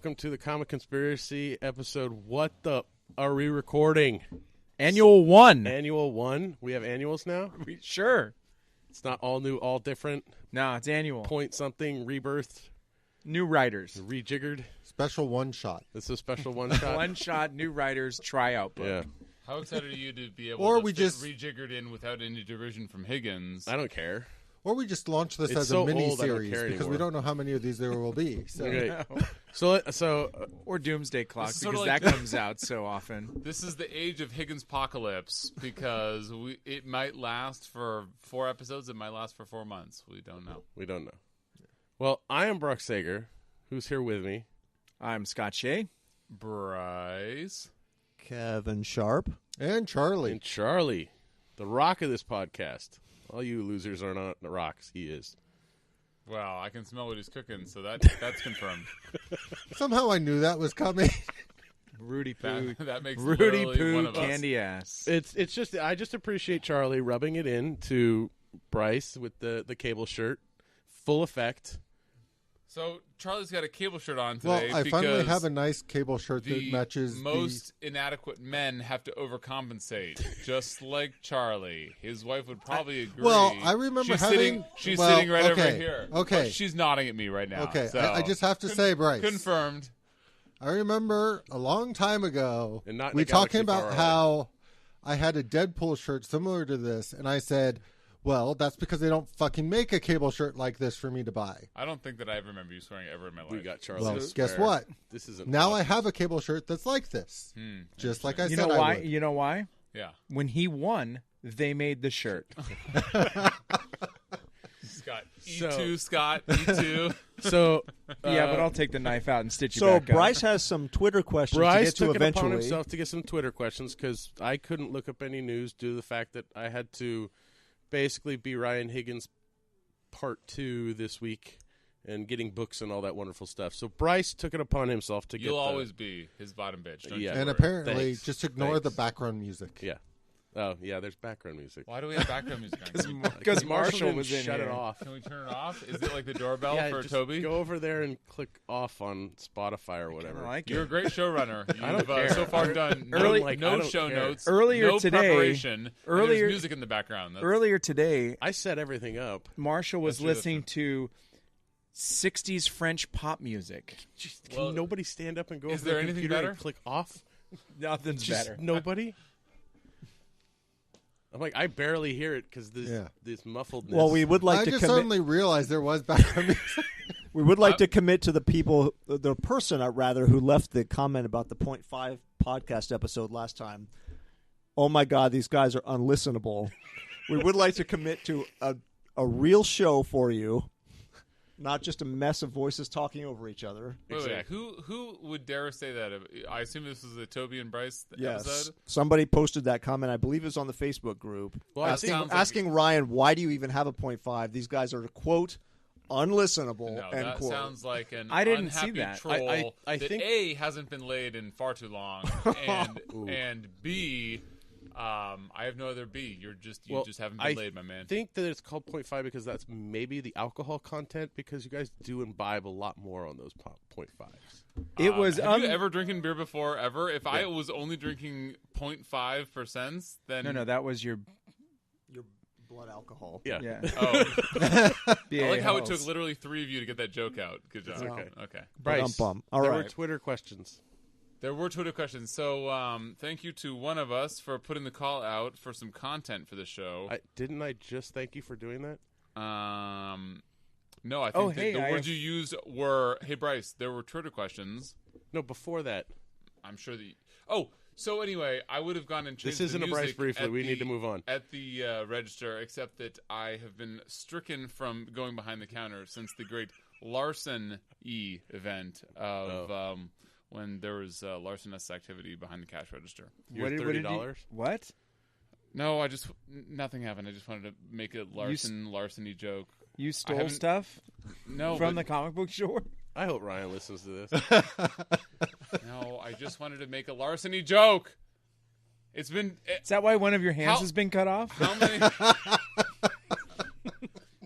welcome to the Comic Conspiracy episode. What the are we recording? Annual 1. Annual 1? We have annuals now? Sure. It's not all new, all different? No, it's annual. Point something, rebirth, New writers. rejiggered? Special one-shot. It's a special one-shot? One-shot new writers tryout book. Yeah. How excited are you to be able Or to we fit just- rejiggered in without any derision from Higgins? I don't care. Or we just launch this It's as so a mini old, I don't series care because we anymore. don't know how many of these there will be. So Okay. So Or Doomsday Clock, This is because sorta like- that comes out so often. This is the age of Higgins apocalypse because it might last for 4 episodes. It might last for 4 months. We don't know. we don't know. Well, I am Brock Sager, who's here with me. I'm Scott Shea. Bryce. Kevin Sharp. and Charlie. And Charlie, the rock of this podcast. All you losers are not the rocks. He is. Well, I can smell what he's cooking, so that's confirmed. Somehow I knew that was coming. Rudy Poo. That makes Rudy literally one Poo of us. candy ass. It's just I just appreciate Charlie rubbing it in to Bryce with the cable shirt, full effect. So Charlie's got a cable shirt on Well, today I finally because have a nice cable shirt that the matches most inadequate men have to overcompensate, just like Charlie. His wife would probably agree. Well, I remember she's well, sitting right over okay, here. okay. But she's nodding at me right the. now. Okay, so I just have to say, Bryce. confirmed. I remember a long time ago And not in we a galaxy talking about far away. how I had a Deadpool shirt similar to this, and I said, "Well, that's because they don't fucking make a cable shirt like this for me to buy." I don't think that I remember you swearing ever in my life. We got Charlie. Well, to guess spare. what? This isn't Now I awesome. have a cable shirt that's like this, just like I You said know I why? would. You know why? Yeah. When he won, they made the shirt. Scott. So- E2, Scott. E2. So Yeah, but I'll take the knife out and stitch you So back up. Bryce has some Twitter questions Bryce to get to took it upon eventually. himself to get some Twitter questions because I couldn't look up any news due to the fact that I had to basically be Ryan Higgins part 2 this week and getting books and all that wonderful stuff. So Bryce took it upon himself to get You'll the- always be his bottom bitch. Don't Yeah. you And worry. apparently, Thanks. just ignore Thanks. the background music. Yeah. Oh, yeah, there's background music. Why do we have background music on? Can we- Because Marshall didn't was in shut here. it off. Can we turn it off? Is it like the doorbell Yeah, for just Toby? go over there and click off on Spotify or whatever. I like You're a it. great showrunner. You've I don't care. so far done no, Early- I no don't show care. notes, Earlier no today- preparation. and earlier- there's music in the background. That's, Earlier today, I set everything up. Marshall was That's true, listening to 60s French pop music. Just, can Well, nobody stand up and go is over there the anything computer better? and click off? Nothing's Just better. nobody? I'm like, I barely hear it because this Yeah. this muffledness. Well, we would like I to just commit. suddenly realized there was background music. We would like to commit to the people, the person, rather, who left the comment about the .5 podcast episode last time. Oh my God, these guys are unlistenable. We would like to commit to a real show for you, not just a mess of voices talking over each other. wait, Exactly. who would dare say that? I assume this was a Toby and Bryce Yes, episode. somebody posted that comment. I believe it was on the Facebook group, Well, I asking, think- sounds like- asking Ryan, why do you even have a .5? These guys are quote unlistenable. No, end that quote. sounds like an I didn't see unhappy that. troll I that think- A, hasn't been laid in far too long, and B, I have no other B. You just haven't been laid, my man. I think that it's called 0.5 because that's maybe the alcohol content because you guys do imbibe a lot more on those 0.5s. It was Have you ever drinking beer before? Ever? If I was only drinking 0.5%, then No, that was your Your blood alcohol. Yeah. yeah. Oh, I BA like how it house. took literally 3 of you to get that joke out. Good job. okay. Okay. Bryce, Bum. All there right. were Twitter questions. There were Twitter questions. So thank you to one of us for putting the call out for some content for the show. Didn't I just thank you for doing that? No, I think Oh, that hey, the I words have- you used were, hey, Bryce, there were Twitter questions. No, before that. I'm sure that... Oh, so anyway, I would have gone and changed This isn't the a Bryce music Briefly. at We the- need to move on. At the register, except that I have been stricken from going behind the counter since the great Larsen event of when there was larcenous activity behind the cash register. Your What did $30? What? No, nothing happened. I just wanted to make a larceny joke. You stole haven't- stuff No, from but- the comic book store? I hope Ryan listens to this. No, I just wanted to make a larceny joke. It's been Is that why one of your hands How- has been cut off? how many?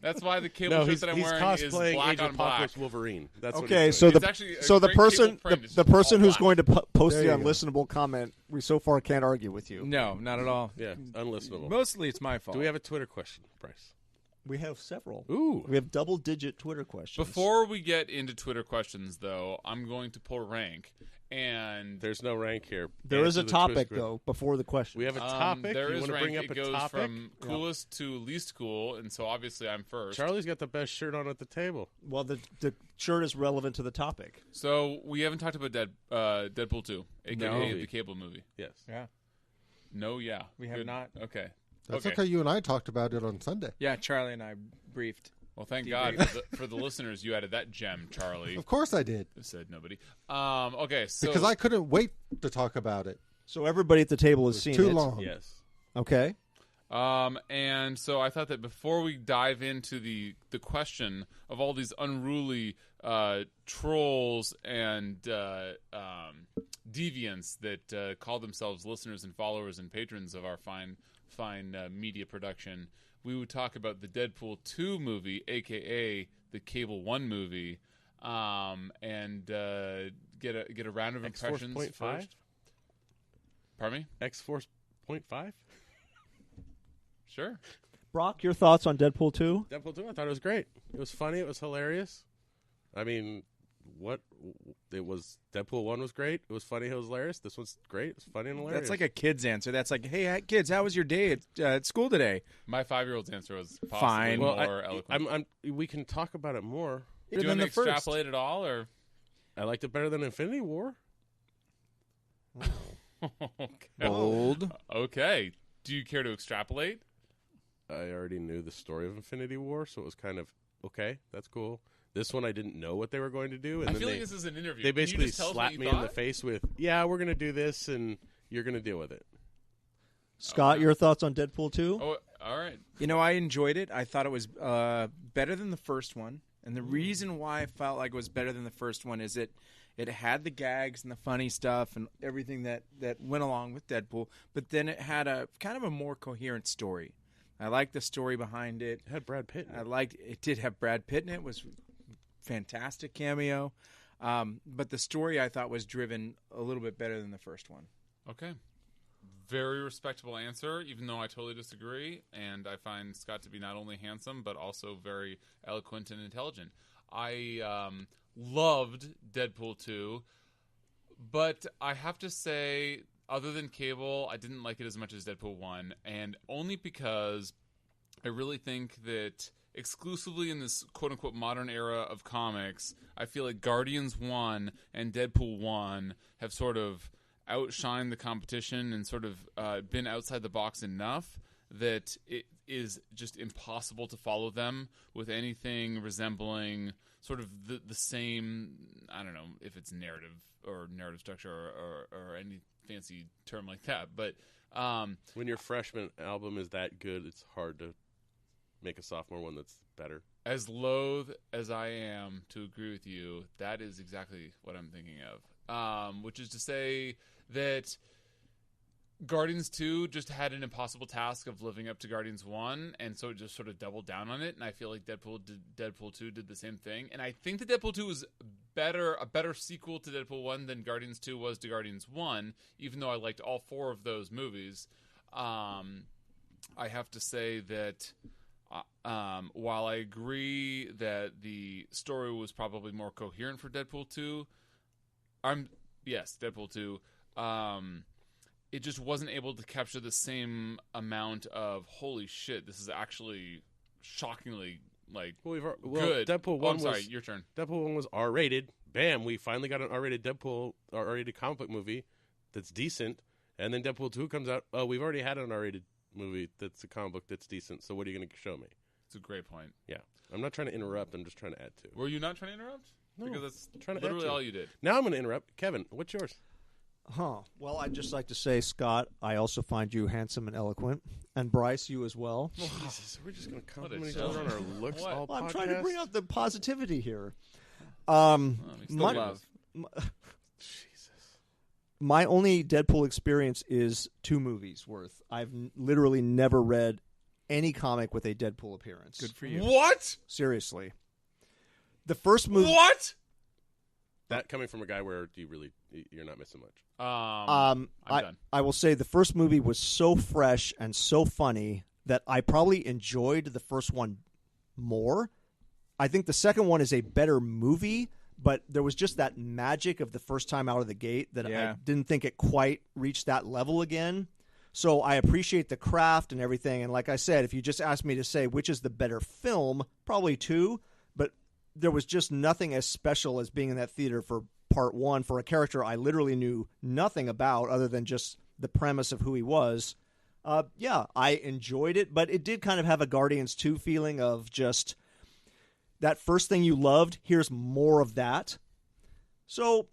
That's why the cable No, shirt he's that I'm wearing is cosplaying black Age on of black. Apocalypse Wolverine. That's what Okay, he's so doing. the It's actually a so the great person cable print. It's the just person all who's black. going to post the There you go. unlistenable comment, we so far can't argue with you. No, not at all. Yeah, unlistenable. Mostly it's my fault. Do we have a Twitter question, Bryce? We have several. Ooh. We have double-digit Twitter questions. Before we get into Twitter questions, though, I'm going to pull rank. And There's no rank here. there is Answer a the topic, Twitch though, before the question. We have a topic. there You is want to rank. bring up It a goes topic? from coolest to least cool, and so obviously I'm first. Charlie's got the best shirt on at the table. Well, the shirt is relevant to the topic. So we haven't talked about Deadpool 2, aka No. the cable movie. Yes. Yeah. No, yeah. We have Good. not. Okay. That's okay. okay. You and I talked about it on Sunday. Yeah, Charlie and I briefed. Well, thank God for the listeners, you added that gem, Charlie. Of course I did. Said nobody. Okay, so Because I couldn't wait to talk about it. So everybody at the table has seen Too it. long. Yes. Okay. and so I thought that before we dive into the question of all these unruly trolls and deviants that call themselves listeners and followers and patrons of our fine media production, we would talk about the Deadpool 2 movie, a.k.a. the Cable 1 movie, and get a round of X-Force impressions 0.5? first. Pardon me? X-Force 0.5? Sure. Brock, your thoughts on Deadpool 2? Deadpool 2, I thought it was great. It was funny. It was hilarious. I mean, Deadpool 1 was great. It was funny. It was hilarious. This one's great. It's funny and hilarious. That's like a kid's answer. That's like, hey, kids, how was your day at school today? My 5-year-old's answer was possibly Fine. more Well, eloquent. we can talk about it more. Do you want to extrapolate at all, or I liked it better than Infinity War. Bold. Okay. Do you care to extrapolate? I already knew the story of Infinity War, so it was kind of, okay, that's cool. This one I didn't know what they were going to do. And I then feel like this is an interview. they Can you basically just tell us what slapped you me in the thought? face with, yeah, we're going to do this, and you're going to deal with it. Scott, your thoughts on Deadpool 2? Oh, all right. You know, I enjoyed it. I thought it was better than the first one. And the reason why I felt like it was better than the first one is it had the gags and the funny stuff and everything that went along with Deadpool, but then it had a kind of a more coherent story. I liked the story behind it. It had Brad Pitt in it. It did have Brad Pitt in it. It was fantastic cameo. But the story I thought was driven a little bit better than the first one. Okay. Very respectable answer, even though I totally disagree. And I find Scott to be not only handsome, but also very eloquent and intelligent. I loved Deadpool 2, but I have to say, other than Cable, I didn't like it as much as Deadpool 1, and only because I really think that exclusively in this quote-unquote modern era of comics, I feel like Guardians 1 and Deadpool 1 have sort of outshined the competition and sort of been outside the box enough that it is just impossible to follow them with anything resembling sort of the same, I don't know if it's narrative or narrative structure or any fancy term like that, but When your freshman album is that good, it's hard to make a sophomore one that's better. as loath as I am to agree with you, that is exactly what I'm thinking of. Which is to say that Guardians 2 just had an impossible task of living up to Guardians 1, and so it just sort of doubled down on it, and I feel like Deadpool 2 did the same thing. And I think that Deadpool 2 was a better sequel to Deadpool 1 than Guardians 2 was to Guardians 1, even though I liked all four of those movies. I have to say that while I agree that the story was probably more coherent for Deadpool 2, Deadpool 2, it just wasn't able to capture the same amount of holy shit, this is actually shockingly good. Deadpool 1 I'm sorry, was your turn. Deadpool 1 was R-rated. Bam, we finally got an R-rated Deadpool, or R-rated comic book movie that's decent. And then Deadpool 2 comes out. Oh, we've already had an R-rated movie that's a comic book that's decent. So what are you going to show me? It's a great point. Yeah, I'm not trying to interrupt. I'm just trying to add to. Were you not trying to interrupt? No, Because that's trying to literally add to. all you did. Now I'm going to interrupt. Kevin, what's yours? Well, I'd just like to say, Scott, I also find you handsome and eloquent. And Bryce, you as well. Jesus, we're just going to What a compliment each other on our looks What? all Well, I'm podcast? trying to bring out the positivity here. We still My- love. Jesus. My only Deadpool experience is 2 movies worth. I've literally never read any comic with a Deadpool appearance. Good for you. What? Seriously. The first movie. What? That coming from a guy where you're not missing much. I'm done. I will say the first movie was so fresh and so funny that I probably enjoyed the first one more. I think the second one is a better movie, but there was just that magic of the first time out of the gate that I didn't think it quite reached that level again. So I appreciate the craft and everything. And like I said, if you just asked me to say which is the better film, probably 2. But there was just nothing as special as being in that theater for part 1 for a character I literally knew nothing about other than just the premise of who he was. I enjoyed it, but it did kind of have a Guardians 2 feeling of just that first thing you loved, here's more of that. So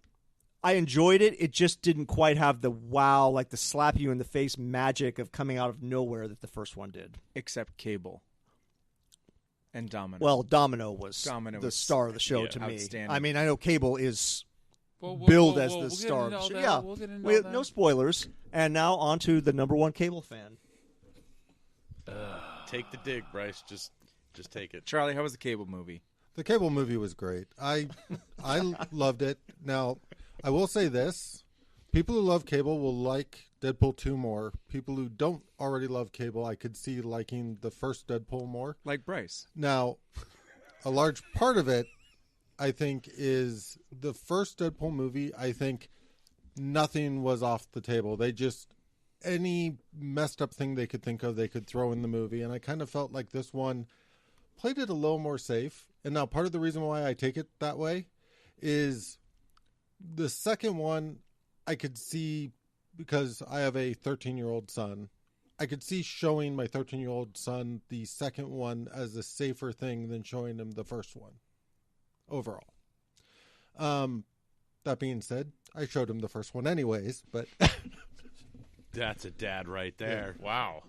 I enjoyed it. It just didn't quite have the wow, like the slap you in the face magic of coming out of nowhere that the first one did. Except Cable and Domino. Well, Domino was the star of the show to me. I mean, I know Cable is billed as the star of the show. Yeah, we'll get into all that. No spoilers. And now on to the number 1 Cable fan. Take the dig, Bryce. Just take it. Charlie, how was the Cable movie? The Cable movie was great. I loved it. Now, I will say this. People who love Cable will like Deadpool 2 more. People who don't already love Cable, I could see liking the first Deadpool more. Like Bryce. Now, a large part of it, I think, is the first Deadpool movie. I think nothing was off the table. They just, any messed up thing they could think of, they could throw in the movie. And I kind of felt like this one played it a little more safe. And now part of the reason why I take it that way is the second one I could see, because I have a 13-year-old son, I could see showing my 13-year-old son the second one as a safer thing than showing him the first one overall. That being said, I showed him the first one anyways, but That's a dad right there. Yeah. Wow.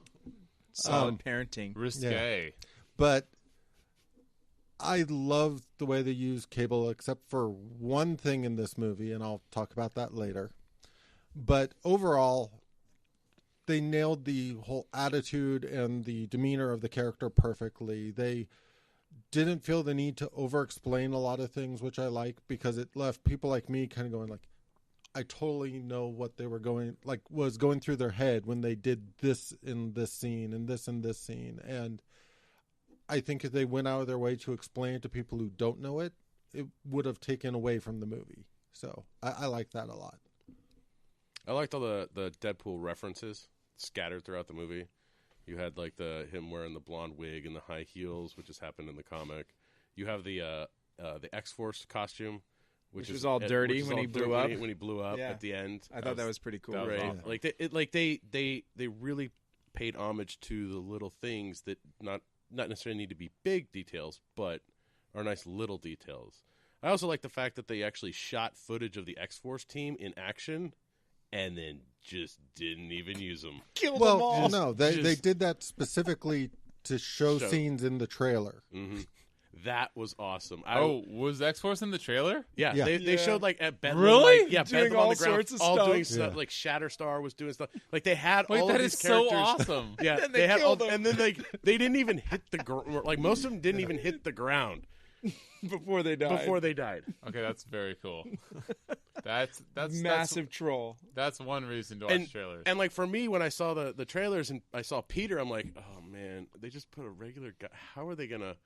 Solid parenting. Risque. But I love the way they use Cable, except for one thing in this movie, and I'll talk about that later. But overall, they nailed the whole attitude and the demeanor of the character perfectly. They didn't feel the need to over-explain a lot of things, which I like, because it left people like me kind of going like, I totally know what they were was going through their head when they did this in this scene and this in this scene. And I think if they went out of their way to explain it to people who don't know it, it would have taken away from the movie. So I like that a lot. I liked all the Deadpool references scattered throughout the movie. You had like him wearing the blonde wig and the high heels, which has happened in the comic. You have the X-Force costume, which was all dirty when he blew up. When he blew up at the end, I thought that was pretty cool. Right, awesome. they really paid homage to the little things that not necessarily need to be big details, but are nice little details. I also like the fact that they actually shot footage of the X-Force team in action and then just didn't even use them. Kill them all. No, they did that specifically to show scenes in the trailer. Mm-hmm. That was awesome. Was X-Force in the trailer? Yeah. They showed like at Bedlam. Really? Like, doing Bedlam all on the ground, sorts of all stuff. doing stuff. Like Shatterstar was doing stuff. Like they had all that of is these characters. so awesome. Yeah, And they had all, killed them. and then like they didn't even hit the ground. Like most of them didn't even hit the ground Before they died. Okay, that's very cool. That's Massive troll. That's one reason to watch trailers. And like for me, when I saw the trailers and I saw Peter, I'm like, oh man, they just put a regular guy. How are they gonna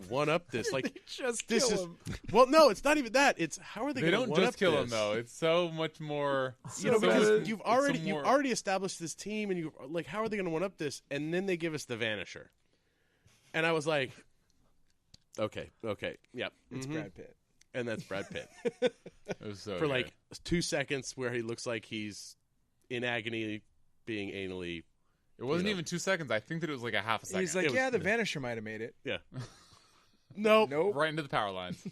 one up this? Like Just this kill is him. well, no, it's not even that. It's how are they? They gonna don't one just up kill this? him though. It's so much more. Because you've already established this team, and you like how are they going to one up this? And then they give us the Vanisher, and I was like, okay, yep, It's Brad Pitt. and that's Brad Pitt It was so for good. like 2 seconds where he looks like he's in agony, being anally. It wasn't even 2 seconds. I think that it was like a half a second. He's like, the Vanisher might have made it. Yeah. Nope. right into the power lines.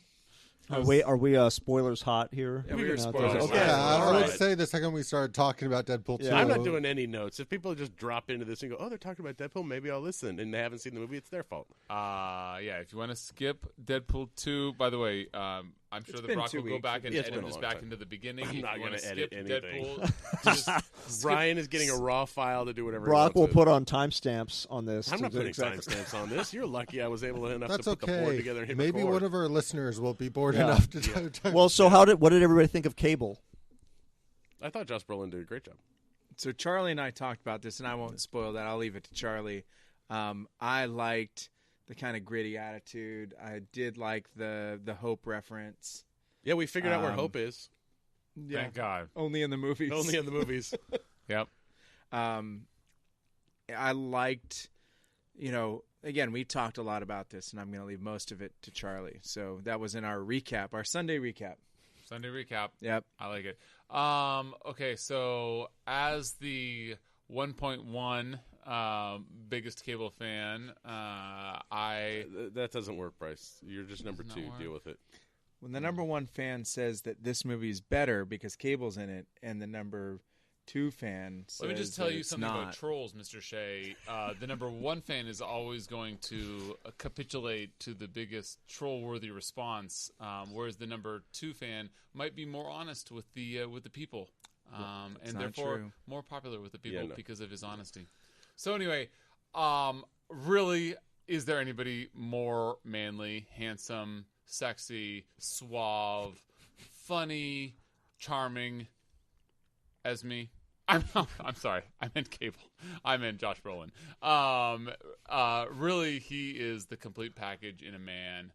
Are we spoilers hot here? Yeah, we were No, spoilers okay. hot. Yeah, I All would right. say the second we started talking about Deadpool 2. I'm not doing any notes. If people just drop into this and go, "Oh, they're talking about Deadpool," maybe I'll listen. And they haven't seen the movie; it's their fault. Yeah, if you want to skip Deadpool 2, by the way, I'm sure It's the been Brock 2 will go weeks. back and It's been edit a us long back time. into the beginning. I'm If not you wanna gonna edit skip anything. Deadpool, just skip- Ryan is getting a raw file to do whatever. Brock he will wants put on timestamps on this. I'm to not do putting exactly- timestamps on this. You're lucky I was able enough That's to put the board okay. together and hit Maybe record. one of our listeners will be bored Yeah. enough to. Well, so what did everybody think of Cable? I thought Josh Brolin did a great job. So Charlie and I talked about this, and I won't spoil that. I'll leave it to Charlie. I liked the kind of gritty attitude. I did like the Hope reference. Yeah, we figured out where Hope is. Yeah, Thank God. only in the movies. Only in the movies. Yep. I liked, again, we talked a lot about this, and I'm going to leave most of it to Charlie. So that was in our recap, our Sunday recap. Sunday recap. Yep. I like it. Okay, so as the 1.1 biggest Cable fan, That doesn't work, Bryce. You're just number Does 2. not work. Deal with it. When the number one fan says that this movie is better because Cable's in it, and the number two fan says Let me just tell that you it's something not. about trolls, Mr. Shea. The number one fan is always going to capitulate to the biggest troll-worthy response, whereas the number two fan might be more honest with the people, and not therefore true. more popular with the people Yeah, no. because of his honesty. So anyway, really, is there anybody more manly, handsome, sexy, suave, funny, charming as me? I'm sorry. I meant Cable. I meant Josh Brolin. Really, he is the complete package in a man.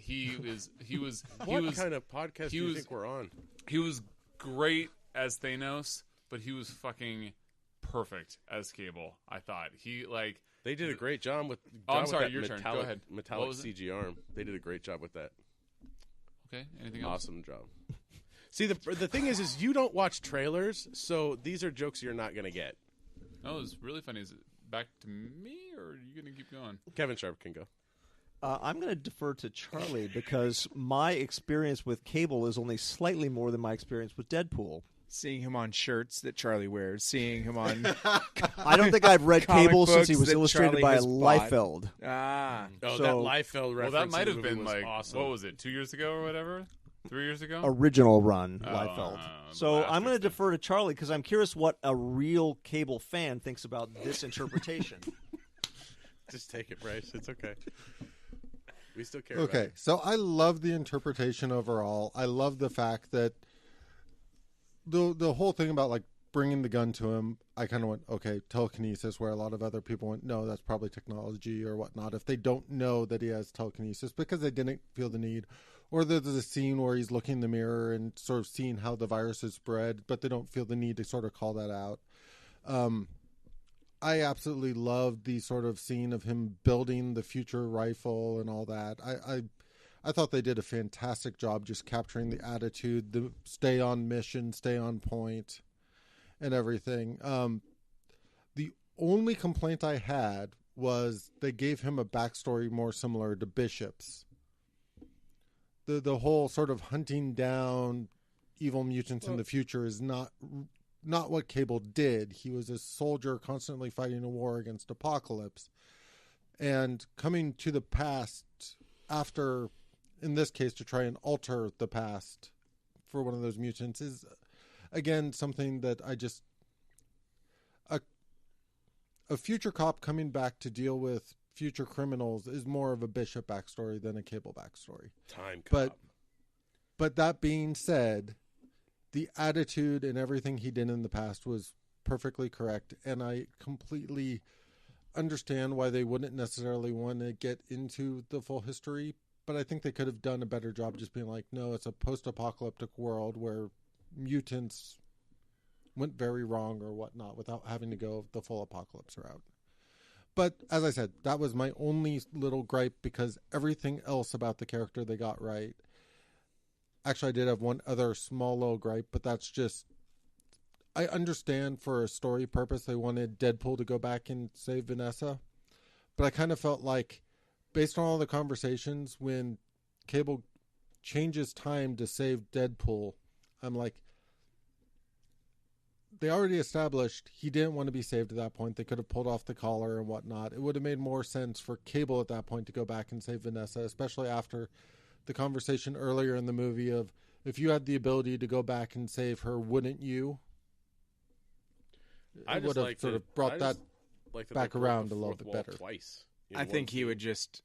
He was What kind of podcast do you was- think we're on? he was great as Thanos, but he was fucking perfect as Cable. I thought They did a great job with. I'm with sorry, that your turn. Go ahead. What Metallic was it? CG arm. They did a great job with that. Okay. Anything else? Awesome job. See, the thing is you don't watch trailers, so these are jokes you're not going to get. No, it was really funny. Is it back to me, or are you going to keep going? Kevin Sharp can go. I'm going to defer to Charlie because my experience with Cable is only slightly more than my experience with Deadpool. Seeing him on shirts that Charlie wears, seeing him on I don't think I've read Comic Cable since he books was that illustrated Charlie by has bought. Liefeld. Oh, So- that Liefeld Well, reference. that might in have the movie been was like awesome. what was it, 2 years ago or whatever, 3 years ago? Original run, Oh, Liefeld. the So last I'm going to extent. defer to Charlie because I'm curious what a real Cable fan thinks about this interpretation. Just take it, Bryce. It's okay. We still care. About Okay, it. so I love the interpretation overall. I love the fact that the whole thing about like bringing the gun to him, I kind of went, okay, telekinesis, where a lot of other people went, no, that's probably technology or whatnot. If they don't know that he has telekinesis because they didn't feel the need, or there's a scene where he's looking in the mirror and sort of seeing how the virus is spread, but they don't feel the need to sort of call that out. I absolutely loved the sort of scene of him building the future rifle and all that. I thought they did a fantastic job just capturing the attitude, the stay on mission, stay on point, and everything. The only complaint I had was they gave him a backstory more similar to Bishop's. The whole sort of hunting down evil mutants in the future is not what Cable did. He was a soldier constantly fighting a war against Apocalypse. And coming to the past after, in this case, to try and alter the past for one of those mutants is, again, something that I just... A future cop coming back to deal with future criminals is more of a Bishop backstory than a Cable backstory. Time cop. But that being said, the attitude and everything he did in the past was perfectly correct, and I completely understand why they wouldn't necessarily want to get into the full history, but I think they could have done a better job just being like, no, it's a post-apocalyptic world where mutants went very wrong or whatnot without having to go the full apocalypse route. But as I said, that was my only little gripe because everything else about the character they got right. Actually, I did have one other small little gripe, but that's just, I understand for a story purpose they wanted Deadpool to go back and save Vanessa, but I kind of felt like, based on all the conversations, when Cable changes time to save Deadpool, I'm like, they already established he didn't want to be saved at that point. They could have pulled off the collar and whatnot. It would have made more sense for Cable at that point to go back and save Vanessa, especially after the conversation earlier in the movie of if you had the ability to go back and save her, wouldn't you? I It just would have like sort that- of brought I that just like that back they broke around the a little fourth bit wall better. Twice. in I one think he scene. would just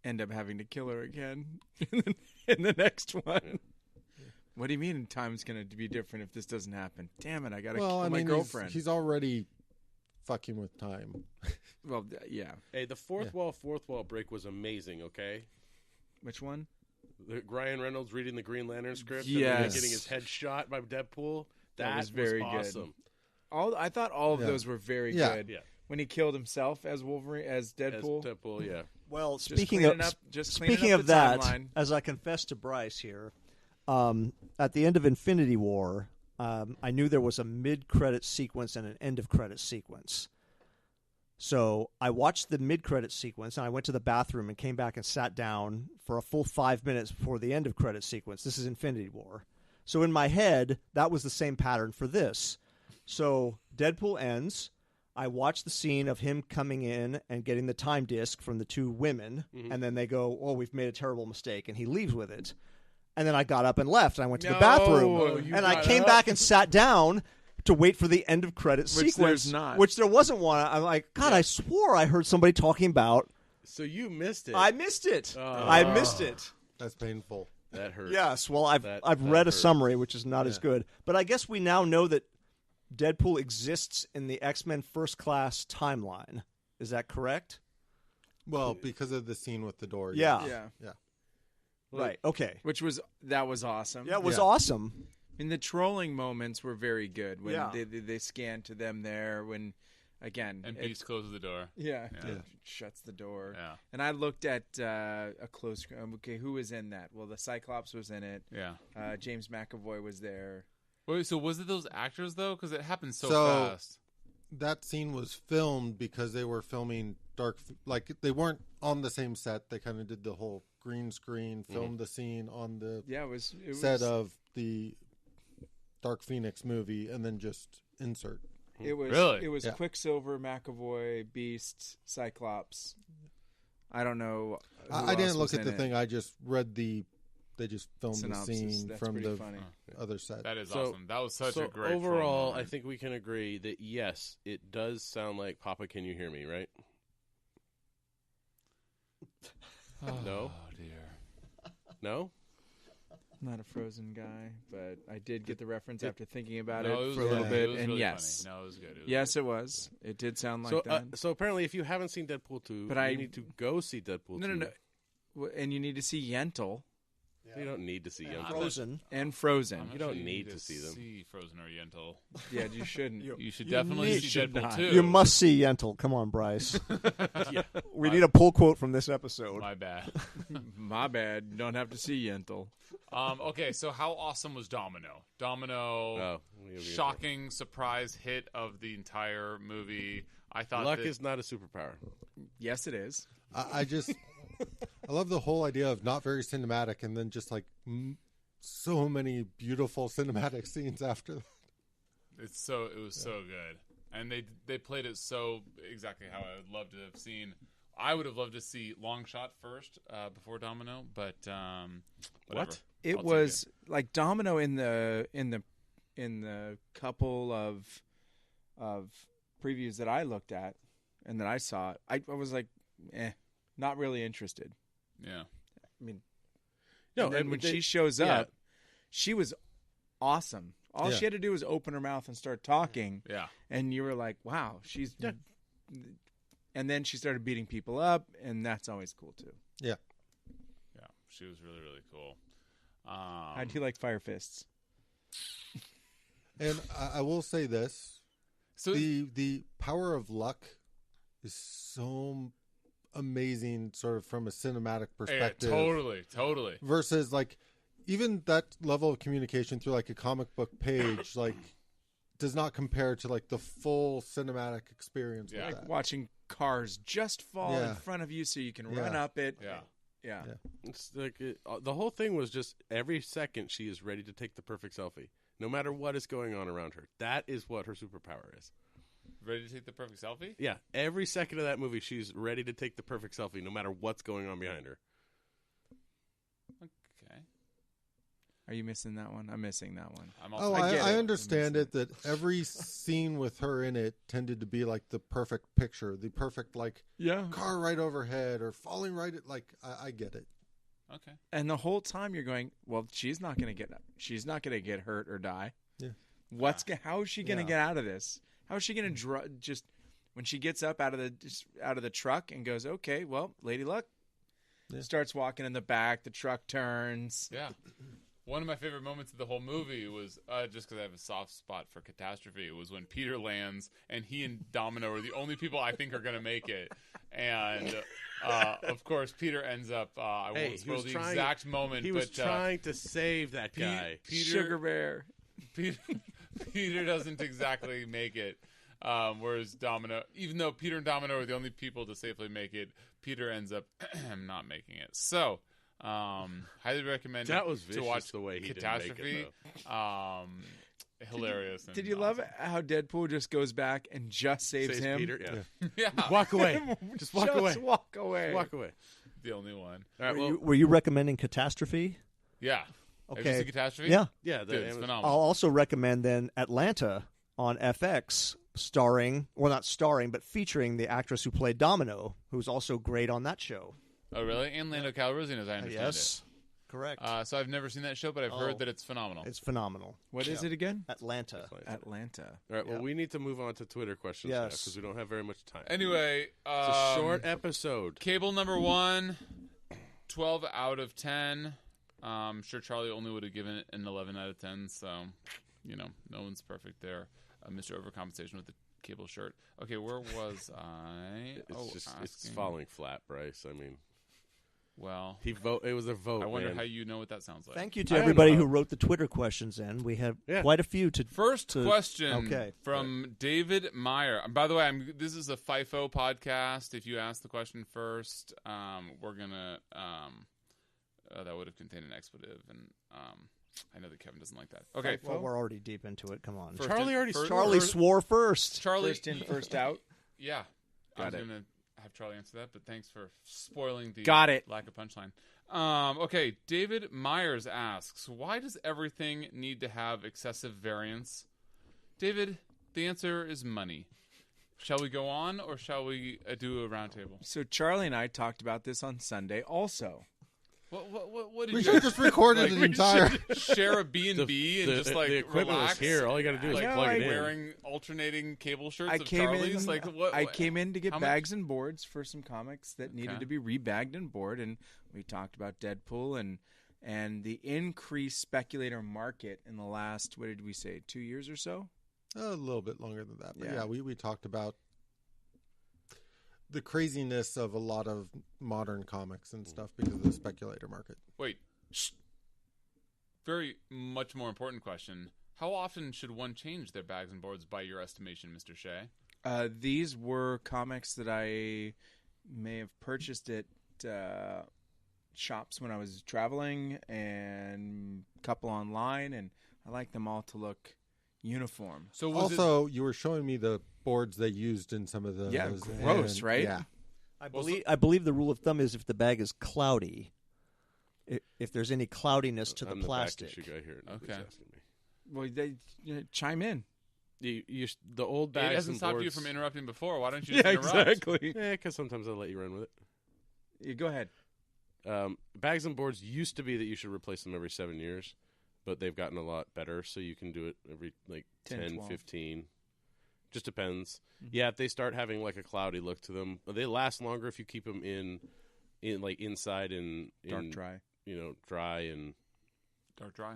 end up having to kill her again in the next one. What do you mean time's going to be different if this doesn't happen? Damn it, I got to kill my girlfriend. He's already fucking with time. Well, yeah. Hey, the fourth wall break was amazing. Okay, Which one? Ryan Reynolds reading the Green Lantern script, and Yes. then getting his head shot by Deadpool. That was very good. awesome. I thought all of Yeah. those were very Yeah. good. Yeah, When he killed himself as Wolverine, as Deadpool. As Deadpool, yeah. Well, Just speaking cleaning of up- just cleaning speaking up of the that, timeline. as I confessed to Bryce here, at the end of Infinity War, I knew there was a mid-credit sequence and an end-of-credit sequence. So I watched the mid-credit sequence, and I went to the bathroom and came back and sat down for a full 5 minutes before the end-of-credit sequence. This is Infinity War. So in my head, that was the same pattern for this. So Deadpool ends. I watch the scene of him coming in and getting the time disc from the two women, and then they go, "Oh, we've made a terrible mistake," and he leaves with it. And then I got up and left, and I went to the bathroom, you and I got came up. back and sat down to wait for the end of credit Which sequence, there's not. which there wasn't one. I'm like, God, I swore I heard somebody talking about. So you missed it. I missed it. I missed it. That's painful. That hurt. Yes. Well, I've That read a hurt. summary, which is not as good, but I guess we now know that Deadpool exists in the X-Men First Class timeline. Is that correct? Well, because of the scene with the door. Yeah. Yeah. Right. Okay. That was awesome. Yeah, it was Yeah. awesome. And the trolling moments were very good when Yeah. they scanned to them there when, again, And it- Beast closes the door. yeah, Yeah. it shuts the door. Yeah. And I looked at a close. Okay, who was in that? Well, the Cyclops was in it. Yeah. James McAvoy was there. Wait, so was it those actors though? Because it happened so So- fast. That scene was filmed because they were filming like they weren't on the same set. They kind of did the whole green screen, filmed the scene on the Yeah, it was set of the Dark Phoenix movie, and then just insert. It was Really? It was Yeah. Quicksilver, McAvoy, Beast, Cyclops. I don't know. who I else didn't look was at in the it. thing. I just read they just filmed Synopsis. the scene That's from pretty the funny. other set. That is So- awesome. That was such So a great. overall, troll I moment. think we can agree that yes, it does sound like Papa. Can you hear me? Right? No? Oh dear. No? Not a Frozen guy, but I did get the reference after thinking about No, it was for a little good. bit, It was and really yes, funny. No, it was good. yes, it was. It did sound like So, that. so apparently, if you haven't seen Deadpool 2, But you I- need to go see Deadpool 2. No. And you need to see Yentl You don't need to see them. Frozen. and Frozen. I'm You don't actually need to see them. See Frozen or Yentl. Yeah, you shouldn't. You should You definitely need- see should Deadpool not. 2. You must see Yentl. Come on, Bryce. Yeah. We need a pull quote from this episode. My bad. My bad. You don't have to see Yentl. Okay, so how awesome was Domino? Domino, Oh, shocking surprise hit of the entire movie. I thought Luck that, is not a superpower. Yes, it is. I just I love the whole idea of not very cinematic, and then just like so many beautiful cinematic scenes after that. it was so good, and they played it so exactly how I would love to have seen. I would have loved to see Long Shot first before Domino, but whatever. What? It I'll take was like Domino in the couple of previews that I looked at and that I saw. I was like, not really interested. Yeah. I mean, No, and then and when they- she shows yeah. up, she was awesome. All Yeah. she had to do was open her mouth and start talking, Yeah. and you were like, "Wow, she's." Yeah. And then she started beating people up, and that's always cool too. Yeah. She was really, really cool. How do you like Fire Fists? And I will say this: So the power of luck is so amazing, sort of from a cinematic yeah, perspective. totally. Versus like even that level of communication through like a comic book page, like does not compare to like the full cinematic experience. Yeah. With Like that. watching cars just fall in Yeah. front of you so you can Yeah. run up it. Yeah. Yeah. It's like the whole thing was just every second she is ready to take the perfect selfie, no matter what is going on around her. That is what her superpower is. Ready to take the perfect selfie? Yeah, every second of that movie, she's ready to take the perfect selfie, no matter what's going on behind her. Are you missing that one? I'm missing that one. I'm Oh, also get I it. understand it that every scene with her in it tended to be like the perfect picture, the perfect like car right overhead or falling right at I get it. okay. And the whole time you're going, well, she's not going to get hurt or die. Yeah. How is she going to get out of this? How is she going to just when she gets up out of the truck and goes, okay, well, Lady Luck starts walking in the back. The truck turns. Yeah. One of my favorite moments of the whole movie was, just because I have a soft spot for catastrophe, was when Peter lands and he and Domino are the only people I think are going to make it. And, of course, Peter ends up, I won't spoil the exact moment. He was trying to save that guy. Sugar Bear. Peter doesn't exactly make it. Whereas Domino, even though Peter and Domino are the only people to safely make it, Peter ends up not making it. So... highly recommend That was to vicious watch the way he Catastrophe. didn't make it, Hilarious. Did you love how Deadpool just goes back and just saves him? Peter, yeah. Yeah, Walk away. Just walk away. Just walk away. Walk away. the only one. All right, Were you recommending Catastrophe? Yeah. Have you Okay. seen Catastrophe? Yeah. yeah, Dude, it's I'll phenomenal. also recommend then Atlanta on FX, not starring, but featuring the actress who played Domino, who's also great on that show. Oh, really? And Lando Calrissian, as I understand Yes, correct. it. So I've never seen that show, but I've heard that it's phenomenal. It's phenomenal. What is it again? Atlanta. Atlanta. All right, well, we need to move on to Twitter questions now Yes. because we don't have very much time. Anyway, It's a short episode. Cable number 1, 12 out of 10. I'm sure Charlie only would have given it an 11 out of 10, so, no one's perfect there. Mr. Overcompensation with the cable shirt. Okay, where was I? It's falling flat, Bryce. I mean, Well, it was a vote. I wonder man. how you know what that sounds like. Thank you to I don't everybody know. who wrote the Twitter questions in. We have Yeah. quite a few to. First to- question okay. from David Meyer. By the way, this is a FIFO podcast. If you ask the question first, we're gonna that would have contained an expletive, and I know that Kevin doesn't like that. Okay, Well, we're already deep into it. Come on. First Charlie in- already first- Charlie swore first. Charlie, First in, first out. yeah, I Got was it. gonna have Charlie answer that, but thanks for spoiling the Got it. lack of punchline. Okay, David Myers asks, why does everything need to have excessive variance? David, the answer is money. Shall we go on, or shall we do a roundtable? So Charlie and I talked about this on Sunday also. What did We you should have just recorded like, the entire. share a B&B and just like the equipment relax? was here. All you got to do is Like, plug it in. wearing alternating cable shirts I of came Charlie's. in. Like what? I came in to get how much- bags and boards for some comics that needed Okay. to be rebagged and board, and we talked about Deadpool and the increased speculator market in the last, what did we say, 2 years or so? A little bit longer than that. But Yeah. yeah, we talked about the craziness of a lot of modern comics and stuff because of the speculator market. Wait. Shh. Very much more important question. How often should one change their bags and boards by your estimation, Mr. Shea? These were comics that I may have purchased at shops when I was traveling, and a couple online, and I like them all to look uniform. So was Also, you were showing me the boards they used in some of those. Yeah, gross, and- right? Yeah. I believe the rule of thumb is if the bag is cloudy, if there's any cloudiness to the I'm plastic. The back issue guy here. Nobody's Okay. asking me. Well, they chime in. The old it bags hasn't and stopped boards. you from interrupting before. Why don't you just interrupt? Yeah, because sometimes I'll let you run with it. You go ahead. Bags and boards used to be that you should replace them every 7 years, but they've gotten a lot better, so you can do it every 10, 12. 15. Just depends. Yeah, if they start having like a cloudy look to them, they last longer if you keep them in like inside and Dark dry. Dry and Dark dry.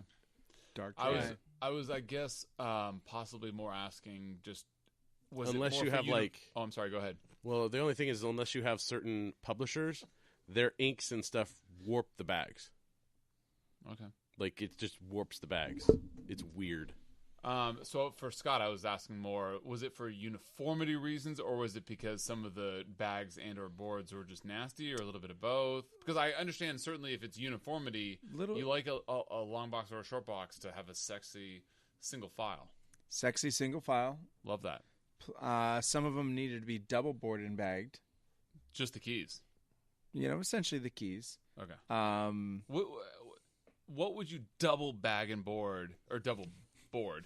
Dark I dry. was, I guess, possibly more asking just was Unless it more you for have, like- Oh, I'm sorry. Go ahead. well, the only thing is unless you have certain publishers, their inks and stuff warp the bags. Okay. Like it just warps the bags. It's weird. So for Scott, I was asking more, was it for uniformity reasons, or was it because some of the bags and or boards were just nasty, or a little bit of both? Because I understand certainly if it's uniformity, you like a long box or a short box to have a sexy single file. Sexy single file. Love that. Some of them needed to be double boarded and bagged. Just the keys. Essentially the keys. Okay. what would you double bag and board or double board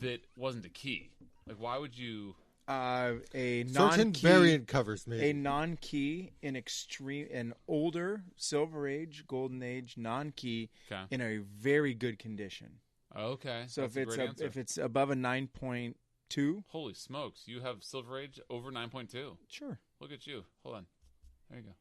that wasn't a key? Like, why would you? A Certain non-key variant covers, maybe. A non-key an older Silver Age, Golden Age non-key Okay. in a very good condition. Okay. So that's a great answer. if it's above a 9.2, Holy smokes, you have Silver Age over 9.2. sure. Look at you. Hold on. There you go.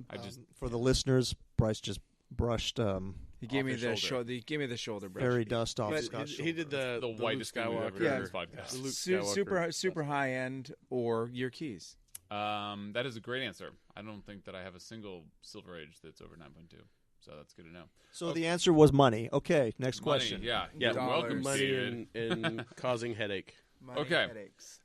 I just For the listeners, Bryce just brushed He gave Off me his the shoulder. He gave me the shoulder brush. fairy dust off But Scott's He did shoulder. the whitest Luke thing we've Skywalker. ever heard Yeah. on this podcast. The Luke Skywalker. super high end or your keys. That is a great answer. I don't think that I have a single Silver Age that's over 9.2. So that's good to know. So the answer was money. Okay, next Money, question. yeah. Yeah, Dollars. money David. and causing headache. Money Okay. headaches.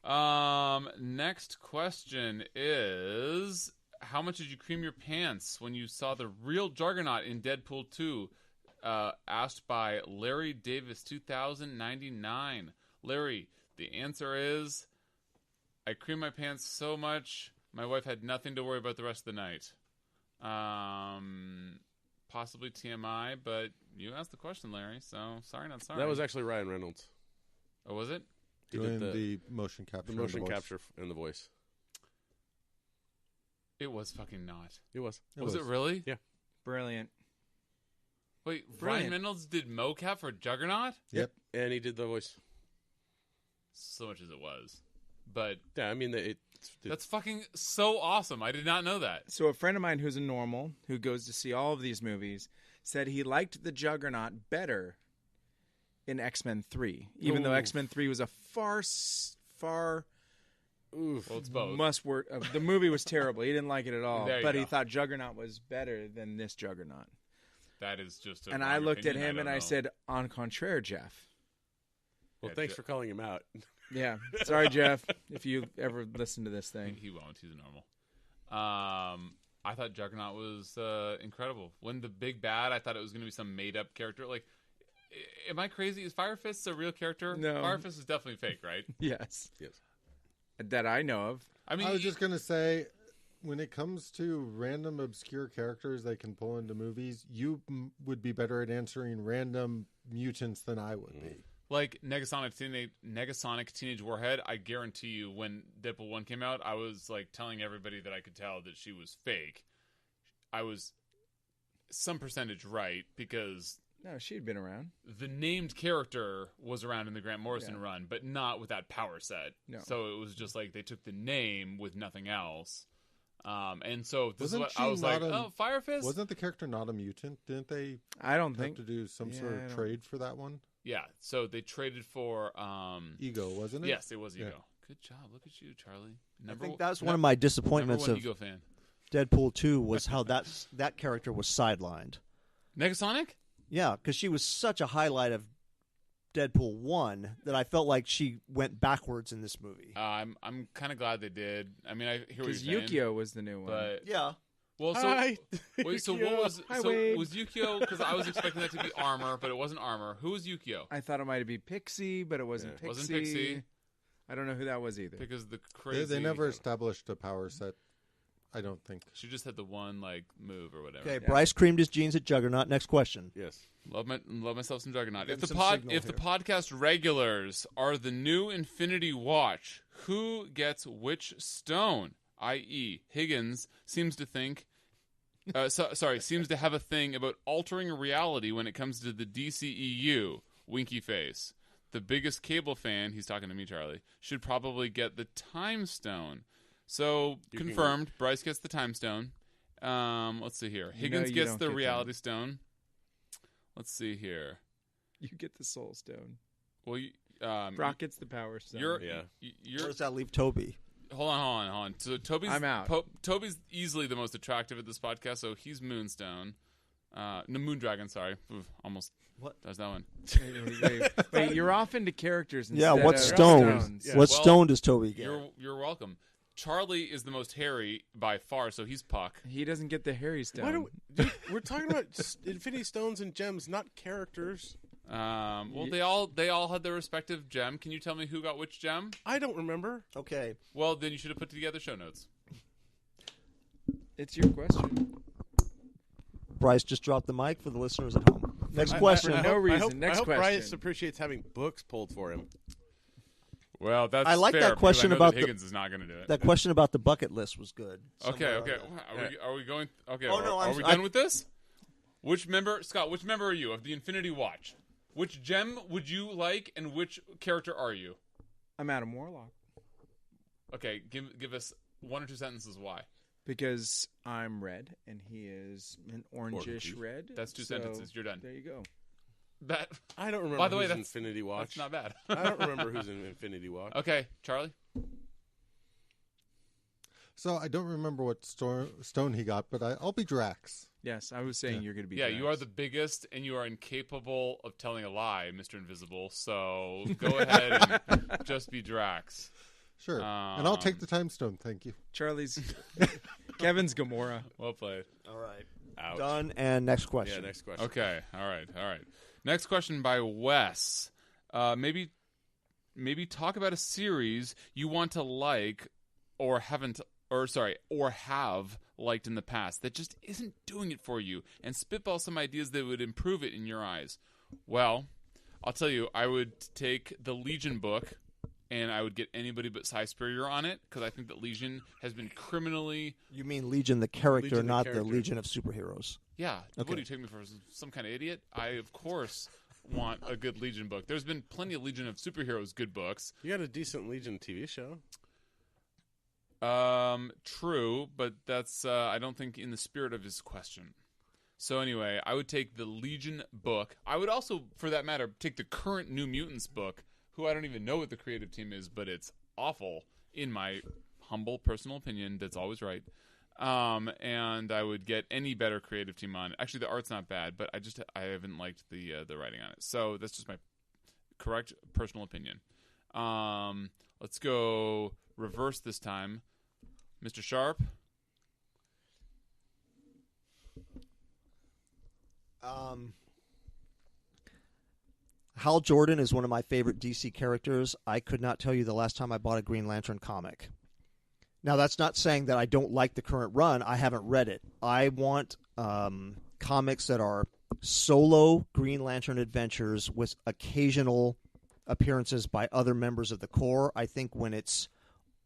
Next question is, how much did you cream your pants when you saw the real Juggernaut in Deadpool 2? Asked by Larry Davis 2099. Larry, the answer is, I creamed my pants so much my wife had nothing to worry about the rest of the night. Possibly TMI, but you asked the question, Larry, so sorry not sorry. That was actually Ryan Reynolds. Oh, was it? He Doing did the motion capture. the and motion voice. capture and the voice. It was fucking not. It was. Was it really? Yeah. Brilliant. Wait, Brilliant. Ryan Reynolds did mocap for Juggernaut? Yep. And he did the voice. So much as it was. But Yeah, I mean, that's fucking so awesome. I did not know that. So a friend of mine who's a normal, who goes to see all of these movies, said he liked the Juggernaut better in X-Men 3, even though Ooh. X-Men 3 was a far oof. Well, it's both. must-work. The movie was terrible. He didn't like it at all, There you but he go. thought Juggernaut was better than this Juggernaut. That is just a And wrong I looked at opinion. him and don't I know. said, "En contraire, Jeff." Well, Yeah, thanks Jeff- for calling him out. Yeah, sorry, Jeff, if you ever listen to this thing. He won't. He's a normal. I thought Juggernaut was incredible. When the big bad, I thought it was going to be some made-up character. Like, am I crazy? Is Fire Fist a real character? No. Fire Fist is definitely fake, right? Yes, Yes. that I know of. I mean, I was just going to say, when it comes to random obscure characters they can pull into movies, you would be better at answering random mutants than I would be. like Negasonic Teenage Warhead, I guarantee you when Deadpool 1 came out, I was like telling everybody that I could tell that she was fake. I was some percentage right because No, she'd been around. the named character was around in the Grant Morrison Yeah. run, but not with that power set. No. So it was just like they took the name with nothing else. And so this Wasn't is what I she was like, not oh, Fire Fist? Wasn't the character not a mutant? Didn't they I don't have think. to do some sort Yeah, I of don't- trade for that one? Yeah, so they traded for Ego, wasn't it? yes, it was Ego. Yeah. Good job. Look at you, Charlie. I think that's one of my number disappointments one of Ego fan. Deadpool 2 was how that character was sidelined. Negasonic? Yeah, because she was such a highlight of Deadpool 1 that I felt like she went backwards in this movie. I'm kind of glad they did. I mean, I hear what you're Because saying. Yukio was the new one. But Yeah. well, so Hi. wait, so what was Hi, so Wade. was Yukio? Because I was expecting that to be armor, but it wasn't armor. Who was Yukio? I thought it might be Pixie, but it wasn't Yeah. Pixie. Wasn't Pixie. I don't know who that was either. Because the crazy They never established a power set, I don't think. She just had the one like move or whatever. Okay, Bryce creamed his jeans at Juggernaut. Next question. Yes. Love myself some Juggernaut. If Getting the some signal if the here. podcast regulars are the new Infinity Watch, who gets which stone? I.e., Higgins seems to think. Seems to have a thing about altering reality when it comes to the DCEU. Winky face. The biggest Cable fan, he's talking to me, Charlie, should probably get the Time Stone. So, You can confirmed, Bryce gets the Time Stone. Let's see here. Higgins you gets don't the get that. Reality Stone. Let's see here. You get the Soul Stone. Well, Brock gets the Power Stone. you're Yeah. Where you're does that leave Toby? hold on. So Toby's I'm out. Toby's easily the most attractive at this podcast, so he's Moonstone. No, Moondragon, sorry. Oof, almost. What? That was that one. Wait, you're off into characters instead Yeah, what of stone? stones. Yeah. What Well, stone does Toby get? You're welcome. Charlie is the most hairy by far, so he's Puck. He doesn't get the Harry Stone. Why do dude, we're talking about Infinity Stones and gems, not characters. Well, they all had their respective gem. Can you tell me who got which gem? I don't remember. Okay. Well, then you should have put together show notes. It's your question. Bryce just dropped the mic for the listeners at home. Next For question. no reason. I hope, Next I hope question. Bryce appreciates having books pulled for him. Well, that's I like fair, that because question I know about that Higgins is not going to do it. That question about the bucket list was good. Okay. Somewhere Are we going? Okay. Oh, no, are we done with this? Which member, Scott? Which member are you of the Infinity Watch? Which gem would you like, and which character are you? I'm Adam Warlock Okay, give us 1 or 2 sentences why. because I'm red and he is an orangish red. That's 2 so sentences. You're done. There you go. That. I don't remember By the way, who's that's Infinity Watch. That's not bad. I don't remember who's in Infinity Watch. Okay, Charlie. So I don't remember what stone he got, but I'll be Drax. Yes, I was saying you're going to be. Yeah, Drax. you are the biggest, and you are incapable of telling a lie, Mr. Invisible. So go ahead and just be Drax. Sure. And I'll take the time stone, thank you. Charlie's. Kevin's Gamora. Well played. All right. Ouch. Done. And next question. Yeah, next question. Okay. All right. Next question by Wes. Maybe talk about a series you want to like or have liked in the past that just isn't doing it for you, and spitball some ideas that would improve it in your eyes. Well, I'll tell you, I would take the Legion book, and I would get anybody but Cy Spurrier on it, because I think that Legion has been criminally... You mean Legion the character, Legion the not character. the Legion of superheroes. Yeah. Okay. What do you take me for? Some kind of idiot? I, of course, want a good Legion book. There's been plenty of Legion of Superheroes good books. You got a decent Legion TV show. True, but that's, I don't think in the spirit of his question. So anyway, I would take the Legion book. I would also, for that matter, take the current New Mutants book, who I don't even know what the creative team is, but it's awful, in my humble personal opinion. That's always right. And I would get any better creative team on it. Actually, the art's not bad, but I haven't liked the writing on it. So that's just my correct personal opinion. Let's go reverse this time. Mr. Sharp. Hal Jordan is one of my favorite DC characters. I could not tell you the last time I bought a Green Lantern comic. Now, that's not saying that I don't like the current run. I haven't read it. I want comics that are solo Green Lantern adventures with occasional appearances by other members of the Corps. I think when it's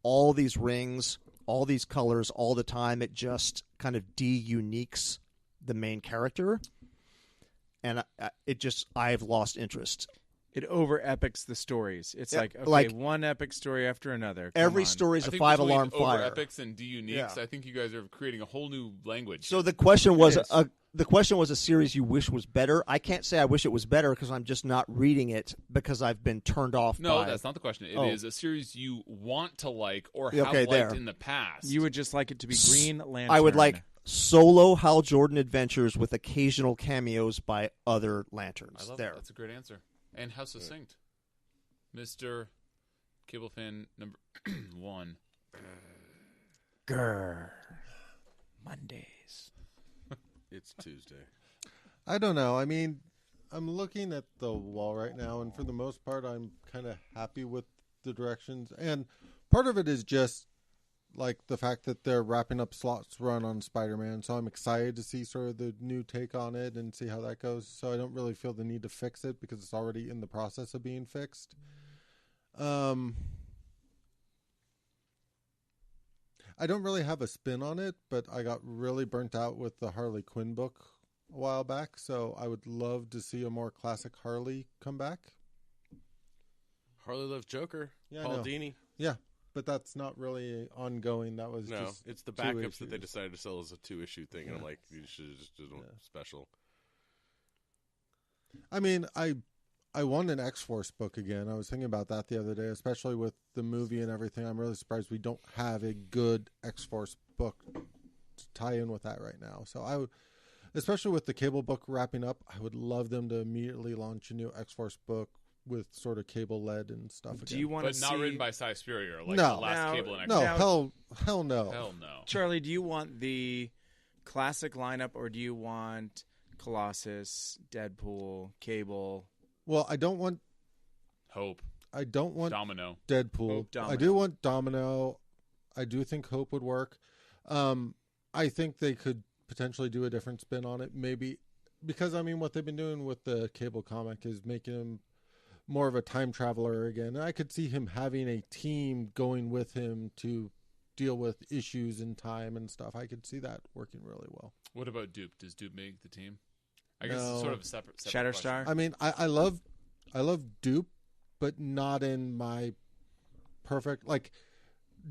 all these rings, all these colors, all the time, it just kind of de-uniques the main character. And I've lost interest. It over epics the stories. It's Yeah, like, okay, like- one epic story after another. Come Every on. story's I a think 5-alarm between over fire. epics and de-uniques, Yeah. I think you guys are creating a whole new language. So the question was It is. the question was a series you wish was better. I can't say I wish it was better because I'm just not reading it because I've been turned off No, by that's not the question. It Oh. is a series you want to like or Yeah, have okay, liked there. in the past. You would just like it to be Green Lantern. I would like solo Hal Jordan adventures with occasional cameos by other lanterns. I love there. that. That's a great answer. And how succinct. Mr. Cable Fan number 1. Grr. Mondays. It's Tuesday. I don't know. I mean, I'm looking at the wall right now, and for the most part, I'm kind of happy with the directions. And part of it is just like the fact that they're wrapping up Slott's run on Spider-Man, so I'm excited to see sort of the new take on it and see how that goes. So I don't really feel the need to fix it because it's already in the process of being fixed. I don't really have a spin on it, but I got really burnt out with the Harley Quinn book a while back, so I would love to see a more classic Harley come back. Harley loves Joker. Yeah, I Paul know. Dini. Yeah, but that's not really ongoing. That was No, just it's the 2 backups that they issues. decided to sell as a 2-issue thing, and I'm Yeah. like, you should just do Yeah. special. I mean, I want an X-Force book again. I was thinking about that the other day, especially with the movie and everything. I'm really surprised we don't have a good X-Force book to tie in with that right now. So I would, especially with the Cable book wrapping up, I would love them to immediately launch a new X-Force book with sort of Cable led and stuff again. Do you want to But see... not written by Cy Spurrier, like No. the last Now- Cable and No, X-Men. hell no. Hell no. Charlie, do you want the classic lineup or do you want Colossus, Deadpool, Cable? Well, I don't want Hope. Deadpool. Domino. Hope, Domino. I do want Domino. I do think Hope would work. I think they could potentially do a different spin on it. Maybe because I mean, what they've been doing with the Cable comic is making him more of a time traveler again. And I could see him having a team going with him to deal with issues in time and stuff. I could see that working really well. What about Dupe? Does Dupe make the team? I guess No. it's sort of a separate Shatterstar? question. I mean, I love Dupe, but not in my perfect like.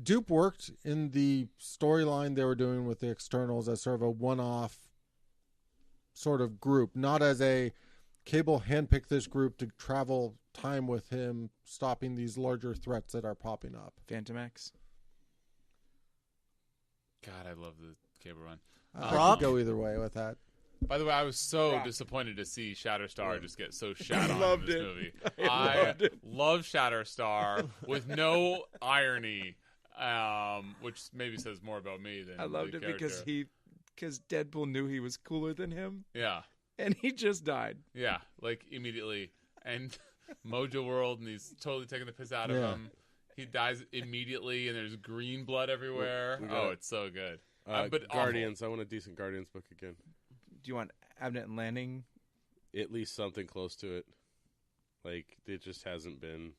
Dupe worked in the storyline they were doing with the Externals as sort of a one-off sort of group, not as a Cable handpicked this group to travel time with him, stopping these larger threats that are popping up. Phantom X. God, I love the Cable run. I Brock? could go either way with that. By the way, I was so Rock. disappointed to see Shatterstar just get so shat on Loved in this it. movie. I loved it. love Shatterstar with no irony, which maybe says more about me than I loved the it because character. because Deadpool knew he was cooler than him, Yeah, and he just died. yeah, like immediately. And Mojo World, and he's totally taking the piss out of Yeah. him. He dies immediately, and there's green blood everywhere. We got Oh, it. it's so good. But awful. Guardians. I want a decent Guardians book again. Do you want Abnett and Landing? At least something close to it. Like, it just hasn't been.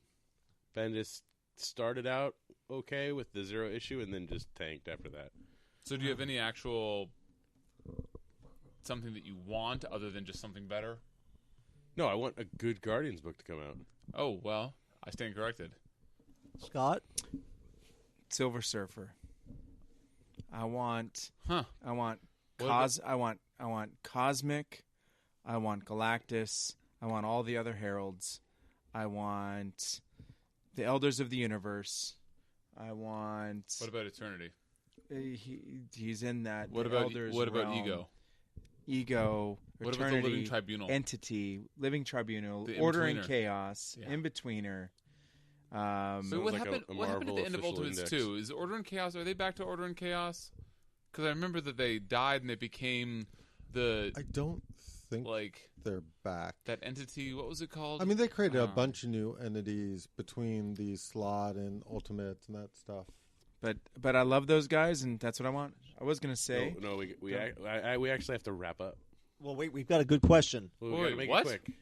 Bendis started out okay with the 0 issue and then just tanked after that. So do you have any actual something that you want other than just something better? No, I want a good Guardians book to come out. Oh, well, I stand corrected. Scott? Silver Surfer. I want Huh. I want What I want Cosmic. I want Galactus. I want all the other heralds. I want the Elders of the Universe. I want What about Eternity? he's in that. What the about Elders what about realm. Ego? Ego, What about Eternity, the Living Tribunal? Entity, Living Tribunal, The Order and In-Betweener. Chaos, Yeah. In-Betweener. So Sounds what like happened? a What happened at Marvel the end of official Ultimates index. 2? Is Order and Chaos? Are they back to Order and Chaos? Because I remember that they died and they became the I don't think like they're back. that entity. What was it called? I mean, they created a Um, bunch of new entities between the Slot and Ultimates and that stuff. But I love those guys, and that's what I want. I was gonna say No, we actually have to wrap up. Well, wait, we've got a good question. We Wait, gotta make what? it quick.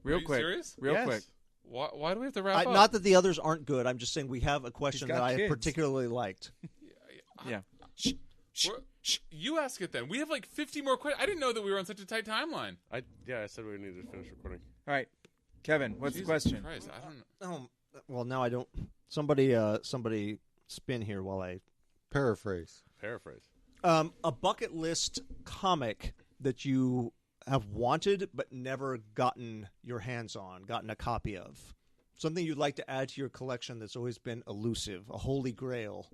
real Are you quick, serious? real Yes. quick. Why do we have to wrap up? Not that the others aren't good. I'm just saying we have a question got that I kids. particularly liked. Yeah. You ask it then. We have like 50 more questions. I didn't know that we were on such a tight timeline. I said we needed to finish recording. All right, Kevin, what's the Jesus question? Christ, I don't know. Well, now I don't. Somebody spin here while I. Paraphrase. Paraphrase. A bucket list comic that you have wanted but never gotten your hands on, gotten a copy of. Something you'd like to add to your collection that's always been elusive, a holy grail.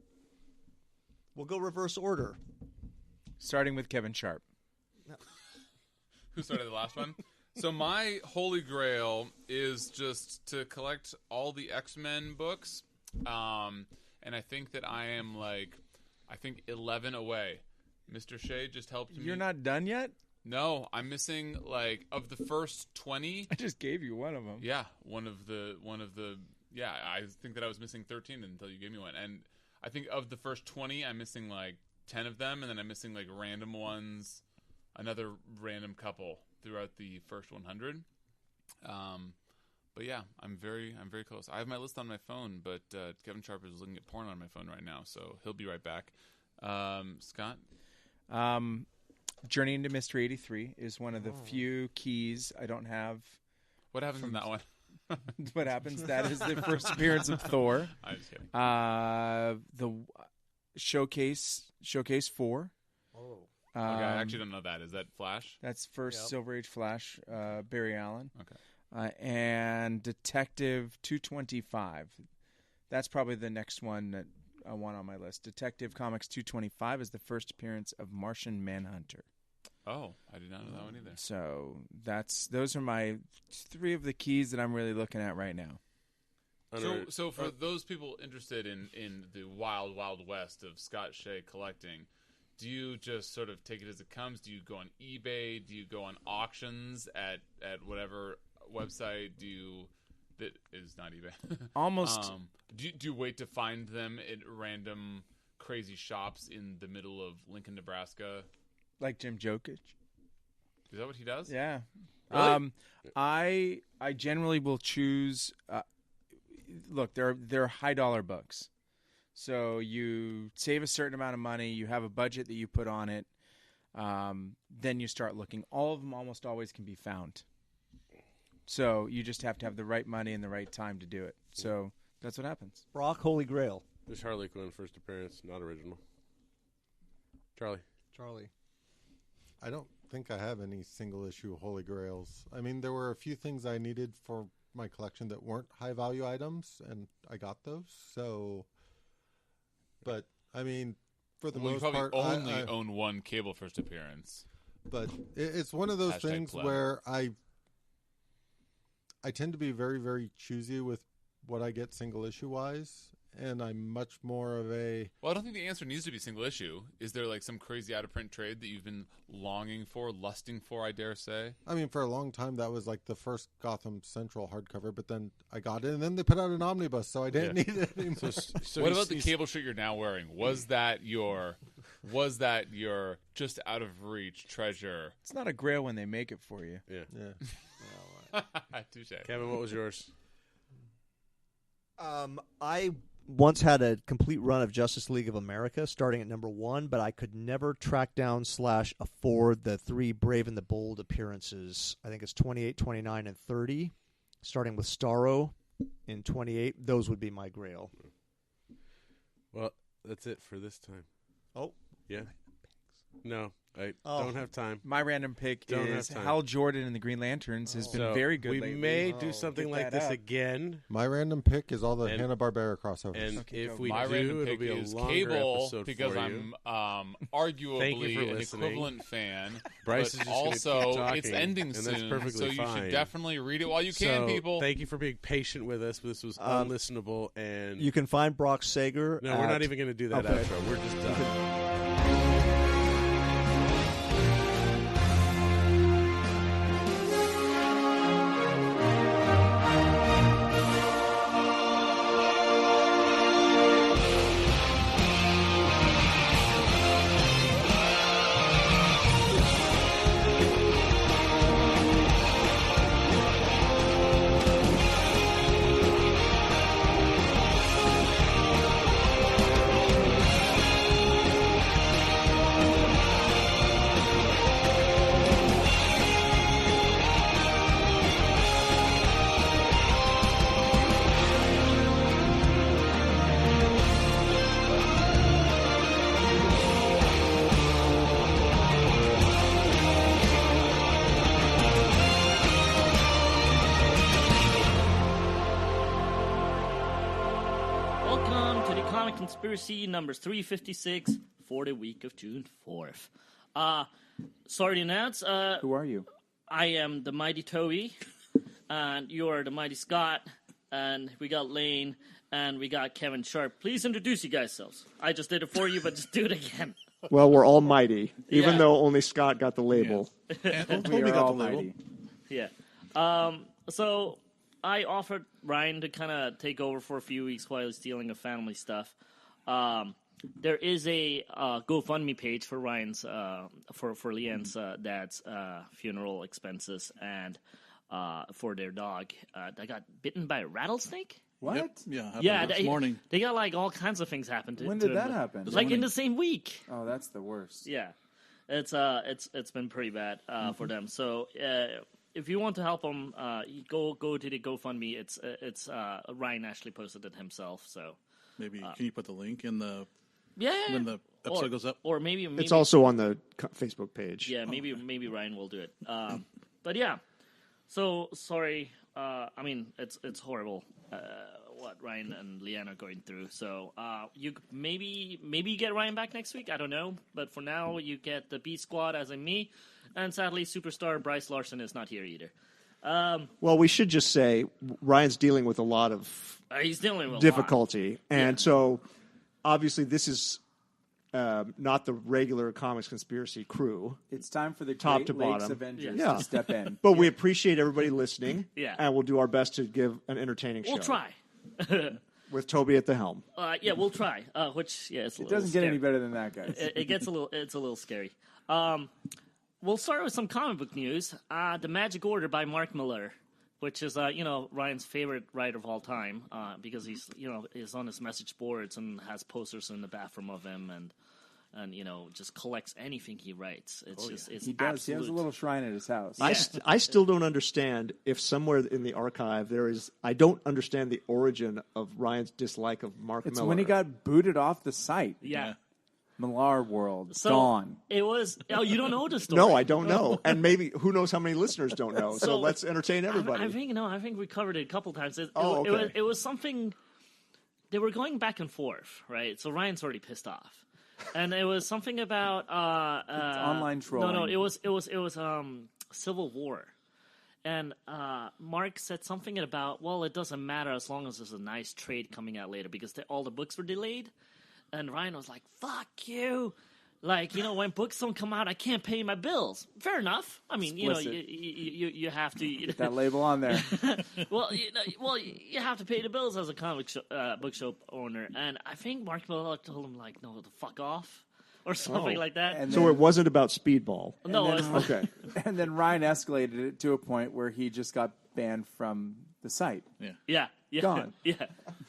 We'll go reverse order. Starting with Kevin Sharp. Who started the last one? So my holy grail is just to collect all the X-Men books. And I think that I am 11 away. Mr. Shea just helped me. You're not done yet? No, I'm missing of the first 20. I just gave you one of them. Yeah, one of the yeah, I think that I was missing 13 until you gave me one. And I think of the first 20, I'm missing 10 of them, and then I'm missing random ones, another random couple throughout the first 100. But yeah, I'm very close. I have my list on my phone, but Kevin Sharp is looking at porn on my phone right now, so he'll be right back. Scott? Journey into Mystery 83 is one of the few keys I don't have. What happens in that one? What happens? That is the first appearance of Thor. I'm just kidding. The Showcase 4. Oh. Okay, I actually don't know that. Is that Flash? That's first Yep. Silver Age Flash, Barry Allen. Okay. And Detective 225. That's probably the next one that I want on my list. Detective Comics 225 is the first appearance of Martian Manhunter. Oh, I did not know that one either. So those are my 3 of the keys that I'm really looking at right now. So for those people interested in the wild, wild west of Scott Shea collecting, do you just sort of take it as it comes? Do you go on eBay? Do you go on auctions at whatever website? That is not eBay. Almost. Do you wait to find them at random crazy shops in the middle of Lincoln, Nebraska? Like Jim Jokic. Is that what he does? Yeah. Really? I generally will choose. Look, they're high dollar books, so you save a certain amount of money. You have a budget that you put on it. Then you start looking. All of them almost always can be found. So you just have to have the right money and the right time to do it. So that's what happens. Brock, Holy Grail. There's Harley Quinn first appearance, not original. Charlie. I don't think I have any single issue Holy Grails. I mean, there were a few things I needed for my collection that weren't high value items, and I got those. So, but I mean, for the most you part, probably only I own one Cable first appearance. But it's one of those Hashtag things pleb. where I tend to be very, very choosy with what I get single issue wise, and I'm much more of a. Well, I don't think the answer needs to be single issue. Is there like some crazy out of print trade that you've been longing for, lusting for? I dare say. I mean, for a long time that was like the first Gotham Central hardcover, but then I got it, and then they put out an omnibus, so I didn't need it anymore. So What about the Cable shirt you're now wearing? Was that your just out of reach treasure? It's not a grail when they make it for you. Yeah. Touche. Kevin, what was yours? I once had a complete run of Justice League of America, starting at number 1, but I could never track down / afford the 3 Brave and the Bold appearances. I think it's 28, 29, and 30, starting with Starro in 28. Those would be my grail. Well, that's it for this time. Oh. Yeah. No, I don't have time. My random pick Don't have is time. Hal Jordan in the Green Lanterns has been So very good we lately. may do something Get like that this up. again. My random pick is all the And- Hanna-Barbera crossovers. And Okay, if go. we My do, random it'll pick be a is longer Cable episode because for you. I'm Thank you arguably for an listening. equivalent fan. Bryce but is just gonna also keep talking, it's ending and soon, that's perfectly so you fine. should definitely read it while you can, So, people. thank you for being patient with us. This was unlistenable, and You can find Brock Sager. no, we're not even going to do that Okay. outro. We're just done. Welcome to the Comic Conspiracy number 356 for the week of June 4th. Sorry to announce, Who are you? I am the Mighty Toby, and you are the Mighty Scott, and we got Lane, and we got Kevin Sharp. Please introduce you guys selves. I just did it for you, but just do it again. Well, we're all mighty, even Yeah. though only Scott got the label. We Toby are got all the label. mighty. Yeah. So I offered Ryan to kind of take over for a few weeks while he's dealing with family stuff. There is a GoFundMe page for Ryan's for Leanne's dad's funeral expenses and for their dog that got bitten by a rattlesnake. What? Yep. Yeah, happened Yeah, this morning. they got like all kinds of things happen to. When to did that him. happen? Like in the same week. Oh, that's the worst. Yeah, it's been pretty bad for them. So if you want to help them, you go to the GoFundMe. It's Ryan actually posted it himself. So Maybe can you put the link in the yeah, when the episode goes up? or maybe It's also on the Facebook page. yeah, maybe Ryan will do it. But yeah, so sorry. I mean, it's horrible what Ryan and Leanne are going through. So you maybe get Ryan back next week. I don't know, but for now you get the B Squad as in me, and sadly, superstar Bryce Larsen is not here either. Well, we should just say Ryan's dealing with a lot of He's dealing with a lot. difficulty, and so obviously this is not the regular Comics Conspiracy crew. It's time for the Top Great to Lakes bottom. Avengers Yeah. to step in. But we appreciate everybody listening, Yeah. and we'll do our best to give an entertaining show. We'll try. with Toby at the helm. Yeah, we'll try. Which yeah, it's a It little doesn't get any scary. better than that, guys. It gets a little. It's a little scary. we'll start with some comic book news. The Magic Order by Mark Millar, which is Ryan's favorite writer of all time, because he's is on his message boards and has posters in the bathroom of him and just collects anything he writes. It's He does. absolute. He has a little shrine at his house. I still don't understand if somewhere in the archive there is. I don't understand the origin of Ryan's dislike of Mark It's Millar. when he got booted off the site. Yeah. Millar World. So Gone. it was. Oh, you don't know the story? No, I don't know, and maybe who knows how many listeners don't know. So let's entertain everybody. I think we covered it a couple times. Okay. It was something. They were going back and forth, right? So Ryan's already pissed off, and it was something about online trolling. No, it was Civil War, and Mark said something about, well, it doesn't matter as long as there's a nice trade coming out later because all the books were delayed, and Ryan was like, "Fuck you." Like, when books don't come out, I can't pay my bills. Fair enough. I mean, Explicit. you have to. Get that label on there. Well, you have to pay the bills as a bookshop owner, and I think Mark Millar told him like, "No, the fuck off," or something like that. And So it wasn't about Speedball. No, and it's then- not. Okay. And then Ryan escalated it to a point where he just got banned from the site. Yeah, Gone. Yeah,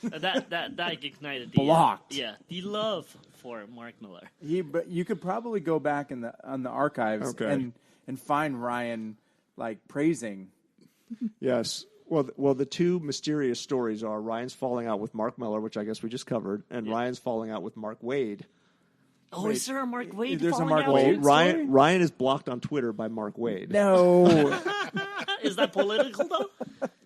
that ignited the Blocked. the love for Mark Millar. But you could probably go back on the archives Okay. and find Ryan like praising. Yes. Well, the two mysterious stories are Ryan's falling out with Mark Millar, which I guess we just covered, and Ryan's falling out with Mark Wade. Oh, is there a Mark Wade? There's a falling Mark out? Wade. story? Ryan is blocked on Twitter by Mark Wade. No. Is that political though?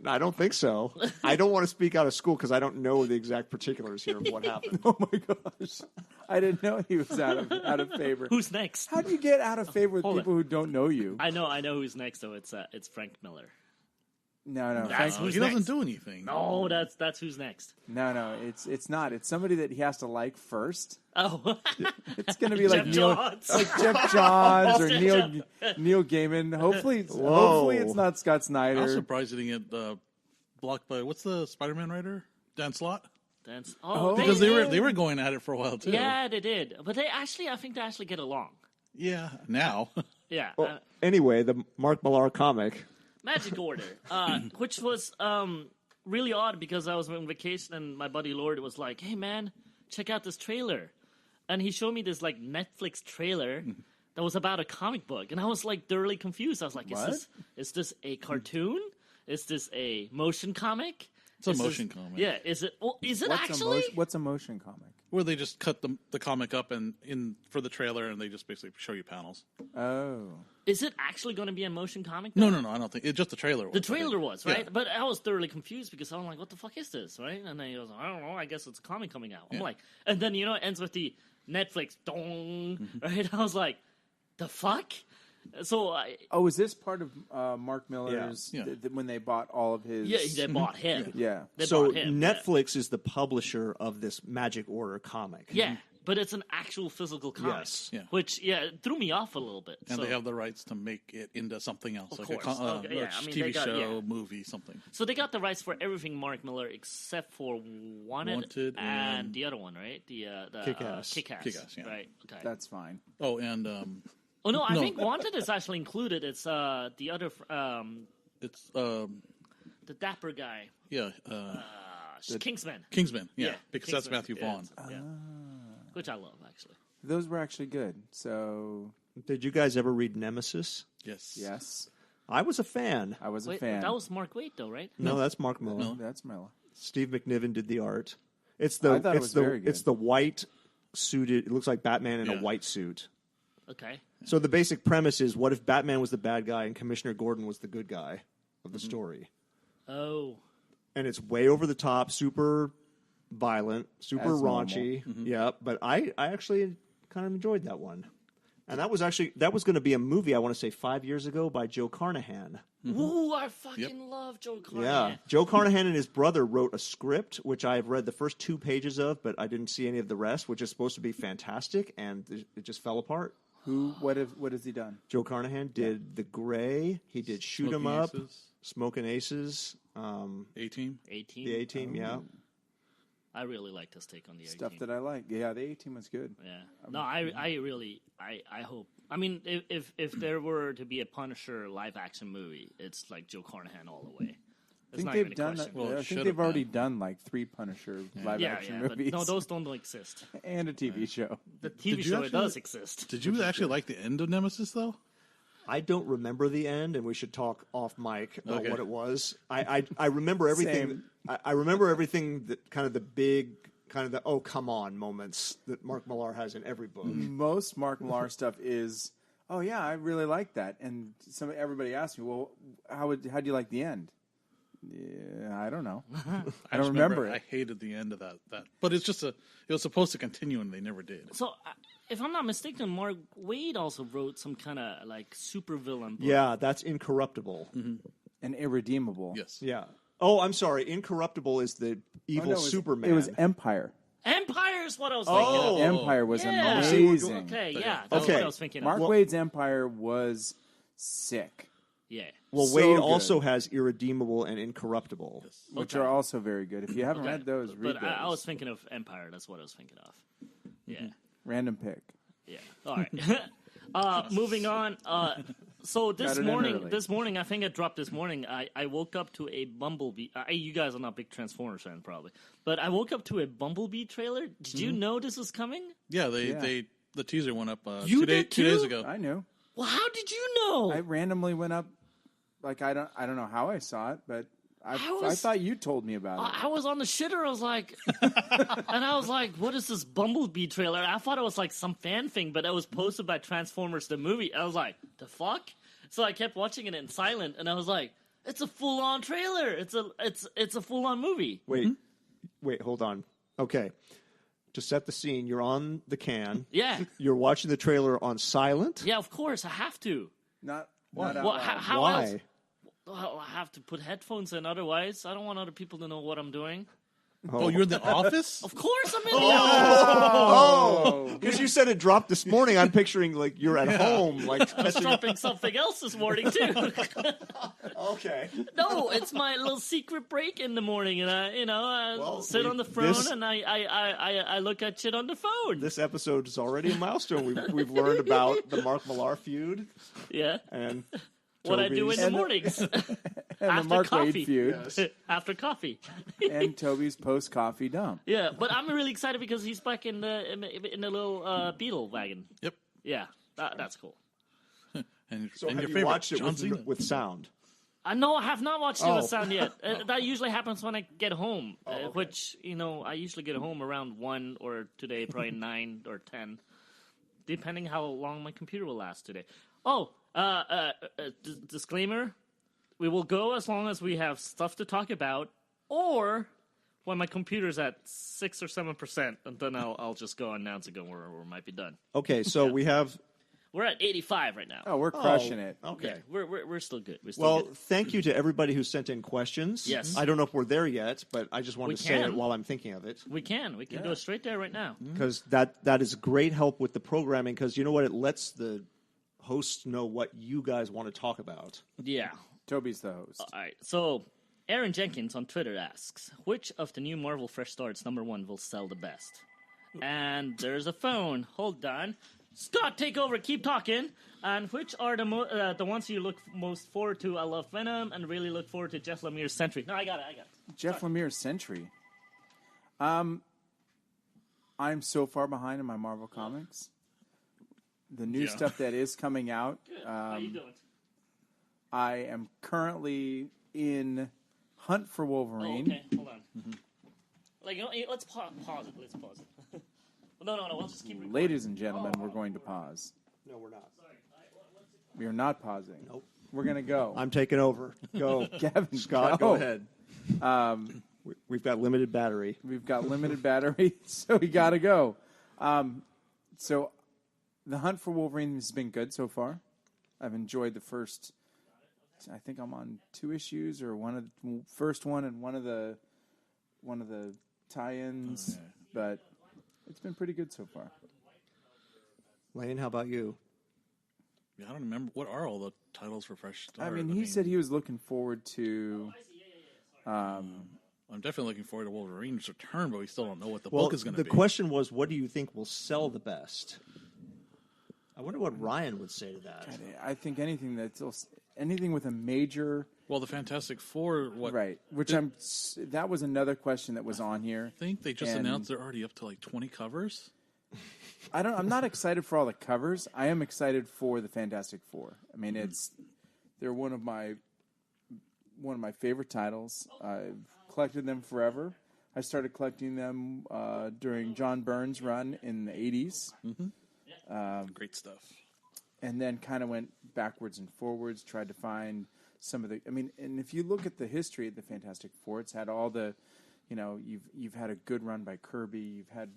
I don't think so. I don't want to speak out of school because I don't know the exact particulars here of what happened. Oh my gosh. I didn't know he was out of favor. Who's next? How do you get out of favor with Hold people who don't know you? I know who's next though. It's Frank Miller. No. That's He who's doesn't next. do anything. No, that's who's next. No, it's not. It's somebody that he has to like first. Oh, It's going to be like Jeff Neil, Johns. like Jeff Johns or Jeff. Neil Gaiman. Hopefully Whoa. it's not Scott I was Snyder. surprised he didn't get blocked by what's the Spider-Man writer? Dan Slott? that's Because they were going at it for a while too. Yeah, they did, but I think they actually get along. Yeah. Now. Yeah, Well, anyway, the Mark Millar comic. Magic Order, which was really odd because I was on vacation and my buddy Lord was like, "Hey man, check out this trailer," and he showed me this like Netflix trailer that was about a comic book, and I was like thoroughly confused. I was like, "Is this a cartoon? Is this a motion comic?" It's a motion comic. Yeah, is it? Well, is it actually? What's a motion comic? Where they just cut the comic up and in for the trailer, and they just basically show you panels. Oh. Is it actually going to be a motion comic? No, I don't think it's just the trailer. The trailer was, right? Yeah. But I was thoroughly confused because I'm like, what the fuck is this, right? And then he goes, I don't know, I guess it's a comic coming out. I'm like, and then, it ends with the Netflix, dong, right? I was like, the fuck? So, Is this part of Mark Miller's, Yeah. when they bought all of his... yeah, they bought him. Yeah. They So bought him. yeah. Netflix is the publisher of this Magic Order comic. Yeah, but it's an actual physical comic. Yes. Yeah. Which, it threw me off a little bit. And so. they have the rights to make it into something else, Of like course. Okay, yeah, I mean, TV they got- show, yeah. movie, something. So they got the rights for everything Mark Millar except for Wanted and and- the other one, right? The Kick-Ass. Kick-Ass. Kick-Ass, yeah. Right. Okay. That's fine. Oh, and Oh no, I No. think Wanted is actually included. It's the other it's the dapper guy, yeah, Kingsman. Kingsman. Yeah, Yeah, because Kingsman. that's Matthew Yeah, Vaughn. yeah. Which I love actually. Those were actually good. So, Did you guys ever read Nemesis? Yes. yes, I was a fan. I was a Wait, fan. that was Mark Waid though, right? No, that's Mark Millar. No. That's Miller. Steve McNiven did the art. It's I thought it was very good. it's the white suited. It looks like Batman in a Yeah. white suit. Okay. So the basic premise is: what if Batman was the bad guy and Commissioner Gordon was the good guy of the story? Oh. And it's way over the top, super violent, super As raunchy. Yeah, but I actually kind of enjoyed that one. And that was going to be a movie, I want to say 5 years ago, by Joe Carnahan. Ooh, I fucking love Joe Carnahan. Yeah. Joe Carnahan and his brother wrote a script, which I've read the first 2 pages of, but I didn't see any of the rest, which is supposed to be fantastic, and it just fell apart. What has he done? Joe Carnahan did The Gray. He did Shoot 'Em Smoking Up, Aces. Smoking Aces, 18. 18. The A-Team, yeah. I really liked his take on the Stuff A-Team. that I like. Yeah, the A-Team was good. Yeah. No, I really hope. I mean, if there were to be a Punisher live action movie, it's like Joe Carnahan all the way. I think they've done that. Well, I it think should they've have already been. done like 3 Punisher live action movies. But no, those don't exist. and a TV show. The TV Did you show actually- does exist. Did you actually like the end of Nemesis though? I don't remember the end, and we should talk off mic about Okay. what it was. I remember everything. I remember everything that kind of the big, kind of the oh come on moments that Mark Millar has in every book. Most Mark Millar stuff is, oh yeah, I really like that. And everybody asks me, well, how do you like the end? Yeah, I don't know. I don't remember I it. hated the end of that. But it's just it was supposed to continue, and they never did. So, if I'm not mistaken, Mark Waid also wrote some kind of like supervillain book. Yeah, that's Incorruptible. And Irredeemable. Yes. Yeah. Oh, I'm sorry. Incorruptible is the evil Superman. It was Empire. Empire is what I was Oh. thinking of. Empire was Yeah. amazing. Okay, yeah, that's Okay. what I was thinking Mark of. Waid's Empire was sick, Yeah. well, so Wade good. also has Irredeemable and Incorruptible. which Okay. are also very good. If you haven't Okay. read those, read But those. I was thinking of Empire. That's what I was thinking of. Yeah. Random pick. Yeah. All right. Moving on. So Got it in early. this morning, I think it dropped this morning. I woke up to a Bumblebee. You guys are not big Transformers fans, probably, but I woke up to a Bumblebee trailer. Did you know this was coming? Yeah, the teaser went up You 2 did 2 days too? ago. I knew. Well, how did you know? I randomly went up. Like I don't know how I saw it, but I was- thought you told me about it. I was on the shitter. I was like, and I was like, "What is this Bumblebee trailer?" I thought it was like some fan thing, but it was posted by Transformers the movie. I was like, "The fuck!" So I kept watching it in silent, and I was like, "It's a full-on trailer. It's a full-on movie." Wait, hold on. Okay. To set the scene, you're on the can. Yeah, You're watching the trailer on silent. yeah. Of course, I have to. Not out Well, loud. how else? Why? Well, I have to put headphones in. Otherwise, I don't want other people to know what I'm doing. Oh, you're in the office? Of course, I'm in the office. Oh, because you said it dropped this morning. I'm picturing like you're at home, like I was dropping something else this morning too. okay. No, it's my little secret break in the morning, and I Well, sit on the throne this- and I look at shit on the phone. This episode is already a milestone. We've learned about the Mark Millar feud Yeah, and what I do in the And the- mornings and the after Mark coffee. Waid feud after coffee. and Toby's post coffee dump. Yeah, but I'm really excited because he's back in the little beetle wagon. Yep. Yeah, that's cool. And, so and have your you favorite, watched it John Cena. with sound? I know I have not watched it with Oh. sound yet. That usually happens when I get home, which I usually get home around 1 or today probably 9 or 10, depending how long my computer will last today. Oh, disclaimer: we will go as long as we have stuff to talk about, or when my computer's at 6 or 7%, and then I'll just go announce it, where we might be done. Okay, so we have. We're at 85 right now. Oh, we're crushing it. Okay. Yeah, we're still good. We're still Well, good. thank you to everybody who sent in questions. Yes. I don't know if we're there yet, but I just We wanted to say it can. while I'm thinking of it. We can go straight there right now. Because that is great help with the programming, because you know what? It lets the hosts know what you guys want to talk about. Yeah. Toby's the host. All right. So, Aaron Jenkins on Twitter asks, which of the new Marvel Fresh Starts #1 will sell the best? And there's a phone. Hold on. Scott, take over. Keep talking. And which are the ones you look most forward to? I love Venom and really look forward to Jeff Lemire's Sentry. No, I got it. Jeff Lemire's Sentry. I'm so far behind in my Marvel comics. The new stuff that is coming out. How you doing? I am currently in Hunt for Oh, Wolverine. okay. Hold on. Like, let's pause it. Let's pause it. No. We'll just keep recording. Ladies and gentlemen, we're going to pause. No, we're not. We are not pausing. Nope. We're going to go. I'm taking over. Go. Kevin, Scott, go ahead. Um, We've got limited battery. We've got limited battery, so we got to go. So the Hunt for Wolverine has been good so far. I've enjoyed the first. I think I'm on 2 issues, or the first one and one of the tie-ins, but it's been pretty good so far. Lane, how about you? Yeah, I don't remember. What are all the titles for Fresh Start? I mean, he said he was looking forward to I'm definitely looking forward to Wolverine's return, but we still don't know what the Well, book is going to the be. question was, what do you think will sell the best? I wonder what Ryan would say to that. I think anything with a major Well, the Fantastic Four, right, that was another question that was on here. I think they just And- announced they're already up to like 20 covers. I'm not excited for all the covers. I am excited for the Fantastic Four. I mean, they're one of my favorite titles. I've collected them forever. I started collecting them during John Byrne's run in the 80s. Great stuff. And then kind of went backwards and forwards, tried to find some of the... I mean, and if you look at the history of the Fantastic Four, it's had all the... you've had a good run by Kirby. You've had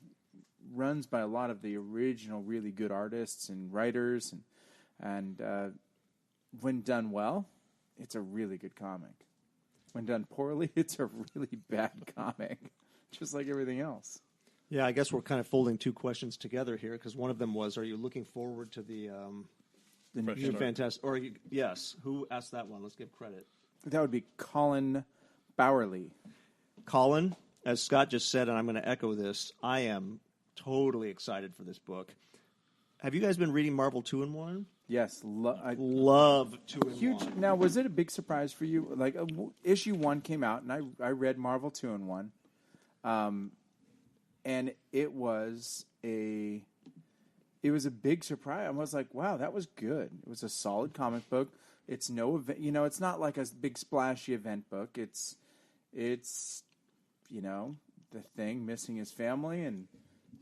runs by a lot of the original really good artists and writers. And when done well, it's a really good comic. When done poorly, it's a really bad comic, just like everything else. Yeah, I guess we're kind of folding two questions together here because one of them was, are you looking forward to the new Fantastic... Or, yes, who asked that one? Let's give credit. That would be Colin Bowerly. Colin, as Scott just said, and I'm going to echo this, I am totally excited for this book. Have you guys been reading Marvel 2-in-1? Yes, I love 2-in-1. Huge. Now, was it a big surprise for you? Like, issue 1 came out, and I read Marvel 2-in-1, and it was a big surprise. I was like, wow, that was good. It was a solid comic book. It's no event, it's not like a big splashy event book. It's the Thing missing his family, and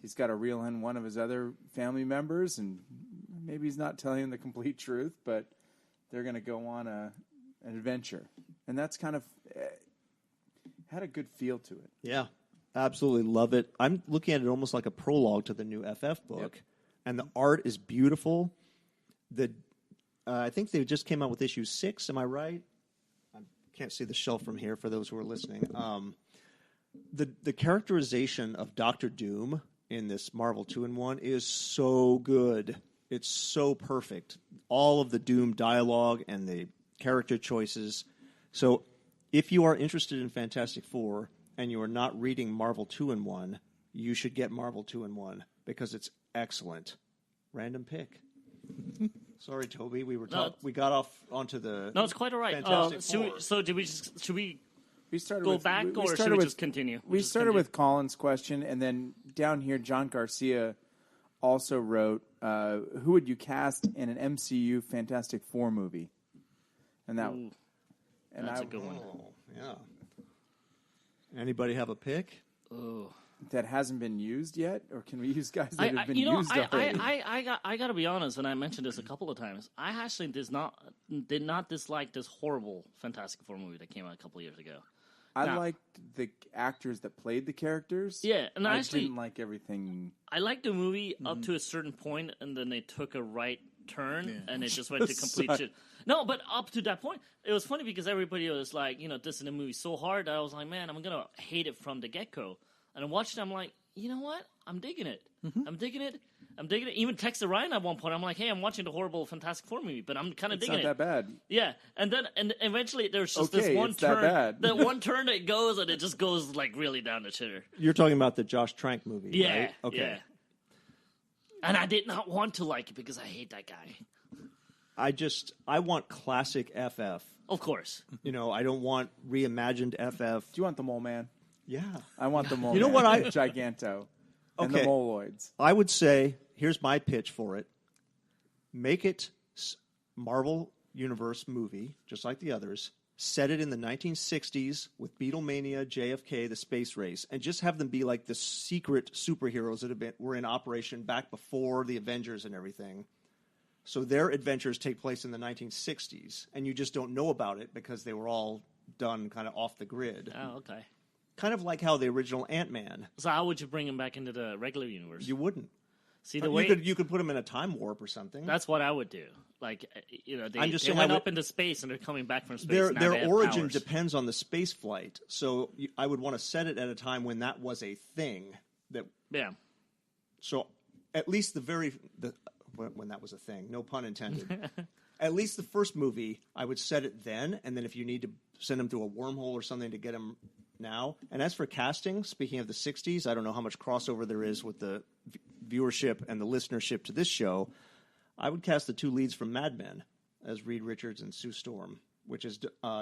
he's got to reel in one of his other family members, and maybe he's not telling him the complete truth, but they're going to go on an adventure. And that's kind of had a good feel to it. Yeah, absolutely love it. I'm looking at it almost like a prologue to the new FF book, and the art is beautiful. I think they just came out with issue 6, am I right? I can't see the shelf from here for those who are listening. The characterization of Dr. Doom in this Marvel 2-in-1 is so good. It's so perfect. All of the Doom dialogue and the character choices. So if you are interested in Fantastic Four and you are not reading Marvel 2-in-1, you should get Marvel 2-in-1 because it's excellent. Random pick. Sorry, Toby. We got off onto the... No, it's quite all right. Should we go back, or should we just continue? We started with Colin's question, and then down here, John Garcia also wrote, who would you cast in an MCU Fantastic Four movie? And that's a good one. Oh, yeah. Anybody have a pick? Oh. That hasn't been used yet, or can we use guys that have been used already? I got to be honest, and I mentioned this a couple of times. I actually did not dislike this horrible Fantastic Four movie that came out a couple of years ago. I liked the actors that played the characters. Yeah, and I actually didn't like everything. I liked the movie up to a certain point, and then they took a right turn, and it just went to complete shit. No, but up to that point, it was funny because everybody was like, this in the movie so hard that I was like, man, I'm gonna hate it from the get-go. And I watched it, I'm like, you know what? I'm digging it. I'm digging it. Even texted Ryan at one point. I'm like, hey, I'm watching the horrible Fantastic Four movie, but I'm kind of digging it. It's not that bad. Yeah, and eventually there's just this one turn. That one turn that goes, and it just goes like really down the shitter. You're talking about the Josh Trank movie, yeah, right? Okay. Yeah. And I did not want to like it because I hate that guy. I want classic FF. Of course. I don't want reimagined FF. Do you want the Mole Man? Yeah. I want the Mole You know Man. what Giganto. And the Moloids. I would say, here's my pitch for it. Make it Marvel Universe movie, just like the others. Set it in the 1960s with Beatlemania, JFK, the space race, and just have them be like the secret superheroes that were in operation back before the Avengers and everything. So their adventures take place in the 1960s, and you just don't know about it because they were all done kind of off the grid. Oh, okay. Kind of like how the original Ant-Man. So how would you bring him back into the regular universe? You wouldn't. See the way you could put him in a time warp or something. That's what I would do. Like they went up into space and they're coming back from space. Their origin depends on the space flight. So I would want to set it at a time when that was a thing. So at least when that was a thing. No pun intended. At least the first movie, I would set it then, and then if you need to send him through a wormhole or something to get him now. And as for casting, speaking of the 60s, I don't know how much crossover there is with the viewership and the listenership to this show. I would cast the two leads from Mad Men as Reed Richards and Sue Storm, which is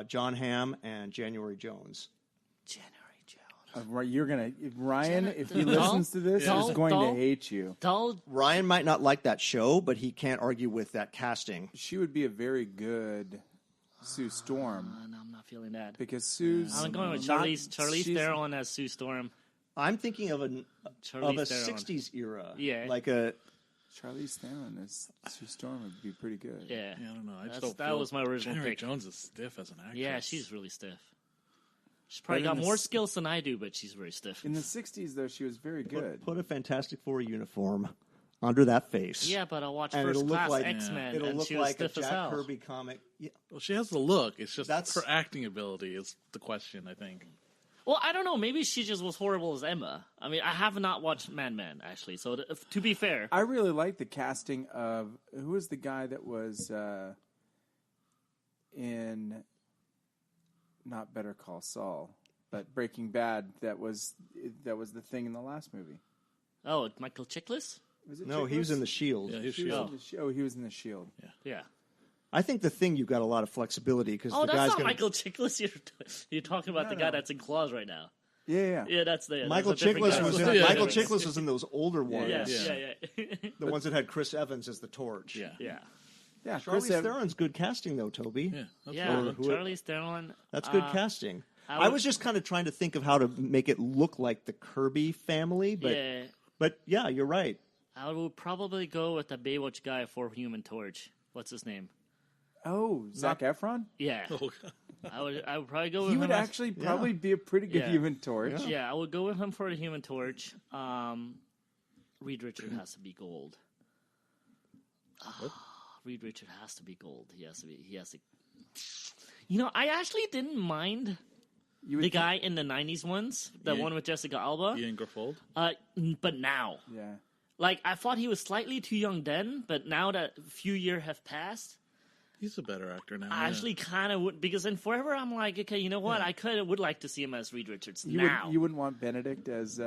John Hamm and January Jones. You're gonna Ryan, if he listens to this, is going to hate you. Ryan might not like that show, but he can't argue with that casting. She would be a very good Sue Storm. No, I'm not feeling that. Because Sue's. I'm going with Charlize Theron as Sue Storm. I'm thinking of a Charlize Theron. 60s era. Yeah. Like a. Charlize Theron as Sue Storm would be pretty good. Yeah. I don't know. That was my original January pick. Jones is stiff as an actress. Yeah, she's really stiff. She's probably got more skills than I do, but she's very stiff. In the 60s, though, she was very good. Put a Fantastic Four uniform under that face. Yeah, but I'll watch And First it'll look Class like- X-Men, It'll and look she was like a stiff as Jack hell. Kirby comic. Yeah. Well, she has the look. It's just That's- her acting ability is the question, I think. Well, I don't know. Maybe she just was horrible as Emma. I mean, I have not watched Mad Men, actually. So to be fair, I really like the casting of who was the guy that was in not Better Call Saul, but Breaking Bad. That was the thing in the last movie. oh, Michael Chiklis? Was it No, he was Chiklis? in The Shield. Yeah, he's He was Oh. in the he was in the Shield. Yeah. I think the thing you've got a lot of flexibility because Oh, the that's guy's not going Michael Chiklis. You're talking about the guy no. that's in Claws right now. Yeah. Yeah, that's the Michael that's a different Chiklis guy. was Yeah. Michael Chiklis was in those older ones. Yeah, Yeah. yeah. The ones that had Chris Evans as the Torch. Yeah. Yeah. Yeah. Charlize Theron's good casting though, Toby. Yeah. That's Yeah, Or who- Charlize Theron. That's good casting. I would- was just kind of trying to think of how to make it look like the Kirby family, but yeah, you're right. I would probably go with the Baywatch guy for Human Torch. What's his name? Oh, Zac Efron. Yeah, Oh, I would probably go with He him. would as- actually probably be a pretty good Yeah. Human Torch. Yeah, I would go with him for the Human Torch. Reed Richard has to be gold. Reed Richard has to be gold. He has to. You know, I actually didn't mind You would the guy in the '90s ones, the Yeah. one with Jessica Alba. Ian Garfold. But now, Yeah. like, I thought he was slightly too young then, but now that a few years have passed, He's a better actor now. I actually kind of would, because in Forever, I'm like, okay, you know what? I would like to see him as Reed Richards now. You wouldn't want Benedict as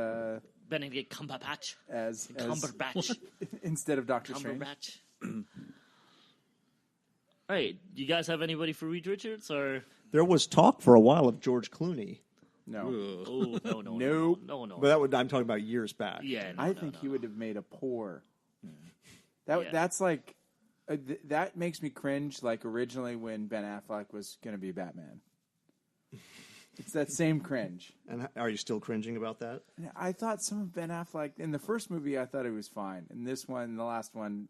Benedict Cumberbatch. as Cumberbatch. instead of Doctor Strange. Cumberbatch. Hey, do you guys have anybody for Reed Richards or? There was talk for a while of George Clooney, No. Oh no, Nope. no. but I'm talking about years back. Yeah, no, I no, think no, he no. would have made a poor. Yeah. That's like that makes me cringe. Like originally when Ben Affleck was going to be Batman, it's that same cringe. And are you still cringing about that? I thought some of Ben Affleck in the first movie, I thought he was fine. In this one, the last one,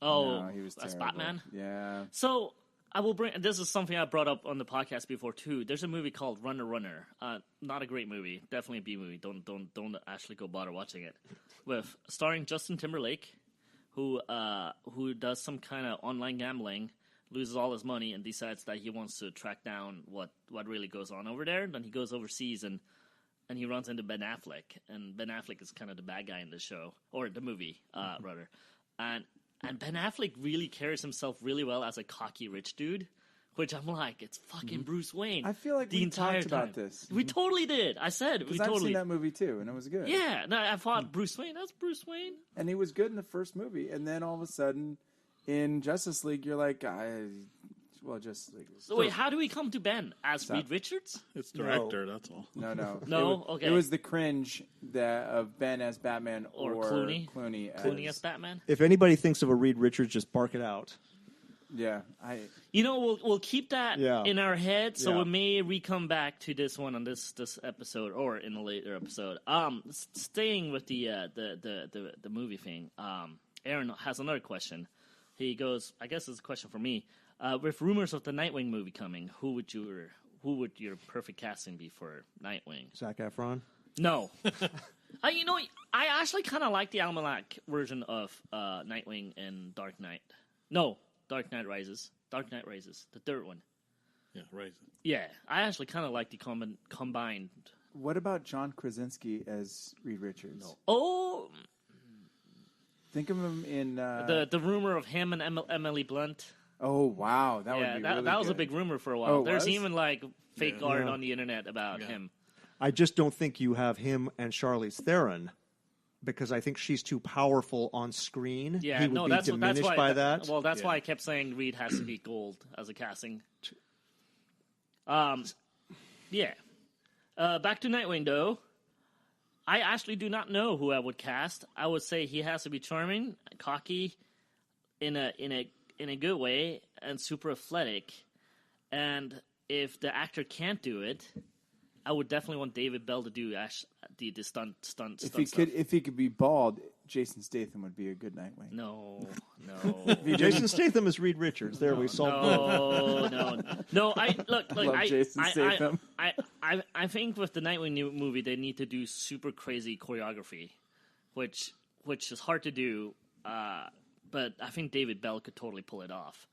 Oh, no, he was that's terrible. Batman. Yeah, So I will bring. This is something I brought up on the podcast before too. There's a movie called Runner. Not a great movie. Definitely a B movie. Don't actually go bother watching it. With starring Justin Timberlake, who does some kind of online gambling, loses all his money, and decides that he wants to track down what really goes on over there. Then he goes overseas and he runs into Ben Affleck, and Ben Affleck is kind of the bad guy in the show or the movie, rather, and Ben Affleck really carries himself really well as a cocky rich dude, which I'm like, it's fucking Bruce Wayne. I feel like the we entire talked time. about this. We totally did. I said we because I've totally. seen that movie too, and it was good. Yeah, no, I thought Bruce Wayne. That's Bruce Wayne. And he was good in the first movie, and then all of a sudden, in Justice League, you're like, Justice League. So wait, how do we come to Ben as Reed Richards? It's director, that's all. No. No? It was, Okay. It was the cringe of Ben as Batman Or or Clooney? Clooney Clooney as Batman. If anybody thinks of a Reed Richards, just bark it out. Yeah, You know, we'll keep that Yeah. in our head, so Yeah. we may re-come back to this one on this episode or in a later episode. Staying with the movie thing. Aaron has another question. He goes, I guess it's a question for me. With rumors of the Nightwing movie coming, who would your perfect casting be for Nightwing? Zac Efron. No. You know, I actually kind of like the Almanac version of Nightwing and Dark Knight. No, Dark Knight Rises. Dark Knight Rises, the third one. Yeah, right. Yeah, I actually kind of like the combined. What about John Krasinski as Reed Richards? No. Oh, Think of him in the rumor of him and Emily Blunt. Oh wow, that would Yeah, be that really was a good. big rumor for a while. Oh, it There's was? even like fake art Yeah. on the internet about him. I just don't think you have him and Charlize Theron because I think she's too powerful on screen. Yeah, he would no, be that's diminished why. by that. Well, that's why I kept saying Reed has to be gold as a casting. Yeah. Back to Nightwing, though. I actually do not know who I would cast. I would say he has to be charming, cocky, in a good way, and super athletic. And if the actor can't do it, I would definitely want David Bell to do the stunt If he stuff. could be bald, Jason Statham would be a good Nightwing. No. Jason Statham is Reed Richards. There we solved No. I look. Love Jason Statham. I think with the Nightwing movie, they need to do super crazy choreography, which is hard to do. But I think David Bell could totally pull it off.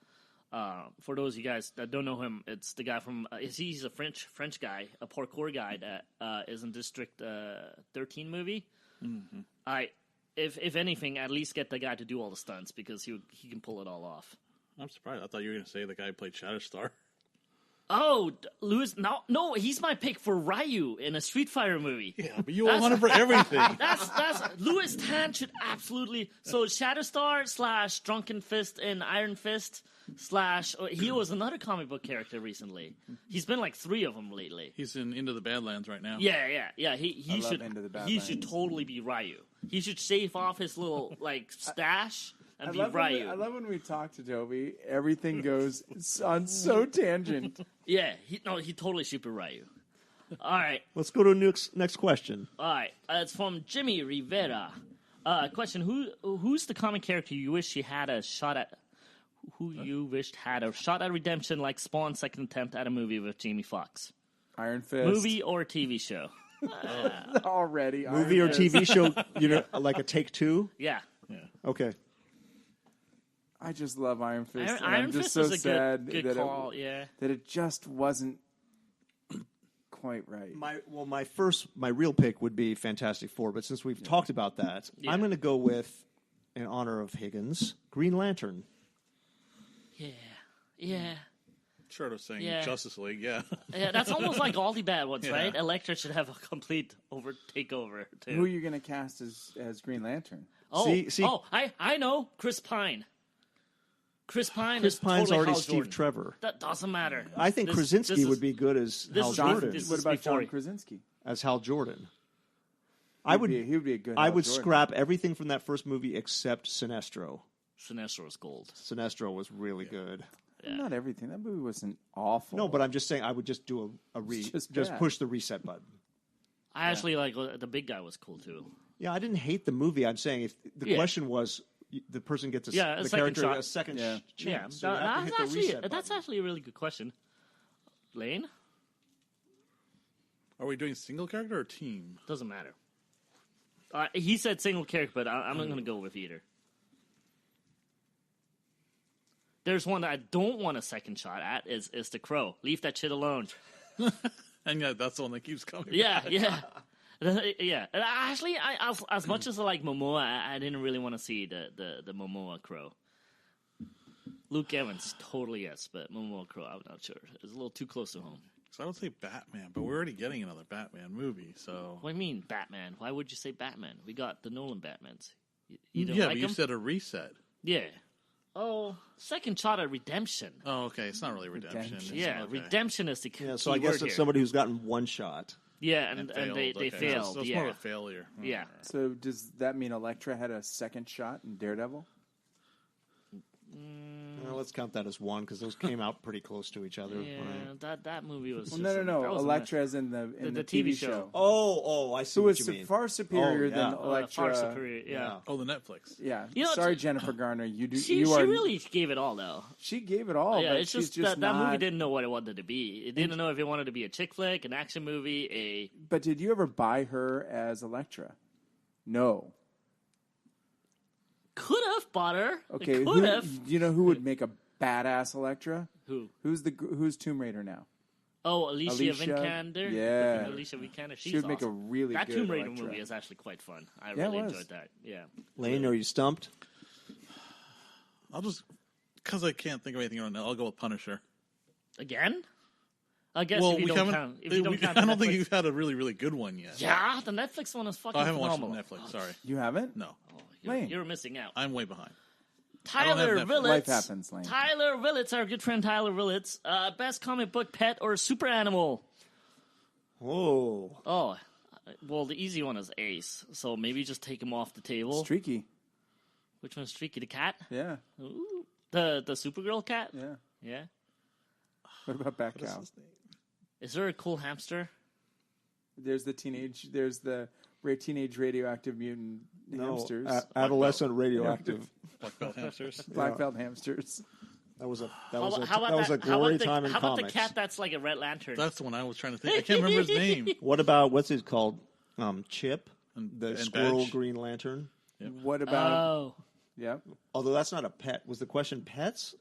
For those of you guys that don't know him, it's the guy from. He's a French guy, a parkour guy that is in District 13 movie. Mm-hmm. If anything, at least get the guy to do all the stunts because he can pull it all off. I'm surprised. I thought you were going to say the guy who played Shatterstar. Oh, Louis! No, he's my pick for Ryu in a Street Fighter movie. Yeah, but you want him for everything. That's Louis Tan should absolutely. So Shatterstar / Drunken Fist in Iron Fist / he was another comic book character recently. He's been like 3 of them lately. He's in Into the Badlands right now. Yeah. He should. Into the He Badlands. should totally be Ryu. He should shave off his little stash and be I Ryu. love when we talk to Toby. Everything goes on so tangent. Yeah, he totally should be Ryu. All right. Let's go to next question. All right, it's from Jimmy Rivera. Question: Who's the comic character you wish he had a shot at? Who you wished had a shot at redemption, like Spawn's second attempt at a movie with Jamie Foxx? Iron Fist. Movie or TV show? Already. Movie or Iron Fist. TV show, like a Take Two? Yeah. Okay. I just love Iron Fist. and Iron I'm just Fist so is a sad good that call. Yeah. that it just wasn't quite right. My real pick would be Fantastic Four, but since we've talked about that, I'm going to go with, in honor of Higgins, Green Lantern. Yeah. Short of saying Yeah. Justice League, yeah. Yeah, that's almost like all the bad ones, Yeah. right? Elektra should have a complete takeover too. Who are you going to cast as Green Lantern? See- I know, Chris Pine. Chris Pine's Pine's totally already Hal Steve Jordan. Trevor. That doesn't matter. I think Krasinski would be good as this Hal is- Jordan. this What is about John before- Krasinski? As Hal Jordan. He would be a good. I Hal would Jordan. scrap everything from that first movie except Sinestro. Sinestro is gold. Sinestro was really good. Not everything. That movie wasn't awful. No, but I'm just saying I would just do Just just bad. push the reset button. I actually like the big guy was cool too. Yeah, I didn't hate the movie. I'm saying if the Yeah. question was the person gets A the second character shot. a second Yeah. chance. So you have to hit the reset that's button. actually a really good question. Lane? Are we doing single character or team? Doesn't matter. He said single character, but I'm not going to go with either. There's one that I don't want a second shot at is the Crow. Leave that shit alone. And yeah, that's the one that keeps coming. Yeah. Yeah. And actually, as much as I like Momoa, I didn't really want to see the Momoa Crow. Luke Evans, totally yes, but Momoa Crow, I'm not sure. It's a little too close to home. So I would say Batman, but we're already getting another Batman movie, so... What do you mean, Batman? Why would you say Batman? We got the Nolan Batmans. You don't yeah, like but you them? said a reset. Yeah. Oh, second shot at redemption. Oh, okay. It's not really redemption. Redemption. It's- Yeah, okay. redemption is the key. Yeah, so I guess word it's here. somebody who's gotten one shot. Yeah, and they okay. failed. So it's yeah. more of a failure. Yeah. So does that mean Elektra had a second shot in Daredevil? Well, let's count that as one because those came out pretty close to each other. Yeah, Right? that movie was. Well, just that no. was a Elektra is in the The TV TV show. show. Oh, I see Who what was you mean. far superior yeah. than mess. Elektra. Far superior. Yeah. Oh, the Netflix. Yeah. You know, Sorry, Jennifer Garner. You do. She you are. really gave it all though. She gave it all. Yeah, but it's she's just that not, movie didn't know what it wanted to be. It didn't know if it wanted to be a chick flick, an action movie, But did you ever buy her as Elektra? No. could have bought her. Okay. Could have. You know who would make a badass Elektra? Who? Who's Tomb Raider now? Oh, Alicia Alicia? Vikander. Yeah. Alicia Vikander. She's She would make a awesome. really That good Tomb Raider Elektra. movie is actually quite fun. I Yeah, it really was. enjoyed that. Yeah. Lane, are you stumped? I'll just... Because I can't think of anything right now, I'll go with Punisher. Again? I guess Well, if you we don't haven't. count. If you don't count I don't think Netflix- you've had a really, really good one yet. Yeah, the Netflix one is fucking Oh, I haven't phenomenal. watched Netflix. Sorry, You haven't? no, You're missing out. I'm way behind. Tyler Netflix. Willits. Life happens, Lane. Tyler Willits, our good friend Tyler Willits. Best comic book pet or super animal? Whoa. Oh, well, the easy one is Ace. So maybe just take him off the table. Streaky. Which one's Streaky? The cat? Yeah. Ooh. The Supergirl cat? Yeah. Yeah. What about Bat Cow? Is there a cool hamster? There's the teenage radioactive mutant hamsters. Adolescent radioactive. Black belt hamsters. Black belt hamsters. That was a How glory about time in how about the comics. cat that's like a Red Lantern? That's the one I was trying to think. I can't remember his name. What about what's it called? Chip, the and squirrel Badge. Green Lantern. What about? Oh. Yep. Although that's not a pet. Was the question pets?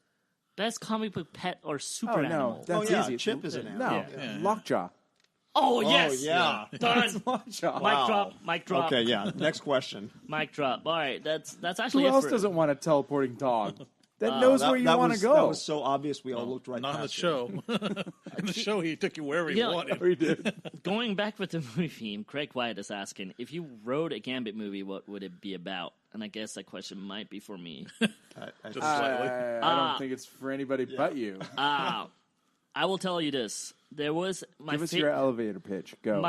Best comic book pet or super Oh no, animal? that's yeah, easy. Chip is an animal. No, Yeah. Lockjaw. Oh, yes. yeah. Done. Lockjaw. Wow. Mic drop. Mic drop. Okay, yeah. Next question. Mic drop. All right, that's actually Who it else for- doesn't want a teleporting dog that knows where you That want to was- go? That was so obvious. We all looked right Not in the past it. show. In the show, he took you wherever he Yeah. wanted. We did. Going back with the movie theme, Craig White is asking, if you wrote a Gambit movie, what would it be about? And I guess that question might be for me. Just slightly. I don't think it's for anybody but you. I will tell you this. There was my Give us your elevator pitch. Go.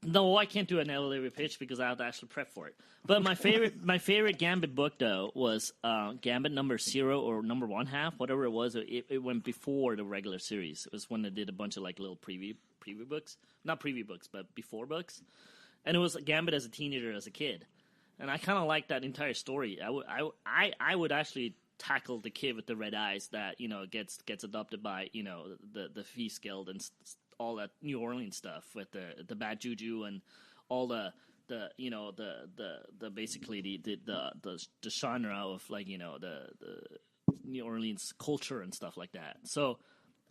No, I can't do an elevator pitch because I have to actually prep for it. But my favorite Gambit book though was Gambit number 0 or number 1/2, whatever it was. It went before the regular series. It was when they did a bunch of like little preview books, not preview books, but before books. And it was Gambit as a teenager, as a kid, and I kind of liked that entire story. I would actually tackle the kid with the red eyes that gets adopted by the Thieves Guild and all that New Orleans stuff with the bad juju and all the basically the genre of like the New Orleans culture and stuff like that. So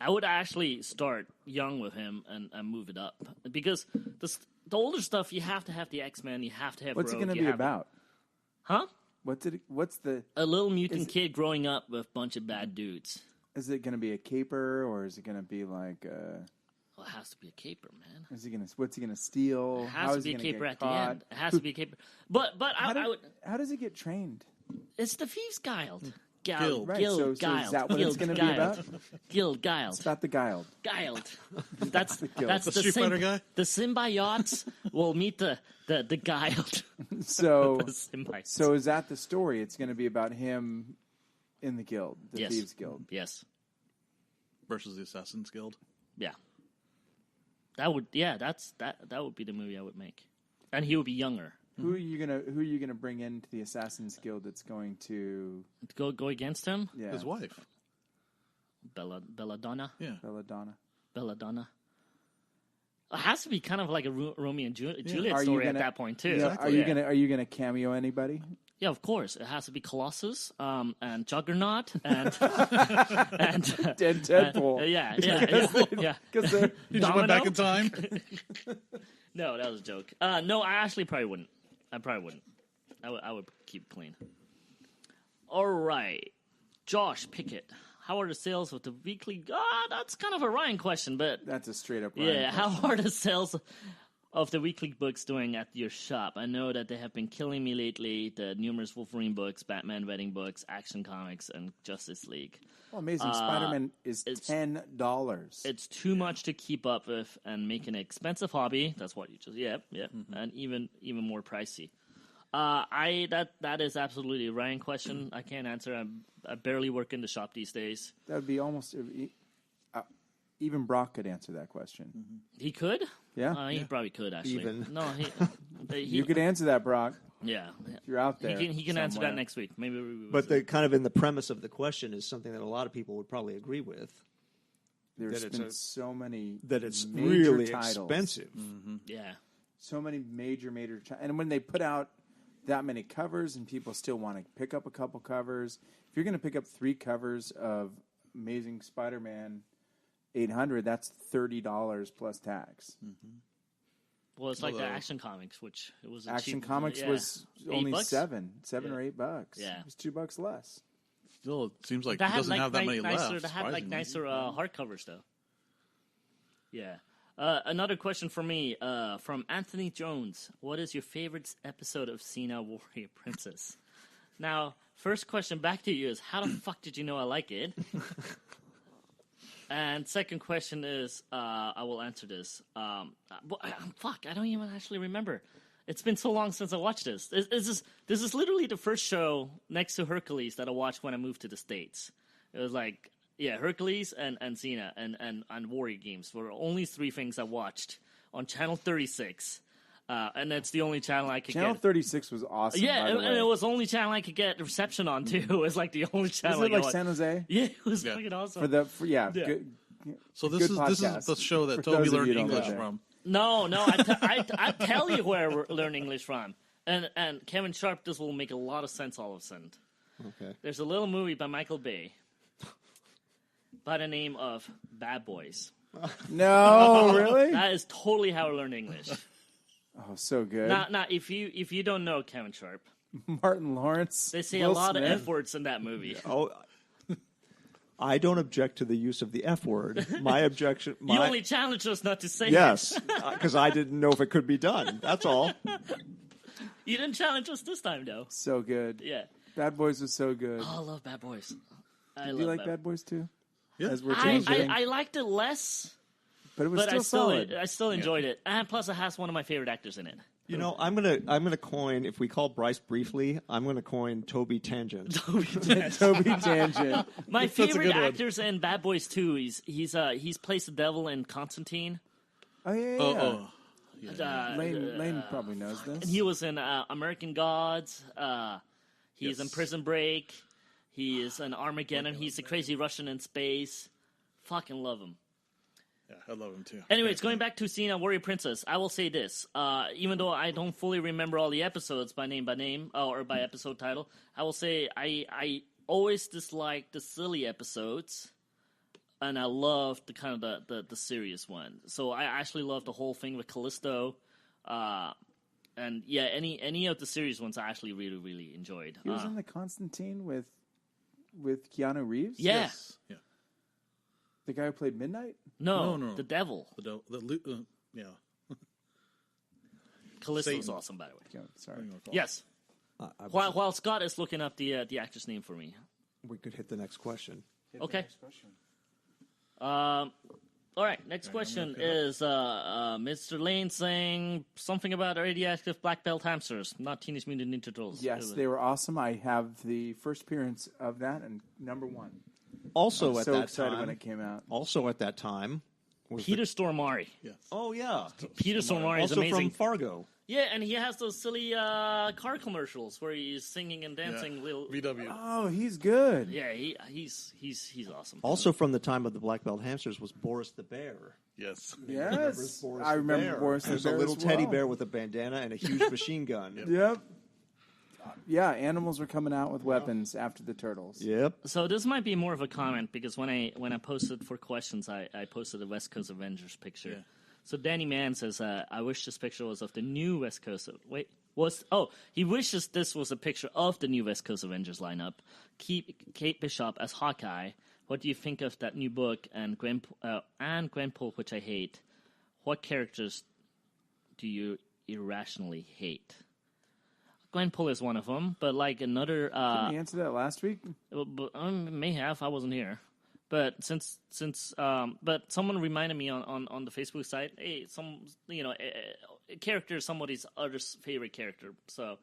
I would actually start young with him and move it up because the older stuff you have to have the X-Men, you have to have What's it Rogue, going to you be have- about? Huh? What's the? A little mutant kid growing up with a bunch of bad dudes. Is it going to be a caper or is it going to be like? Well, it has to be a caper, man. What's he going to steal? It How has to is be he a gonna caper get at the caught? end. It has to be a caper. But I would. How does he get trained? It's the Thieves Guild. Guild. Right, Guild, so is Guild, that what it's Guild, gonna be Guild. about? Guild, Guild. It's about the guild. Guild. That's Guild. that's The Street Fighter guy? The symbiotes will meet the Guild. So, The symbiotes. so is that the story? It's going to be about him in the guild, the Yes. Thieves Guild. Yes. Versus the Assassin's Guild. Yeah. That would that would be the movie I would make, and he would be younger. Who are you gonna bring into the Assassins Guild that's going to Go against him. yeah His wife. Belladonna. Yeah. Belladonna? Belladonna. It has to be kind of like a Romeo and Juliet Are you story gonna- at that point too. Yeah, are you gonna cameo anybody? Yeah, of course. It has to be Colossus, and Juggernaut, and Deadpool. yeah. Because they're He just went back in time. No, that was a joke. No, I actually probably wouldn't. I probably wouldn't. I would keep it clean. All right, Josh Pickett. How are the sales with the weekly? That's kind of a Ryan question, but that's a straight up Ryan yeah. question. How are the sales of the weekly books doing at your shop? I know that they have been killing me lately. The numerous Wolverine books, Batman wedding books, Action Comics, and Justice League. Well, Amazing Spider-Man is $10. It's too much to keep up with and make an expensive hobby. That's what you just and even more pricey. That is absolutely a Ryan question. I can't answer. I barely work in the shop these days. That would be almost even Brock could answer that question. He could. Yeah, He probably could actually. Even. No, he you could answer that, Brock. Yeah, If you're out there. he can answer somewhere. that next week. Maybe. But the kind of in the premise of the question is something that a lot of people would probably agree with. There's that it's been a- so many That it's major really titles. expensive. Yeah. So many major and when they put out that many covers and people still want to pick up a couple covers, if you're going to pick up 3 covers of Amazing Spider-Man 800, that's $30 plus tax. Well, it's like the Although- Action Comics, which it was a Action cheap, Comics was only $8? $7 or $8. Yeah. It was $2 less. Still, it seems like That he had doesn't have that many nicer. left. That had like surprisingly. nicer hardcovers though. Yeah. Another question for me from Anthony Jones. What is your favorite episode of Xena Warrior Princess? Now, first question back to you is, how the fuck did you know I like it? And second question is, I will answer this. Fuck, I don't even actually remember. It's been so long since I watched this. This is literally the first show next to Hercules that I watched when I moved to the States. It was like, yeah, Hercules and Xena and Warrior Games were only three things I watched on Channel 36. And that's the only channel I could Channel get. 36 was awesome. Yeah, by the and way. it was the only channel I could get reception on, too. It was like the only channel Was I it could like watch. San Jose? Yeah, it was fucking awesome. Yeah. Yeah. Good, So good this is podcast. the show that For Toby those of you learned who don't English know that. from. No, I tell you where I learned English from. And Kevin Sharp, this will make a lot of sense all of a sudden. Okay. There's a little movie by Michael Bay by the name of Bad Boys. No, really? That is totally how I learned English. Oh, so good. Now, if you don't know Kevin Sharp, Martin Lawrence. they say Will a lot Smith. of F words in that movie. Oh, I don't object to the use of the F word. My objection. You only challenged us not to say Yes, it. because I didn't know if it could be done. That's all. You didn't challenge us this time, though. So good. Yeah. Bad Boys was so good. Oh, I love Bad Boys. Do you like Bad Boys too? Yeah. As we're I changing, liked it less, but it was but still solid. I still enjoyed it. And plus, it has one of my favorite actors in it. You know, I'm gonna coin. If we call Bryce briefly, I'm gonna coin Toby Tangent. Toby Tangent. My That's a favorite good one. actors in Bad Boys 2. He's plays the devil in Constantine. Oh yeah. Oh, Lane probably knows this. And he was in American Gods. He's in Yes. Prison Break. He is in Armageddon. He's a crazy Russian in space. Fucking love him. yeah, I love him too. Anyways, going back to Xena Warrior Princess, I will say this. Even though I don't fully remember all the episodes by name, or by episode title, I will say I always disliked the silly episodes, and I loved the kind of the serious one. So I actually loved the whole thing with Callisto. And yeah, any of the serious ones I actually really, really enjoyed. He was in the Constantine with Keanu Reeves. Yeah. Yes. Yeah. The guy who played Midnight. No, No. the devil. Yeah. Callisto's Satan. awesome, by the way. Yeah, sorry. Yes. While Scott is looking up the actor's name for me. We could hit the next question. Okay. All right. Next question is Mr. Lane saying something about radioactive black belt hamsters, not Teenage Mutant Ninja Turtles. Yes, they were awesome. I have the first appearance of that and number one. Also, I was at so that excited time, when it came out. also at that time, was Peter Stormare. Yes. oh yeah, Peter Stormare is also amazing. from Fargo. Yeah, and he has those silly car commercials where he's singing and dancing. Little. VW. Oh, he's good. Yeah, he's awesome. Also from the time of the black belt hamsters was Boris the Bear. Yes. Yes, Boris I the remember Bear. Boris the There's Bear a little as teddy well. bear with a bandana and a huge machine gun. Yep. Yeah, animals were coming out with weapons after the turtles. Yep. So this might be more of a comment because when I posted for questions, I posted a West Coast Avengers picture. Yeah. So Danny Mann says, "I wish this picture was of the new West Coast." He wishes this was a picture of the new West Coast Avengers lineup. Keep Kate Bishop as Hawkeye. What do you think of that new book and Gwenpool, which I hate? What characters do you irrationally hate? Gwenpool is one of them, but like another. Didn't we answer that last week? But, may have. I wasn't here. But but someone reminded me on the Facebook site, hey, a character is somebody's other's favorite character. So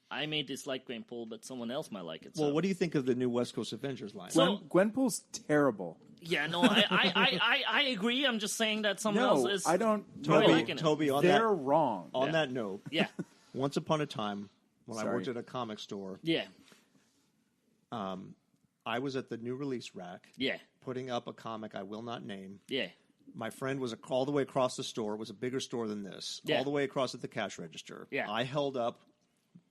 I may dislike Gwenpool, but someone else might like it. Well, so. what do you think of the new West Coast Avengers line? So- Gwenpool's terrible. Yeah, no, I agree. I'm just saying that someone else No, is. I don't. really Toby, liking it. Toby, on They're that wrong. on Yeah. that note, Yeah, once upon a time when I Sorry. worked at a comic store, yeah, I was at the new release rack yeah, putting up a comic I will not name. yeah. My friend was all the way across the store. It was a bigger store than this. Yeah. All the way across at the cash register. Yeah. I held up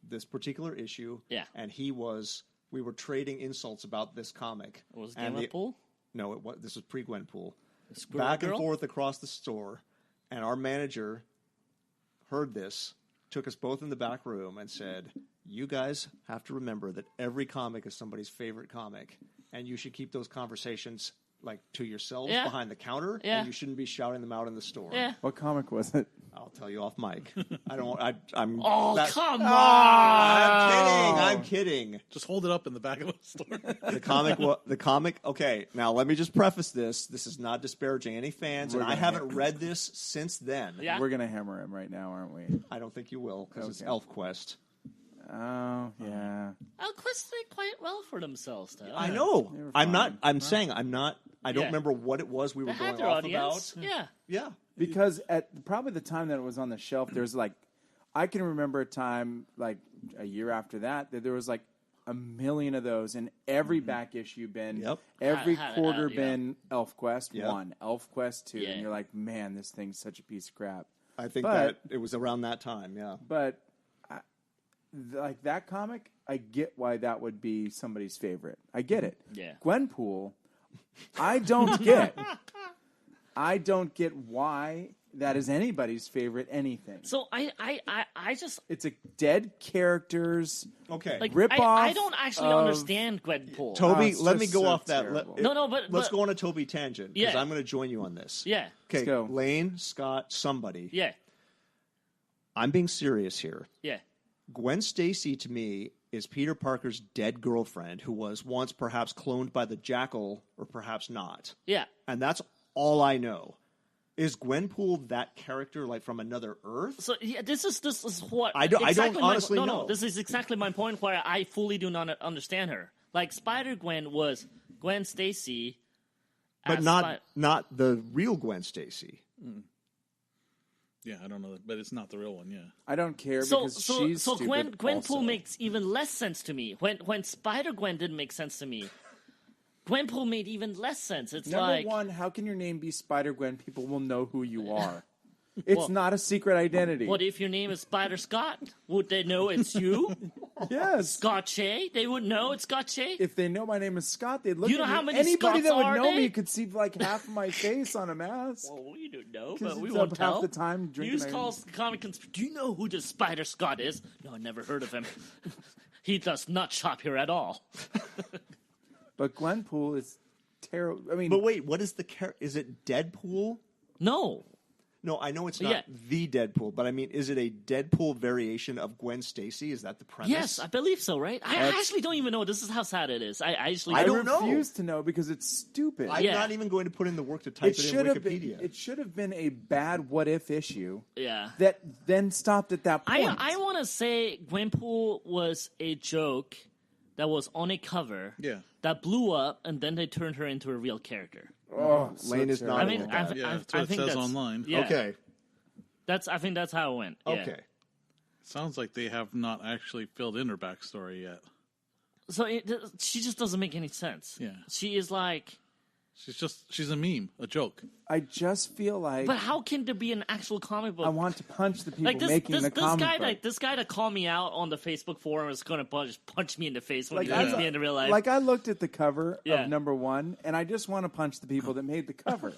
this particular issue. Yeah. And we were trading insults about this comic. Was And Gwenpool? No, this was pre-Gwenpool. Squirrel Back Girl? and forth across the store. And our manager heard this, took us both in the back room and said, you guys have to remember that every comic is somebody's favorite comic. And you should keep those conversations like to yourselves Yeah. behind the counter, Yeah. and you shouldn't be shouting them out in the store. Yeah. What comic was it? I'll tell you off mic. I don't. I'm. Oh, that- come on! I'm kidding. Just hold it up in the back of the store. The comic. Okay, now let me just preface this. This is not disparaging any fans, and I haven't read this since then. Yeah. We're gonna hammer him right now, aren't we? I don't think you will because it's ElfQuest. Oh yeah. Elquist did quite well for themselves, though. I know. They were I'm not. fine. I'm saying I'm not. I don't Yeah. remember what it was we were They going had their off audience. about. Yeah. Yeah. Because at probably the time that it was on the shelf, there's like, I can remember a time like a year after that there was like a million of those in every back issue bin. Yep. Every Had- quarter yeah. bin, ElfQuest Yep. 1, ElfQuest 2, Yeah. and you're like, man, this thing's such a piece of crap. I think But- that it was around that time. Yeah. But like that comic, I get why that would be somebody's favorite. I get it. Yeah. Gwenpool, I don't get. I don't get why that is anybody's favorite anything. So I just It's a dead characters. Okay. like Rip I off don't actually of- understand Gwenpool. Toby, it's let me just go so off that. terrible. No, but Let's go on a Toby tangent because Yeah. I'm going to join you on this. Yeah. Okay, Let's go. Lane, Scott, somebody. Yeah. I'm being serious here. Yeah. Gwen Stacy to me is Peter Parker's dead girlfriend who was once perhaps cloned by the Jackal or perhaps not. Yeah. And that's all I know. Is Gwenpool that character like from another Earth? So yeah, this is what I don't exactly honestly no, know. No, this is exactly my point where I fully do not understand her. Like Spider Gwen was Gwen Stacy, But as not the real Gwen Stacy. Yeah, I don't know, but it's not the real one. Yeah. I don't care So because she's stupid Gwenpool also. makes even less sense to me. When Spider Gwen didn't make sense to me, Gwenpool made even less sense. It's Number like one, how can your name be Spider Gwen? People will know who you are. It's Well, not a secret identity. what if your name is Spider Scott? Would they know it's you? Yes. Scott Shea? They would know it's Scott Shea? If they know my name is Scott, they'd look You know at me. how many Anybody Scotts that would are know they? me could see like half of my face on a mask. Well, we don't know, 'Cause but we it's won't up tell. half the time drinking News a- calls comic Do you know who the Spider Scott is? No, I never heard of him. He does not shop here at all. But Gwenpool is terrible. I mean, But wait, what is the is it Deadpool? No. No, I know it's not Yeah. the Deadpool, but I mean, is it a Deadpool variation of Gwen Stacy? Is that the premise? Yes, I believe so, right? I actually don't even know. This is how sad it is. I actually I I don't know. refuse to know because it's stupid. I'm Yeah. not even going to put in the work to type it it, in should have Wikipedia. been. It should have been a bad what if issue Yeah. that then stopped at that point. I want to say Gwenpool was a joke that was on a cover Yeah. that blew up, and then they turned her into a real character. Oh, so Lane is terrible. not I mean, with that. Yeah, I that's what it think says that's online. Yeah, Okay. I think that's how it went. Yeah. Okay. Sounds like they have not actually filled in her backstory yet. So she just doesn't make any sense. Yeah. She is like, She's a meme, a joke. I just feel like but how can there be an actual comic book? I want to punch the people like making the comic guy, book. like this guy that called me out on the Facebook forum is going to just punch me in the face when Like, he I- meets me in the real life. Like I looked at the cover Yeah. of number 1, and I just want to punch the people that made the cover.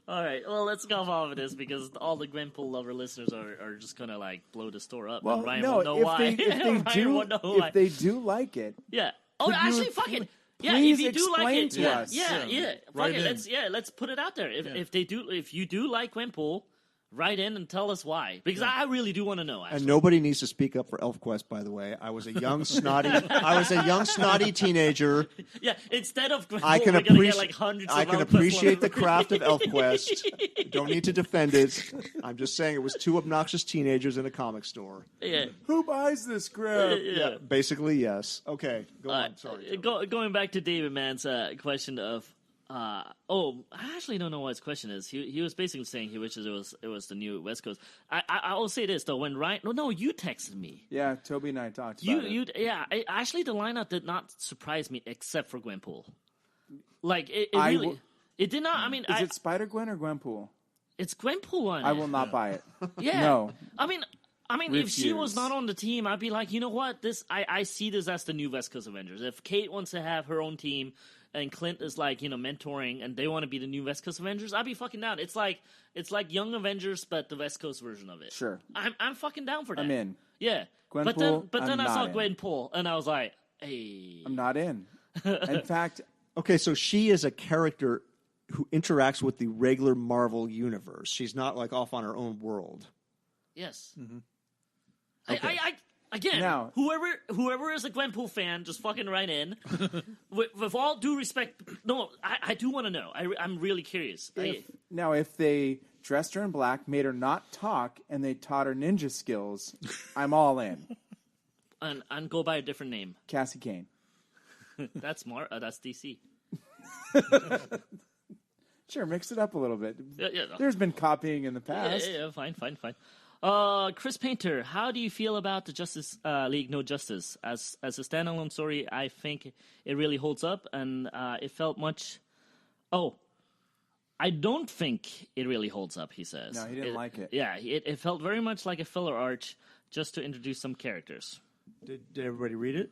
All right, well, let's go off of this because all the Gwenpool lover listeners are just gonna like blow the store up. Well, and Ryan no, won't know if why. they Ryan do, won't know why. if they do like it, Yeah. Oh, Could you actually, fuck it. Yeah, please if you do like explain it, to yeah, us? yeah, Yeah. yeah. Fuck Write it. in. Let's put it out there. Yeah. If you do like Gwenpool, write in and tell us why because I really do want to know. Actually. And nobody needs to speak up for ElfQuest, by the way. I was a young snotty teenager. Yeah, instead of Gwenpool, I can we're gonna get appreciate. like hundreds. I of can ElfQuest appreciate the lovers. craft of ElfQuest. Don't need to defend it. I'm just saying it was two obnoxious teenagers in a comic store. Yeah. who buys this crap? Yeah. Basically, yes. Okay, go on. Sorry. Going back to David Mann's question of, I actually don't know what his question is. He was basically saying he wishes it was the new West Coast. I will say this though, when Ryan, no, you texted me. Yeah, Toby and I talked about it. Actually, the lineup did not surprise me except for Gwenpool. Like it I really, will- it did not. I mean, Is it Spider Gwen or Gwenpool? it's Gwenpool on I it. will not buy it. Yeah. No. I mean, if she was Refuse. not on the team, I'd be like, you know what? I see this as the new West Coast Avengers. If Kate wants to have her own team and Clint is like, mentoring and they want to be the new West Coast Avengers, I'd be fucking down. It's like Young Avengers, but the West Coast version of it. Sure. I'm fucking down for that. I'm in. Yeah. Gwenpool, but then I'm I saw not in. Gwenpool and I was like, hey. I'm not in. In fact, Okay, so she is a character who interacts with the regular Marvel universe. She's not like off on her own world. Yes. Okay. Again, Now- whoever is a Gwenpool fan, just fucking write in. with all due respect, no, I do want to know. I'm really curious. If they dressed her in black, made her not talk, and they taught her ninja skills, I'm all in. And go by a different name. Cassie Kane. That's that's DC. Sure, mix it up a little bit. Yeah. There's been copying in the past. Yeah, fine. Chris Painter, how do you feel about the Justice League No Justice? As a standalone story, I think it really holds up, and it felt much... Oh, I don't think it really holds up, he says. No, he didn't like it. Yeah, it felt very much like a filler arc just to introduce some characters. Did everybody read it?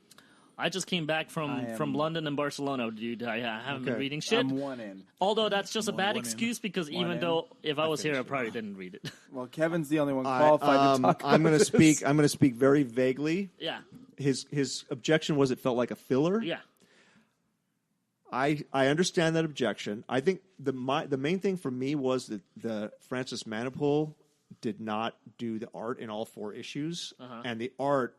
I just came back from London and Barcelona, dude. I haven't been reading shit. I'm one in. Although that's just a bad excuse because even though if I was here, I probably didn't read it. Well, Kevin's the only one qualified to talk about I'm going to this. speak. I'm going to speak very vaguely. Yeah, His objection was it felt like a filler. yeah. I understand that objection. I think the main thing for me was that the Francis Manapul did not do the art in all 4 issues, and the art.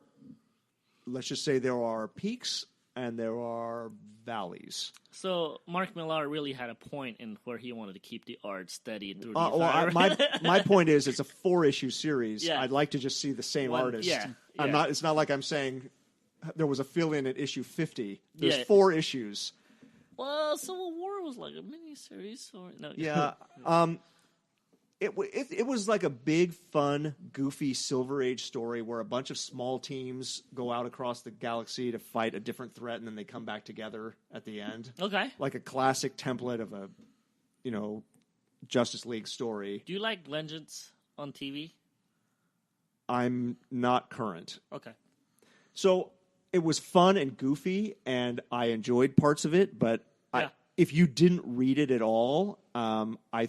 Let's just say there are peaks and there are valleys. So Mark Millar really had a point in where he wanted to keep the art steady through the Well, my point is it's a 4-issue series. Yeah. I'd like to just see the same artist. yeah. It's not like I'm saying there was a fill-in at issue 50. There's Yeah. 4 issues. Well, Civil War was like a miniseries, or no? Yeah. It was like a big, fun, goofy Silver Age story where a bunch of small teams go out across the galaxy to fight a different threat, and then they come back together at the end. Okay. Like a classic template of a, Justice League story. Do you like Legends on TV? I'm not current. Okay. So it was fun and goofy, and I enjoyed parts of it, but Yeah. if you didn't read it at all, I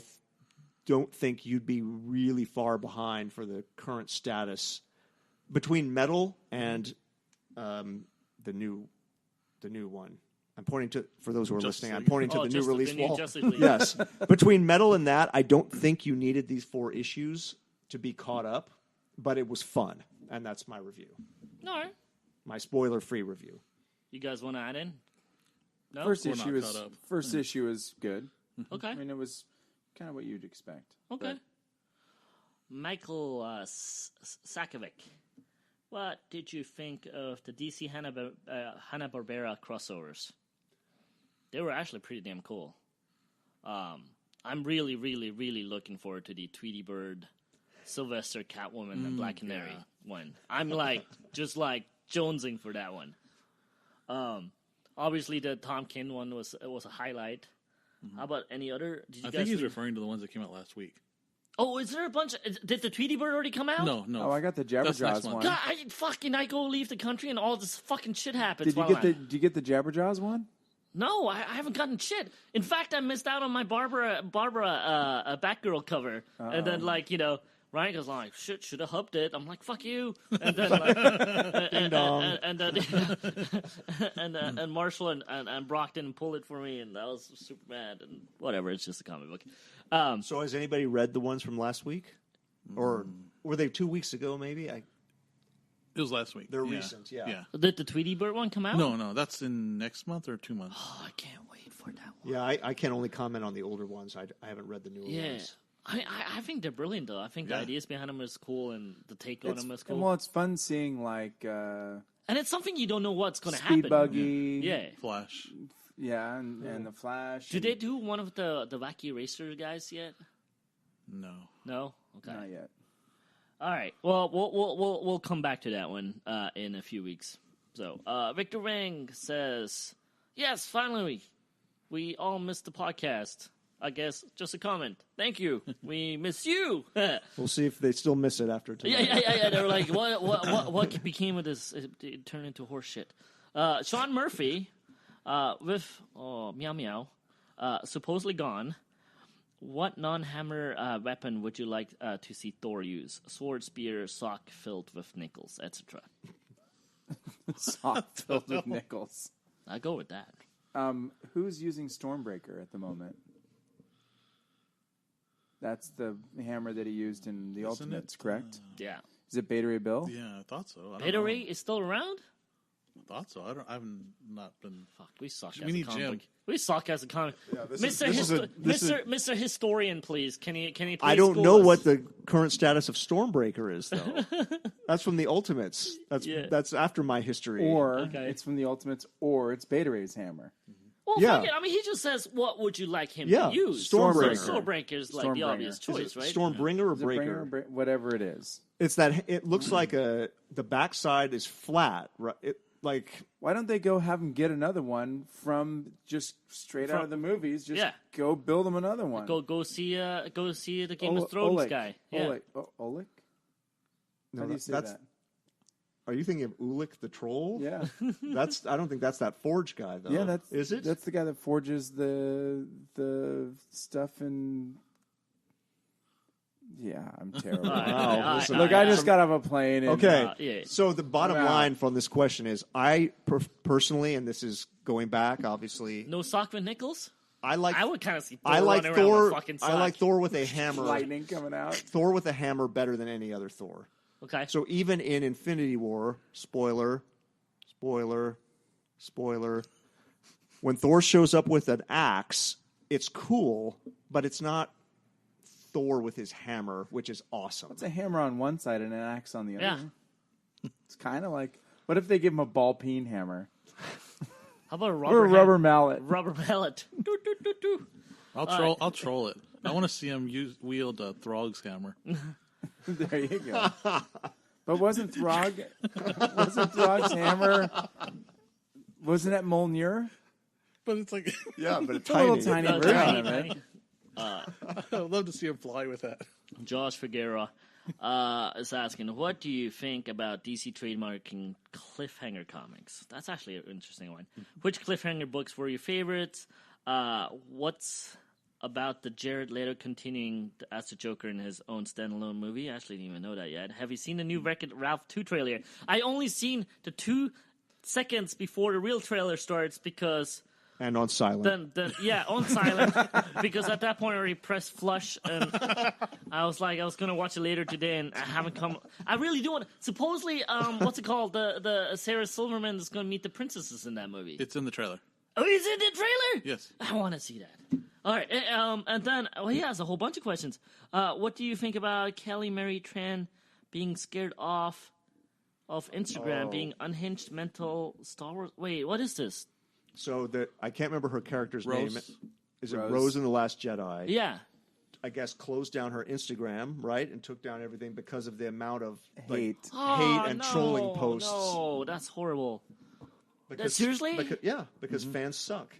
don't think you'd be really far behind for the current status between Metal and the new one. I'm pointing to, for those who are listening, I'm pointing to the new release wall. Yes. Between Metal and that, I don't think you needed these 4 issues to be caught up, but it was fun, and that's my review. All right. My spoiler-free review. You guys want to add in? No? First We're not issue caught up. is good. Okay. I mean, it was kind of what you'd expect. Okay. But Michael Sakovic, what did you think of the DC Hanna-Barbera crossovers? They were actually pretty damn cool. I'm really, really, really looking forward to the Tweety Bird, Sylvester, Catwoman, and Black Canary one. I'm just jonesing for that one. Obviously, the Tom King one was a highlight. How about any other? Did you I guys think he's read- referring to the ones that came out last week. Oh, is there a bunch? Did the Tweety Bird already come out? No. Oh, I got the That's next Jabberjaws month. one. God, I go leave the country and all this fucking shit happens. Did you get the Jabberjaws one? No, I haven't gotten shit. In fact, I missed out on my Barbara Batgirl cover, and then Ryan goes like, "Shit, should have hubbed it." I'm like, "Fuck you!" And then and Marshall and Brock didn't pull it for me, and I was super mad. And whatever, it's just a comic book. So has anybody read the ones from last week? Or were they 2 weeks ago, maybe? It was last week. They're recent, yeah. Did the Tweety Bird one come out? No, that's in next month or 2 months. Oh, I can't wait for that one. Yeah, I can only comment on the older ones. I haven't read the newer ones. I think they're brilliant, though. I think the ideas behind them is cool, and the take on them is cool. Well, it's fun seeing and it's something you don't know what's going to Speed happen. Buggy. Yeah. Flash. Yeah, and the Flash. Did they do one of the Wacky Racer guys yet? No. No. Okay. Not yet. All right. Well, we'll come back to that one in a few weeks. So, Victor Wang says, "Yes, finally, we all missed the podcast. I guess just a comment. Thank you. We miss you." We'll see if they still miss it after tonight. Yeah. They were like, "What became of this? It turned into horse shit." Sean Murphy, with Meow Meow, supposedly gone. What non-hammer weapon would you like to see Thor use? Sword, spear, sock filled with nickels, etc. Sock filled with nickels. I go with that. Who's using Stormbreaker at the moment? That's the hammer that he used in the Ultimates, correct? Yeah. Is it Beta Ray Bill? Yeah, I thought so. I don't Beta know. Ray is still around? I thought so. I've not been. Fuck, we suck We as a need comic Jim. book. We suck as a comic. this is Mr. Historian, please. Can you please I don't school know us? what the current status of Stormbreaker is, though. That's from the Ultimates. That's after my history. Or Okay. it's from the Ultimates, or it's Beta Ray's hammer. Well, Yeah. fuck it. I mean, he just says, "What would you like him Yeah, to use?" Stormbreaker. So Stormbreaker is like the Stormbringer. obvious choice, right? Stormbringer or Is it Breaker? Bringer? Whatever it is. It's that it looks like the backside is flat. Right? Why don't they go have him get another one from just straight out of the movies? Just go build him another one. Go see the Game of Thrones Oleg. guy. Yeah. Oleg? No, How do you say that's. that? Are you thinking of Ulik the Troll? Yeah. I don't think that's that Forge guy though. Yeah, is it? That's the guy that forges the stuff in. Yeah, I'm terrible. Wow, listen, Look, I just got off a plane. And, Okay, yeah. so the bottom I'm out. line from this question is, I personally, and this is going back, obviously, No sock with Nichols? I like I would kind of see Thor I like running around Thor. with fucking sock. I like Thor with a hammer. lightning coming out. Thor with a hammer better than any other Thor. Okay. So even in Infinity War, spoiler, when Thor shows up with an axe, it's cool, but it's not Thor with his hammer, which is awesome. It's a hammer on one side and an axe on the other. Yeah. It's kind of like. What if they give him a ball peen hammer How about a or a rubber mallet? Rubber mallet. Do, do, do, do. I'll troll it. I want to see him wield Throg's hammer. There you go. But wasn't Throg's hammer? Wasn't it Mjolnir? But it's like, Yeah, but It's a little tiny Uh, version tiny, of it. tiny. I'd love to see him fly with that. Josh Figueroa is asking, what do you think about DC trademarking cliffhanger comics? That's actually an interesting one. Which cliffhanger books were your favorites? What's about the Jared Leto continuing as the Joker in his own standalone movie? I actually didn't even know that yet. Have you seen the new Wreck-It Ralph 2 trailer? I only seen the 2 seconds before the real trailer starts because... and on silent. Then on silent, because at that point I already pressed flush, and I was going to watch it later today, and I haven't come. I really do want. Supposedly, what's it called? The Sarah Silverman is going to meet the princesses in that movie. It's in the trailer. Oh, is it the trailer? Yes. I want to see that. All right, and then he has a whole bunch of questions. What do you think about Kelly Marie Tran being scared off of Instagram, being unhinged, mental Star Wars? Wait, what is this? So I can't remember her character's Rose. name. Is it Rose in The Last Jedi? Yeah. I guess closed down her Instagram, right, and took down everything because of the amount of Hate. hate and trolling posts. No, that's horrible. Because, Seriously? Because fans suck.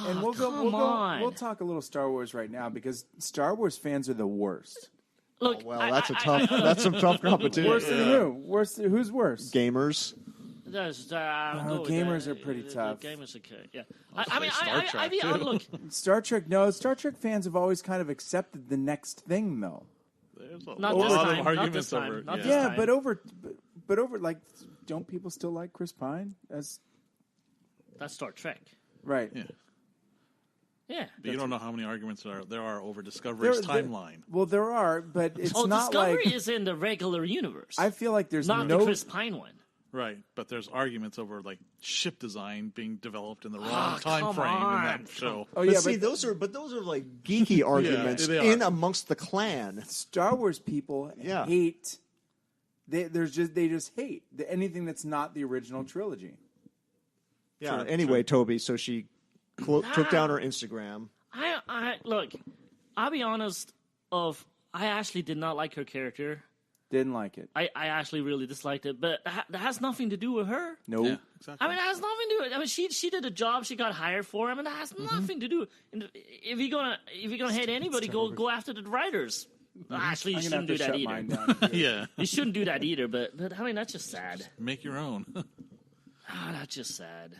And we'll come on. We'll talk a little Star Wars right now because Star Wars fans are the worst. Look, Well, that's some tough competition. Worse than who? Who's worse? Gamers. Gamers are pretty tough. Gamers are okay. Yeah. Look, Star Trek. No, Star Trek fans have always kind of accepted the next thing, though. There's not a this lot time. of Not arguments this time. over. Not yeah. this Yeah, time. but over like, don't people still like Chris Pine as that's Star Trek. right? Yeah. Yeah. But you don't know how many arguments there are over Discovery's timeline. Well, there are, but it's not Discovery like is in the regular universe. I feel like there's not no the Chris Pine one. Right, but there's arguments over like ship design being developed in the wrong time come frame in on. that show. Oh But yeah, see, but those are like geeky arguments they are. in amongst the clan. Star Wars people Yeah. hate. They just hate anything that's not the original trilogy. Yeah. Sure, Anyway, Toby, so she took down her Instagram. I look. I'll be honest. I actually did not like her character. Didn't like it. I actually really disliked it, but that has nothing to do with her. No. Yeah, exactly. I mean, that has nothing to do with it. I mean, she did a job. She got hired for. I mean, that has nothing to do. And if you're gonna hate anybody, go after the writers. Actually, you I'm gonna shouldn't have do to that shut either. mine down. Yeah, You shouldn't do that either. But I mean, that's just sad. make your own. That's just sad.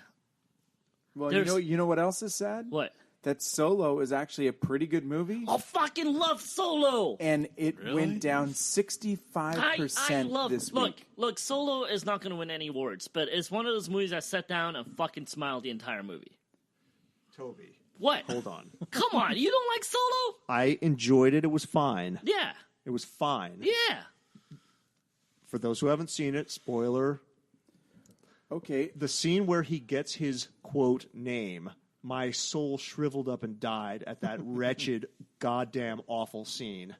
Well, There's- you know what else is sad? What? That Solo is actually a pretty good movie, I fucking love Solo. and it Really? went down I 65% love. this Look, week. Solo is not going to win any awards, but it's one of those movies I sat down and fucking smiled the entire movie. Toby, What? hold on. Come on, you don't like Solo? I enjoyed it. It was fine. Yeah. It was fine. Yeah. For those who haven't seen it, spoiler. Okay. The scene where he gets his, quote, name, my soul shriveled up and died at that wretched, goddamn awful scene.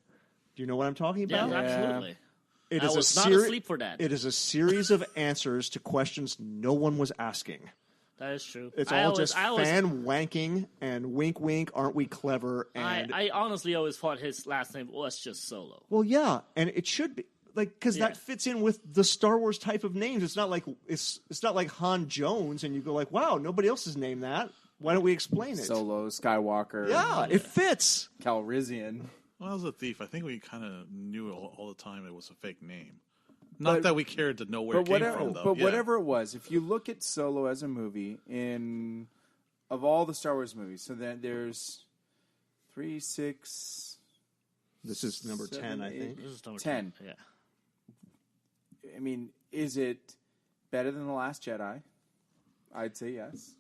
Do you know what I'm talking Yeah, about? absolutely. It I is was a not asleep for that. It is a series of answers to questions no one was asking. That is true. It's I all always- just I always- fan wanking and wink, wink, aren't we clever? And I honestly always thought his last name was just Solo. well, yeah, and it should be like because Yeah. that fits in with the Star Wars type of names. It's not like it's not like Han Jones, and you go like, wow, nobody else has named that. Why don't we explain it? Solo, Skywalker. Yeah, it fits. Calrissian. Well, as a thief, I think we kind of knew all the time it was a fake name. Not that we cared to know where it came from, though. But Yeah. whatever it was, if you look at Solo as a movie, of all the Star Wars movies, so then there's 3, 6. This is number 10, I think. This is number 10. Yeah. I mean, is it better than The Last Jedi? I'd say yes.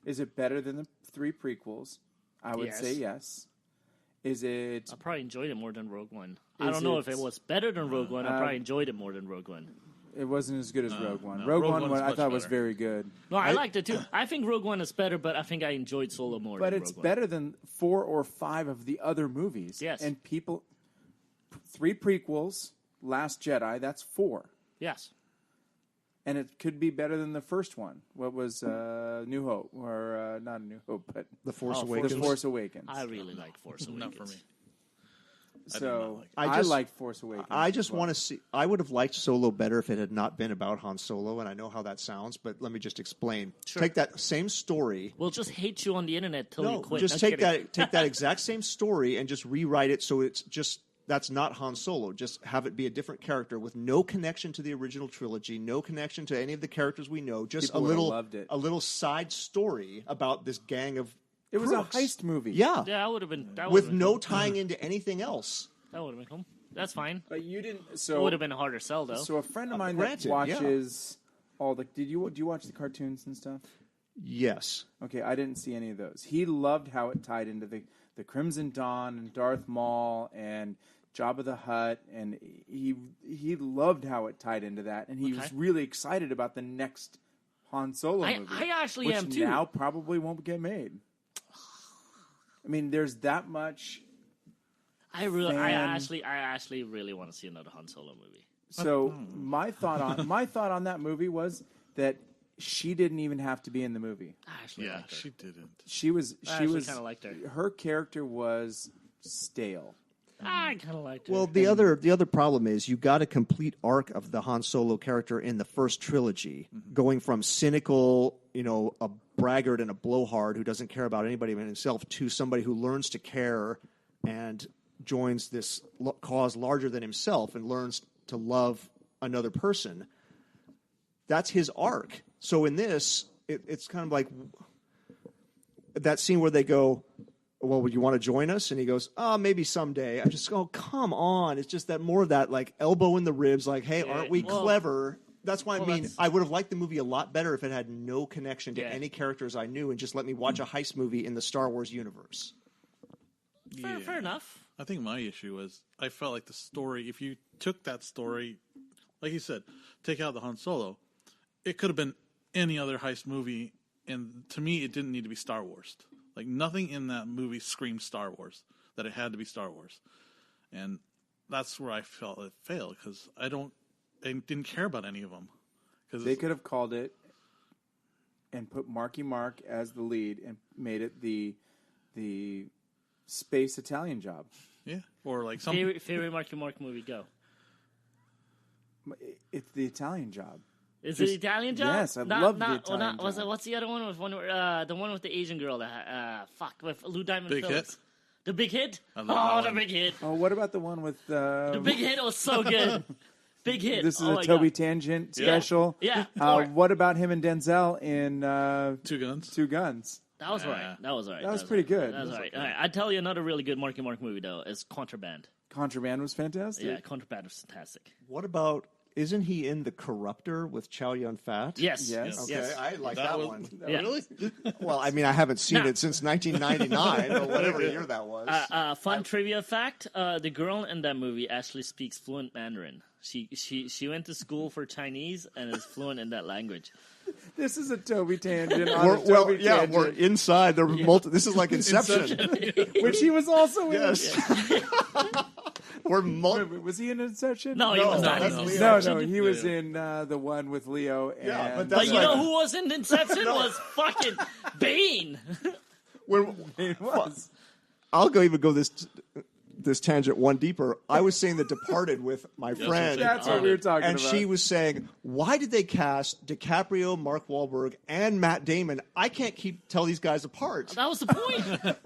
Is it better than the 3 prequels? I would Yes. say yes. Is it? I probably enjoyed it more than Rogue One. I Is don't know it- if it was better than Rogue One. I probably enjoyed it more than Rogue One. It wasn't as good as Rogue One. no, Rogue Rogue One One's I much thought was better. very good. No, I liked it too. I think Rogue One is better, but I think I enjoyed Solo more But than it's Rogue One. better than 4 or 5 of the other movies. Yes. And 3 prequels, Last Jedi, that's 4. Yes. And it could be better than the first one. What was New Hope? Or not New Hope, but The Force Oh, Awakens. The Force Awakens. I really like Force Awakens. Not for me. So I I just- like Force Awakens. I as just well. want to see. I would have liked Solo better if it had not been about Han Solo, and I know how that sounds, but let me just explain. Sure. Take that same story. We'll just hate you on the internet till No, you quit. just No take kidding. take that exact same story and just rewrite it so it's just that's not Han Solo. Just have it be a different character with no connection to the original trilogy, no connection to any of the characters we know. Just People a would've little loved it. a little side story about this gang of. It was crooks. a heist movie. Yeah, Yeah, I would have been. That with would've been no cool. tying into anything else. That would have been cool. That's fine. But you didn't. It So would have been a harder sell, though. So a friend of mine granted, that watches all the. Do you watch the cartoons and stuff? Yes. Okay, I didn't see any of those. He loved how it tied into the Crimson Dawn and Darth Maul and Jabba the Hutt, and he loved how it tied into that, and he was really excited about the next Han Solo movie. I actually which am, too. now probably won't get made. I mean, there's that much. I actually really want to see another Han Solo movie. So my thought on that movie was that she didn't even have to be in the movie. I actually Yeah, liked her. she didn't. She was actually kinda liked her. Her character was stale. I kind of liked her. Well, the other problem is you got a complete arc of the Han Solo character in the first trilogy, going from cynical, a braggart and a blowhard who doesn't care about anybody but himself, to somebody who learns to care and joins this cause larger than himself and learns to love another person. That's his arc. So in this, it's kind of like that scene where they go, well, would you want to join us? And he goes, oh, maybe someday. I just go, come on. It's just that more of that like elbow in the ribs, like, hey, aren't we clever? That's why I would have liked the movie a lot better if it had no connection to any characters I knew and just let me watch a heist movie in the Star Wars universe. Fair enough. I think my issue was I felt like the story, if you took that story, like you said, take out the Han Solo, it could have been any other heist movie, and to me, it didn't need to be Star Wars. Like, nothing in that movie screamed Star Wars, that it had to be Star Wars. And that's where I felt it failed, because I didn't care about any of them. They could have called it and put Marky Mark as the lead and made it the space Italian Job. Yeah, or like some Favorite Marky Mark movie, go. It's the Italian Job. Is it Italian Job? Yes, I love the Italian Job. What's the other one? The one with the Asian girl that with Lou Diamond Big Phillips. Hit? The Big Hit? I love Oh, that the one. Big Hit. Oh, what about the one with The Big Hit was so good. Big Hit. This is Oh a my Toby God. Tangent special. Yeah. What about him and Denzel in Two Guns. Two Guns? That was right. That was right. That was pretty good. That was all right. All right. I'd tell you another really good Marky Mark movie, though, is Contraband. Contraband was fantastic. Yeah, Contraband was fantastic. What about isn't he in The Corruptor with Chow Yun-fat? Yes. Yes. Okay, Yes. I like that one. Yeah. Really? Well, I mean, I haven't seen No. it since 1999 or whatever year that was. Fun trivia fact: the girl in that movie actually speaks fluent Mandarin. She went to school for Chinese and is fluent in that language. This is a Toby tangent. On We're, a Toby tangent, we're inside. There were this is like Inception. which he was also in. Yes. We're Wait, was he in Inception? No, he was not. that's in Leo. No, he was in the one with Leo. And, Yeah, but But that's you know who was in Inception was fucking Bane. it was. I'll go this tangent one deeper. I was saying The Departed with my friend. That's what we were talking And about. she was saying, why did they cast DiCaprio, Mark Wahlberg, and Matt Damon? I can't tell these guys apart. That was the point.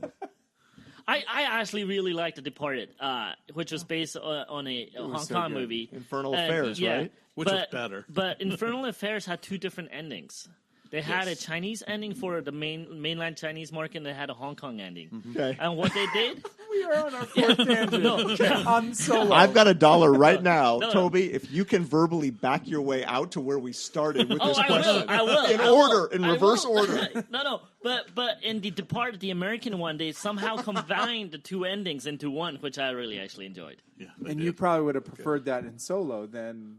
I actually really liked The Departed, which was based on a Hong so Kong good. movie. Infernal And, Affairs, yeah, right? Which was better. But Infernal Affairs had two different endings. They had a Chinese ending for the mainland Chinese market, and they had a Hong Kong ending. Okay. And what they did, We are on our fourth tangent. On Solo. I've got $1 right now, No. Toby. If you can verbally back your way out to where we started with oh, this I question, will, I will, in I will, order, in I reverse will. order. No, but in The Departed, the American one, they somehow combined the two endings into one, which I really actually enjoyed. Yeah, they and did. you probably would have preferred that in Solo than.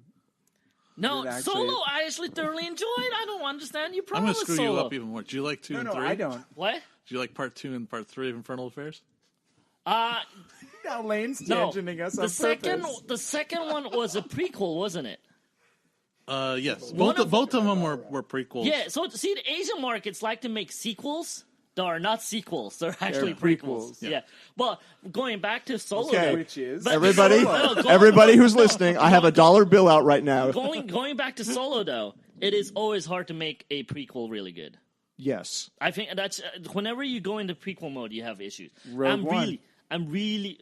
No, Did actually- Solo, I actually thoroughly enjoyed. I don't understand your I'm problem going to with screw Solo. you up even more. Do you like 2 and No, 3? I don't. What? Do you like part 2 and part 3 of Infernal Affairs? Now Lane's No. tangenting us on The second one was a prequel, wasn't it? Yes. One Both of them were prequels. Yeah. So see, the Asian markets like to make sequels. They are not sequels. They're actually prequels. Yeah. Well, going back to Solo, Okay. though, Which is but- Everybody, No, go- everybody no, who's no. listening, I have a $1 bill out right now. going back to Solo though, it is always hard to make a prequel really good. Yes. I think that's whenever you go into prequel mode, you have issues. Rogue One. I'm really.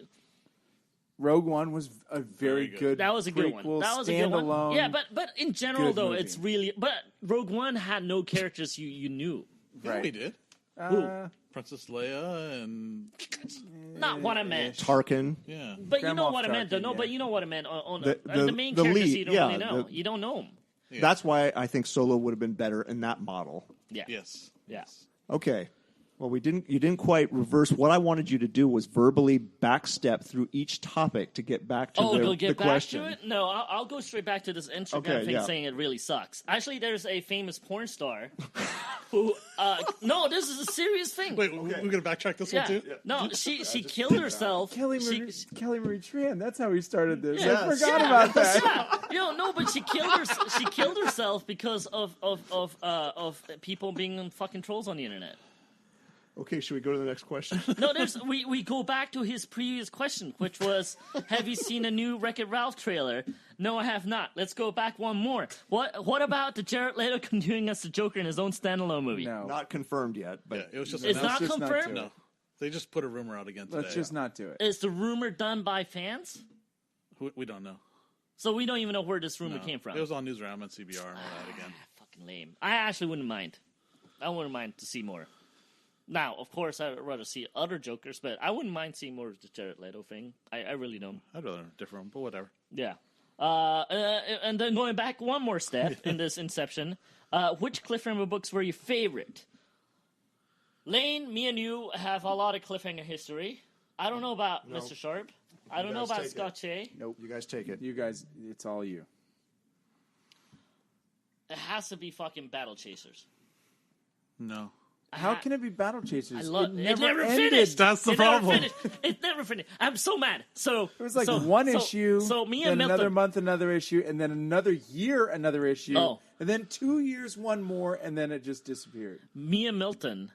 Rogue One was a very good. That was a good one. prequel, That was a good one. standalone. Yeah, but in general good though, movie. it's really. But Rogue One had no characters you knew. Yeah, we did. Princess Leia and Not what I meant. Tarkin. yeah. But you know Grand what I Moff meant, though. Tarkin, No, yeah. but you know what I meant. On The- the main the characters lead, you don't yeah, really know. the- You don't know them. That's why I think Solo would have been better in that model. Yeah. Yes. Yeah. Okay. Well, you didn't quite reverse. What I wanted you to do was verbally backstep through each topic to get back to Oh, the, go get the back question. to it? No, I'll go straight back to this Instagram Okay, thing yeah. saying it really sucks. Actually, there's a famous porn star who. No, this is a serious thing. Wait, we're going to backtrack this yeah. one too? No, she killed herself. Kelly She- Marie Tran. That's how we started this. Yeah. I forgot Yeah. about that. Yeah. No, but she killed herself because of people being fucking trolls on the internet. Okay, should we go to the next question? No, we go back to his previous question, which was, have you seen a new Wreck-It Ralph trailer? No, I have not. Let's go back one more. What about the Jared Leto continuing as the Joker in his own standalone movie? No, Not confirmed yet, but Yeah, it was just It's announced. not just not confirmed? do it. No. They just put a rumor out again today. let's just not do it. Is the rumor done by fans? We don't know. So we don't even know where this rumor No. came from. It was on Newsround and CBR and all that again. Fucking lame. I actually wouldn't mind. I wouldn't mind to see more. Now, of course, I'd rather see other Jokers, but I wouldn't mind seeing more of the Jared Leto thing. I really don't. I'd rather a different one, but whatever. Yeah. And then going back one more step in this Inception, which cliffhanger books were your favorite? Lane, me and you have a lot of cliffhanger history. I don't know about Mr. Sharp. I don't know guys about take Scott Shea. Nope. you guys take it. You guys, it's all you. It has to be fucking Battle Chasers. No. How can it be Battle Chasers? I love it never finished. ended. That's the It never problem. finished. It never finished. I'm so mad. So It was like so- one so- issue, So me then and Milton, another month, another issue, and then another year, another issue, Oh. and then 2 years, one more, and then it just disappeared. me and Milton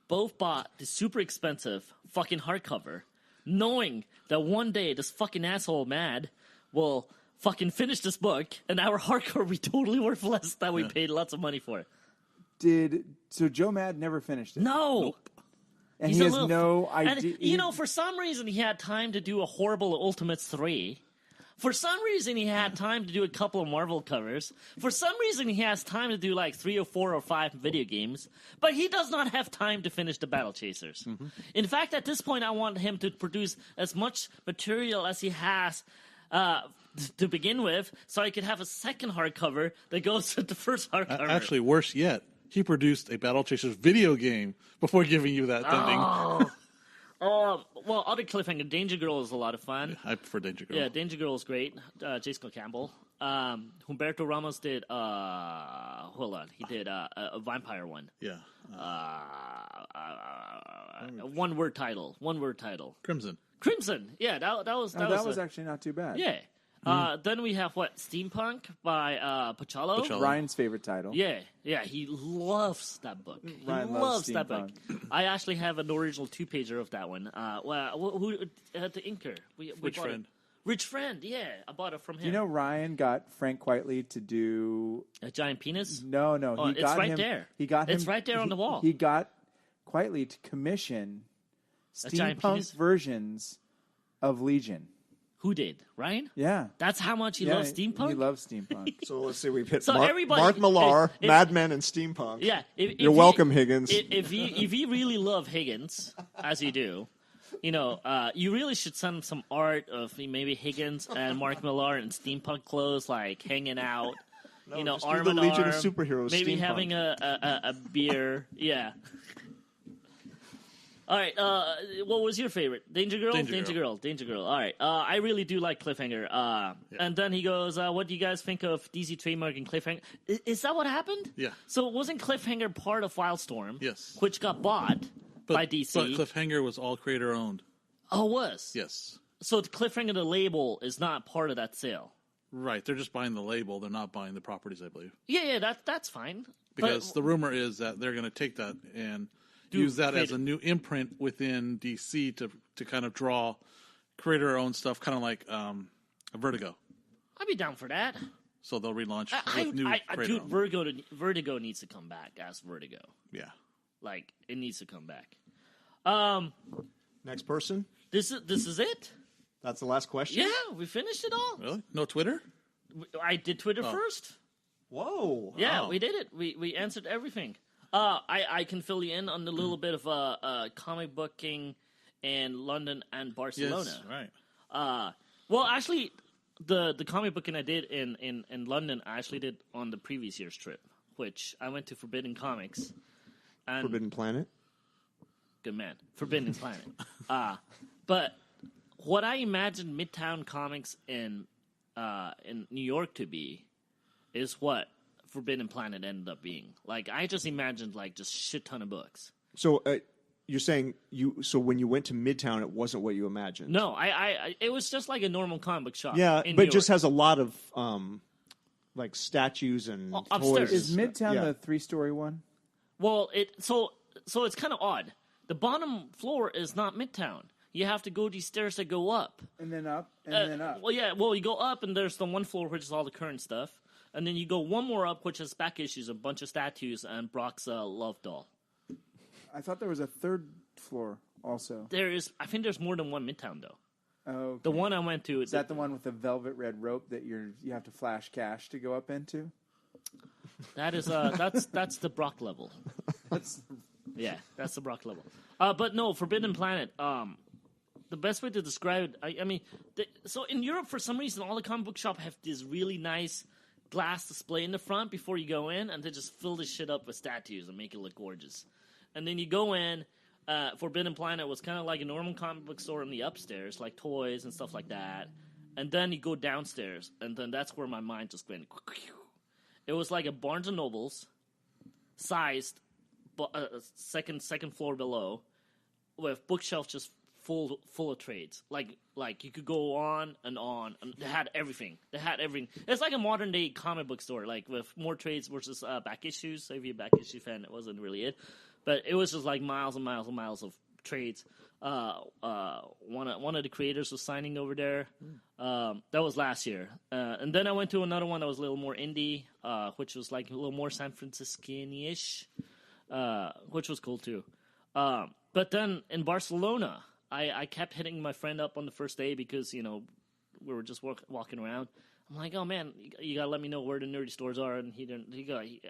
both bought the super expensive fucking hardcover, knowing that one day this fucking asshole Mad will fucking finish this book, and our hardcover will be totally worth less that we paid lots of money for it. So Joe Mad never finished it, No. and He's he a has little- no And, idea. you know, for some reason, he had time to do a horrible Ultimates 3. For some reason, he had time to do a couple of Marvel covers. For some reason, he has time to do like 3 or 4 or 5 video games. But he does not have time to finish the Battle Chasers. In fact, at this point, I want him to produce as much material as he has to begin with, so I could have a second hardcover that goes with the first hardcover. Actually, worse yet, he produced a Battle Chasers video game before giving you that ending. Well, other cliffhanger, Danger Girl is a lot of fun. I prefer Danger Girl. Yeah, Danger Girl is great. Jessica Campbell. Humberto Ramos did. Hold on, he did a vampire one. Yeah. One word title. Crimson. Yeah, that was that was actually not too bad. yeah. Then we have Steampunk by Pachalo. Pachalo. Ryan's favorite title. Yeah, he loves that book. Ryan he loves loves that book. steampunk. I actually have an original 2-pager of that one. Who the inker? We Rich bought it. Friend. Rich Friend, yeah, I bought it from him. You know, Ryan got Frank Quietly to do. A giant penis? No. Oh, He it's got right him, there. He got him. It's right there on the wall. He got Quietly to commission A giant penis? steampunk versions of Legion. Who did? Ryan? Yeah. That's how much he Yeah, loves steampunk? He loves steampunk. So let's see, we've hit So Mark everybody- Millar, if- Mad Men, and Steampunk. Yeah. You're welcome, Higgins. If you really love Higgins, as you do, you really should send him some art of maybe Higgins and Mark Millar in steampunk clothes, like hanging out. just do arm the in Legion arm, of Superheroes maybe steampunk. having a beer. Yeah. All right. What was your favorite? Danger Girl. Danger Girl. All right. I really do like Cliffhanger. And then he goes, "What do you guys think of DC trademark and Cliffhanger? Is that what happened? Yeah. So wasn't Cliffhanger part of Wildstorm? Yes. Which got bought by DC. But Cliffhanger was all creator owned. Oh, it was. Yes. So the Cliffhanger, the label, is not part of that sale. Right. They're just buying the label. They're not buying the properties, I believe. Yeah. That's fine. Because But- the rumor is that they're going to take that and use that as a new imprint within DC to kind of draw creator-owned stuff, kind of like a Vertigo. I'd be down for that. So they'll relaunch with new Dude, creator-owned. Vertigo needs to come back as Vertigo. Yeah. Like, it needs to come back. Next person. This is it? That's the last question. Yeah, we finished it all. Really? No Twitter? I did Twitter first. Whoa. Yeah, Wow. we did it. We answered everything. I can fill you in on a little bit of comic booking in London and Barcelona. Yes. Right. Well, actually, the comic booking I did in London, I actually did on the previous year's trip, which I went to Forbidden Comics. And Forbidden Planet. Good man. Forbidden Planet. But what I imagined Midtown Comics in New York to be is what Forbidden Planet ended up being. Like, I just imagined, like, just shit ton of books. So you're saying so when you went to Midtown, it wasn't what you imagined? No, it was just like a normal comic book shop. Yeah, in but New it just York. has a lot of like statues and Upstairs. toys. Is Midtown Yeah. the 3-story one? Well, so it's kind of odd. The bottom floor is not Midtown. You have to go these stairs that go up. And then up, and then up. Well, yeah. Well, you go up, and there's the one floor which is all the current stuff, and then you go one more up, which is back issues, a bunch of statues, and Brock's love doll. I thought there was a third floor also. I think there's more than one Midtown though. Oh, okay. The one I went to Is that the one with the velvet red rope that you have to flash cash to go up into? That is that's the Brock level. Yeah, that's the Brock level. But no, Forbidden Planet. The best way to describe it, I mean, so in Europe, for some reason, all the comic book shop have this really nice glass display in the front before you go in, and they just fill this shit up with statues and make it look gorgeous. And then you go in. Forbidden Planet was kind of like a normal comic book store in the upstairs, like toys and stuff like that. And then you go downstairs, and then that's where my mind just went. It was like a Barnes and Nobles sized second floor below, with bookshelves just full of trades. Like you could go on, and they had everything. It's like a modern day comic book store, like with more trades versus back issues. So if you're a back issue fan, it wasn't really it, but it was just like miles and miles and miles of trades. One of the creators was signing over there. That was last year, and then I went to another one that was a little more indie, which was like a little more San Franciscan-ish, which was cool too. But then in Barcelona, I kept hitting my friend up on the first day because, we were just walking around. I'm like, oh man, you gotta let me know where the nerdy stores are. And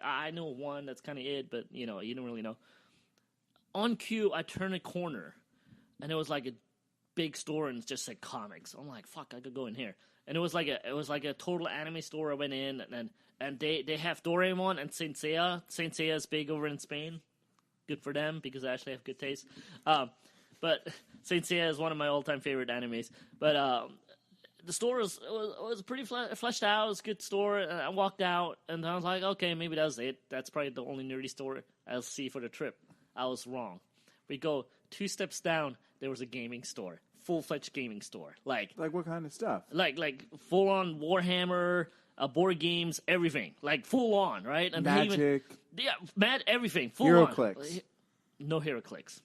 I know one that's kind of it, but you don't really know. On cue, I turn a corner, and it was like a big store and it just said comics. I'm like, fuck, I could go in here. and it was like a total anime store. I went in, and they have Doraemon and Saint Seiya. Saint Seiya is big over in Spain. Good for them because I actually have good taste. But Saint Seiya is one of my all-time favorite animes. But the store was pretty fleshed out. It was a good store. And I walked out, and I was like, okay, maybe that was it. That's probably the only nerdy store I'll see for the trip. I was wrong. We go 2 steps down, there was a gaming store. Full-fledged gaming store. Like what kind of stuff? Like full-on Warhammer, board games, everything. Like full-on, right? And Magic. Everything. Full-on. HeroClix. No HeroClix.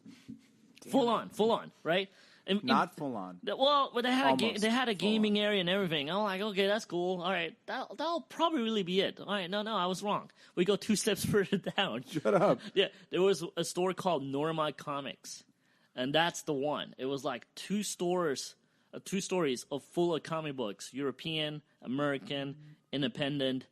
Full-on, right? Not full on. Well, they had a gaming area and everything. I'm like, okay, that's cool. All right, that'll probably really be it. All right, no, I was wrong. We go 2 steps further down. Shut up. Yeah, there was a store called Norma Comics, and that's the one. It was like 2 stories of full of comic books: European, American, independent,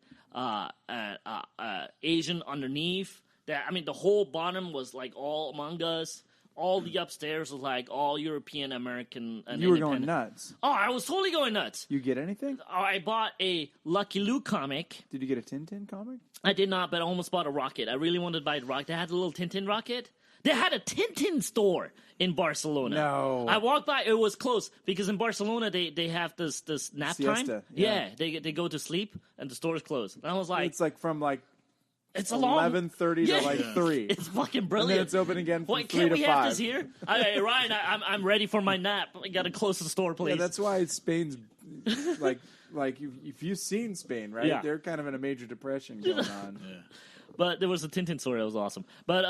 Asian underneath. The whole bottom was like all mangas. All the upstairs was like all European, American, and you were going nuts. Oh, I was totally going nuts. You get anything? I bought a Lucky Luke comic. Did you get a Tintin comic? I did not, but I almost bought a rocket. I really wanted to buy a rocket. They had a little Tintin rocket. They had a Tintin store in Barcelona. No. I walked by. It was close because in Barcelona they have this nap Siesta, time. yeah. They go to sleep and the store is closed. And I was like, It's like from like it's a long 11:30 to like 3. It's fucking brilliant. And then it's open again from Wait, 3 can't to we 5. have this here? Hey, Ryan, I'm ready for my nap. I gotta close the store, please. Yeah, that's why Spain's like if you've seen Spain, right? Yeah. They're kind of in a major depression going on. Yeah. But there was a Tintin story that was awesome. But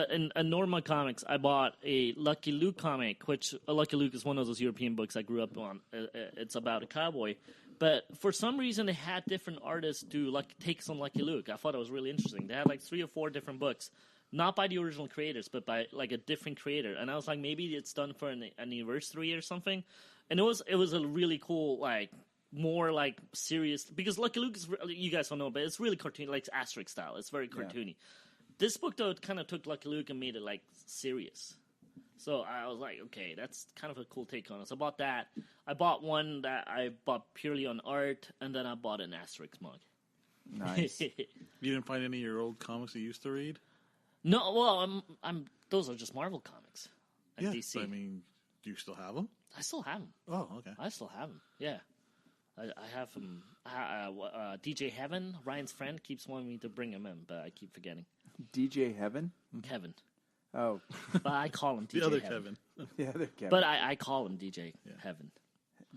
in Norma Comics, I bought a Lucky Luke comic, which Lucky Luke is one of those European books I grew up on. It's about a cowboy. But for some reason, they had different artists do takes on Lucky Luke. I thought it was really interesting. They had like 3 or 4 different books, not by the original creators, but by like a different creator. And I was like, maybe it's done for an anniversary or something. And it was a really cool, like, more like serious, because Lucky Luke is, you guys don't know, but it's really cartoony, like Asterix style. It's very cartoony. This book though, it kind of took Lucky Luke and made it like serious. So I was like, okay, that's kind of a cool take on it. So I bought that. I bought one that I bought purely on art, and then I bought an Asterix mug. Nice. You didn't find any of your old comics you used to read? No, well, those are just Marvel comics. And Yeah, DC. but, I mean, do you still have them? I still have them. Oh, okay. I still have them. Yeah, I have them. DJ Heaven, Ryan's friend, keeps wanting me to bring him in, but I keep forgetting. DJ Heaven? Kevin, Oh. but I call him DJ The other Heaven. Kevin. The other Kevin. But I call him DJ Heaven.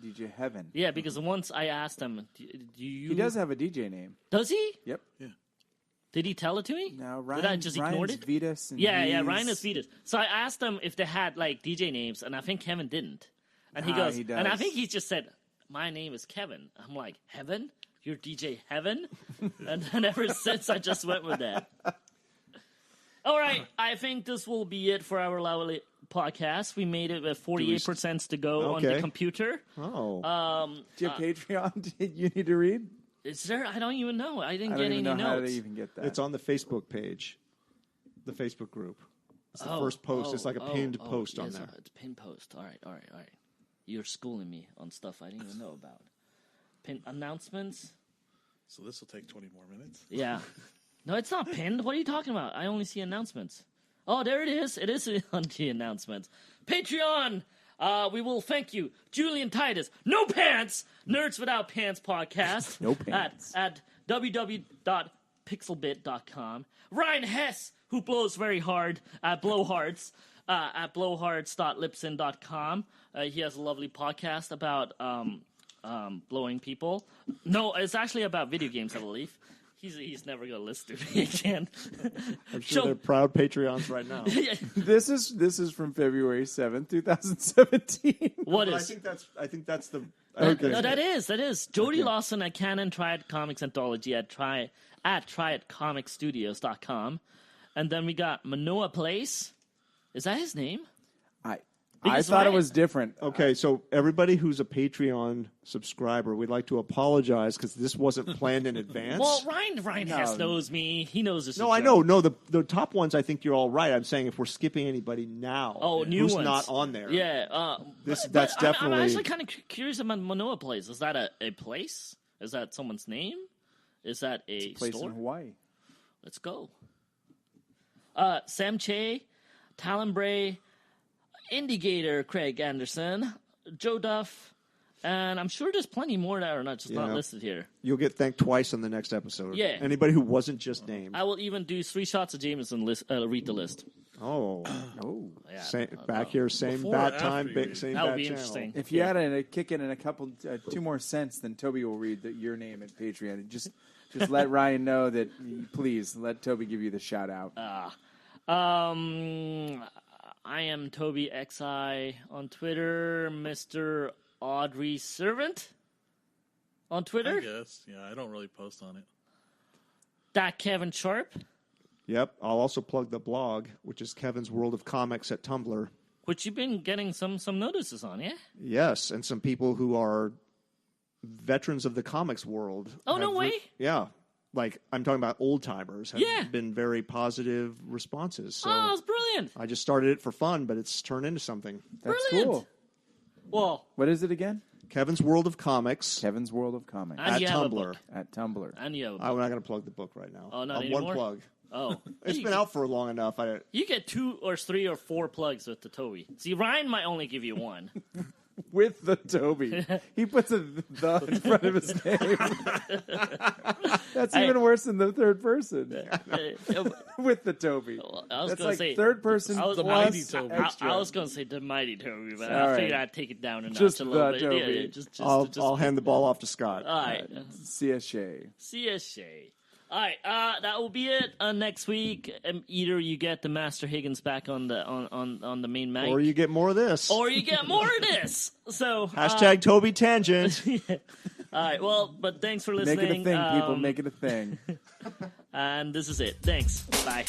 DJ Heaven. Yeah, because once I asked him, do you? He does have a DJ name. Does he? Yep. Did he tell it to me? No, Ryan, Did I just ignored Ryan's it? Vetus and Yeah, he's- Ryan is Vetus. So I asked him if they had like DJ names, and I think Kevin didn't. And he Nah, goes, he does. and I think he just said, "My name is Kevin." I'm like, "Heaven? You're DJ Heaven?" And then ever since, I just went with that. All right, I think this will be it for our lovely podcast. We made it with 48% to go on the Okay. computer. Oh. Do you have Patreon you need to read? Is there? I don't even know. I didn't I get don't any even know how notes. to even get that. It's on the Facebook page, the Facebook group. It's the first post. It's like a pinned post on yes, there. It's a pinned post. All right. You're schooling me on stuff I didn't even know about. Pin announcements. So this will take 20 more minutes. Yeah. No, it's not pinned. What are you talking about? I only see announcements. Oh, there it is. It is on the announcements. Patreon. We will thank you, Julian Titus. No pants. Nerds Without Pants podcast. No pants. At www.pixelbit.com. Ryan Hess, who blows very hard at blowhards. At blowhards.libsyn.com. He has a lovely podcast about blowing people. No, it's actually about video games, I believe. He's never going to listen to me again. I'm sure they're proud Patreons right now. This is from February 7th, 2017. What But is? I think that's the. Okay. No, that is. Jody Lawson at Canon Triad Comics Anthology at triadcomicstudios.com. And then we got Manoa Place. Is that his name? I thought it was different. Okay, so everybody who's a Patreon subscriber, we'd like to apologize because this wasn't planned in advance. Well, Ryan knows me. He knows this. No, I know. No, the top ones, I think you're all right. I'm saying if we're skipping anybody now, new who's ones. not on there. Yeah, that's but definitely. I'm actually kind of curious about Manoa Place. Is that a place? Is that someone's name? Is that a Place store? in Hawaii. Let's go. Sam Che, Talon Bray, Indigator Craig Anderson, Joe Duff, and I'm sure there's plenty more that are not listed here. You'll get thanked twice on the next episode. Yeah. Anybody who wasn't just named. I will even do 3 shots of Jameson. Read the list. Yeah, back here, same Before bat or time, after same that bat would be channel. interesting. If you had a kick in and a couple, 2 more cents, then Toby will read your name at Patreon. Just let Ryan know that. Please let Toby give you the shout out. I am Toby XI on Twitter, Mr. Audrey Servant on Twitter. I guess. Yeah, I don't really post on it. That Kevin Sharp, Yep. I'll also plug the blog, which is Kevin's World of Comics at Tumblr. which you've been getting some notices on, yeah? Yes, and some people who are veterans of the comics world. Oh, no way. Yeah. Like, I'm talking about old-timers have Yeah. been very positive responses. So Oh, it's brilliant. I just started it for fun, but it's turned into something. That's Brilliant. cool. Well, What is it again? Kevin's World of Comics Kevin's World of Comics and at you have a Tumblr. book. at Tumblr. And you have a book. I'm not going to plug the book right now. Oh, not One anymore? plug. Oh. It's been out for long enough. You get 2 or 3 or 4 plugs with the Toby. See, Ryan might only give you 1. With the Toby. He puts a the in front of his name. That's even worse than the third person. With the Toby. I was That's gonna like say third person I was, plus mighty Toby. extra. I was going to say the mighty Toby, but All I right. figured I'd take it down a notch Just a little the bit. Toby. Just I'll hand the ball off to Scott. All right. See ya, Shea. See ya, Shea. All right, that will be it. Next week, either you get the Master Higgins back on the main mic, Or you get more of this. or you get more of this. So Hashtag Toby Tangent. all right. Well, but thanks for listening. Make it a thing, people. Make it a thing. And this is it. Thanks. Bye.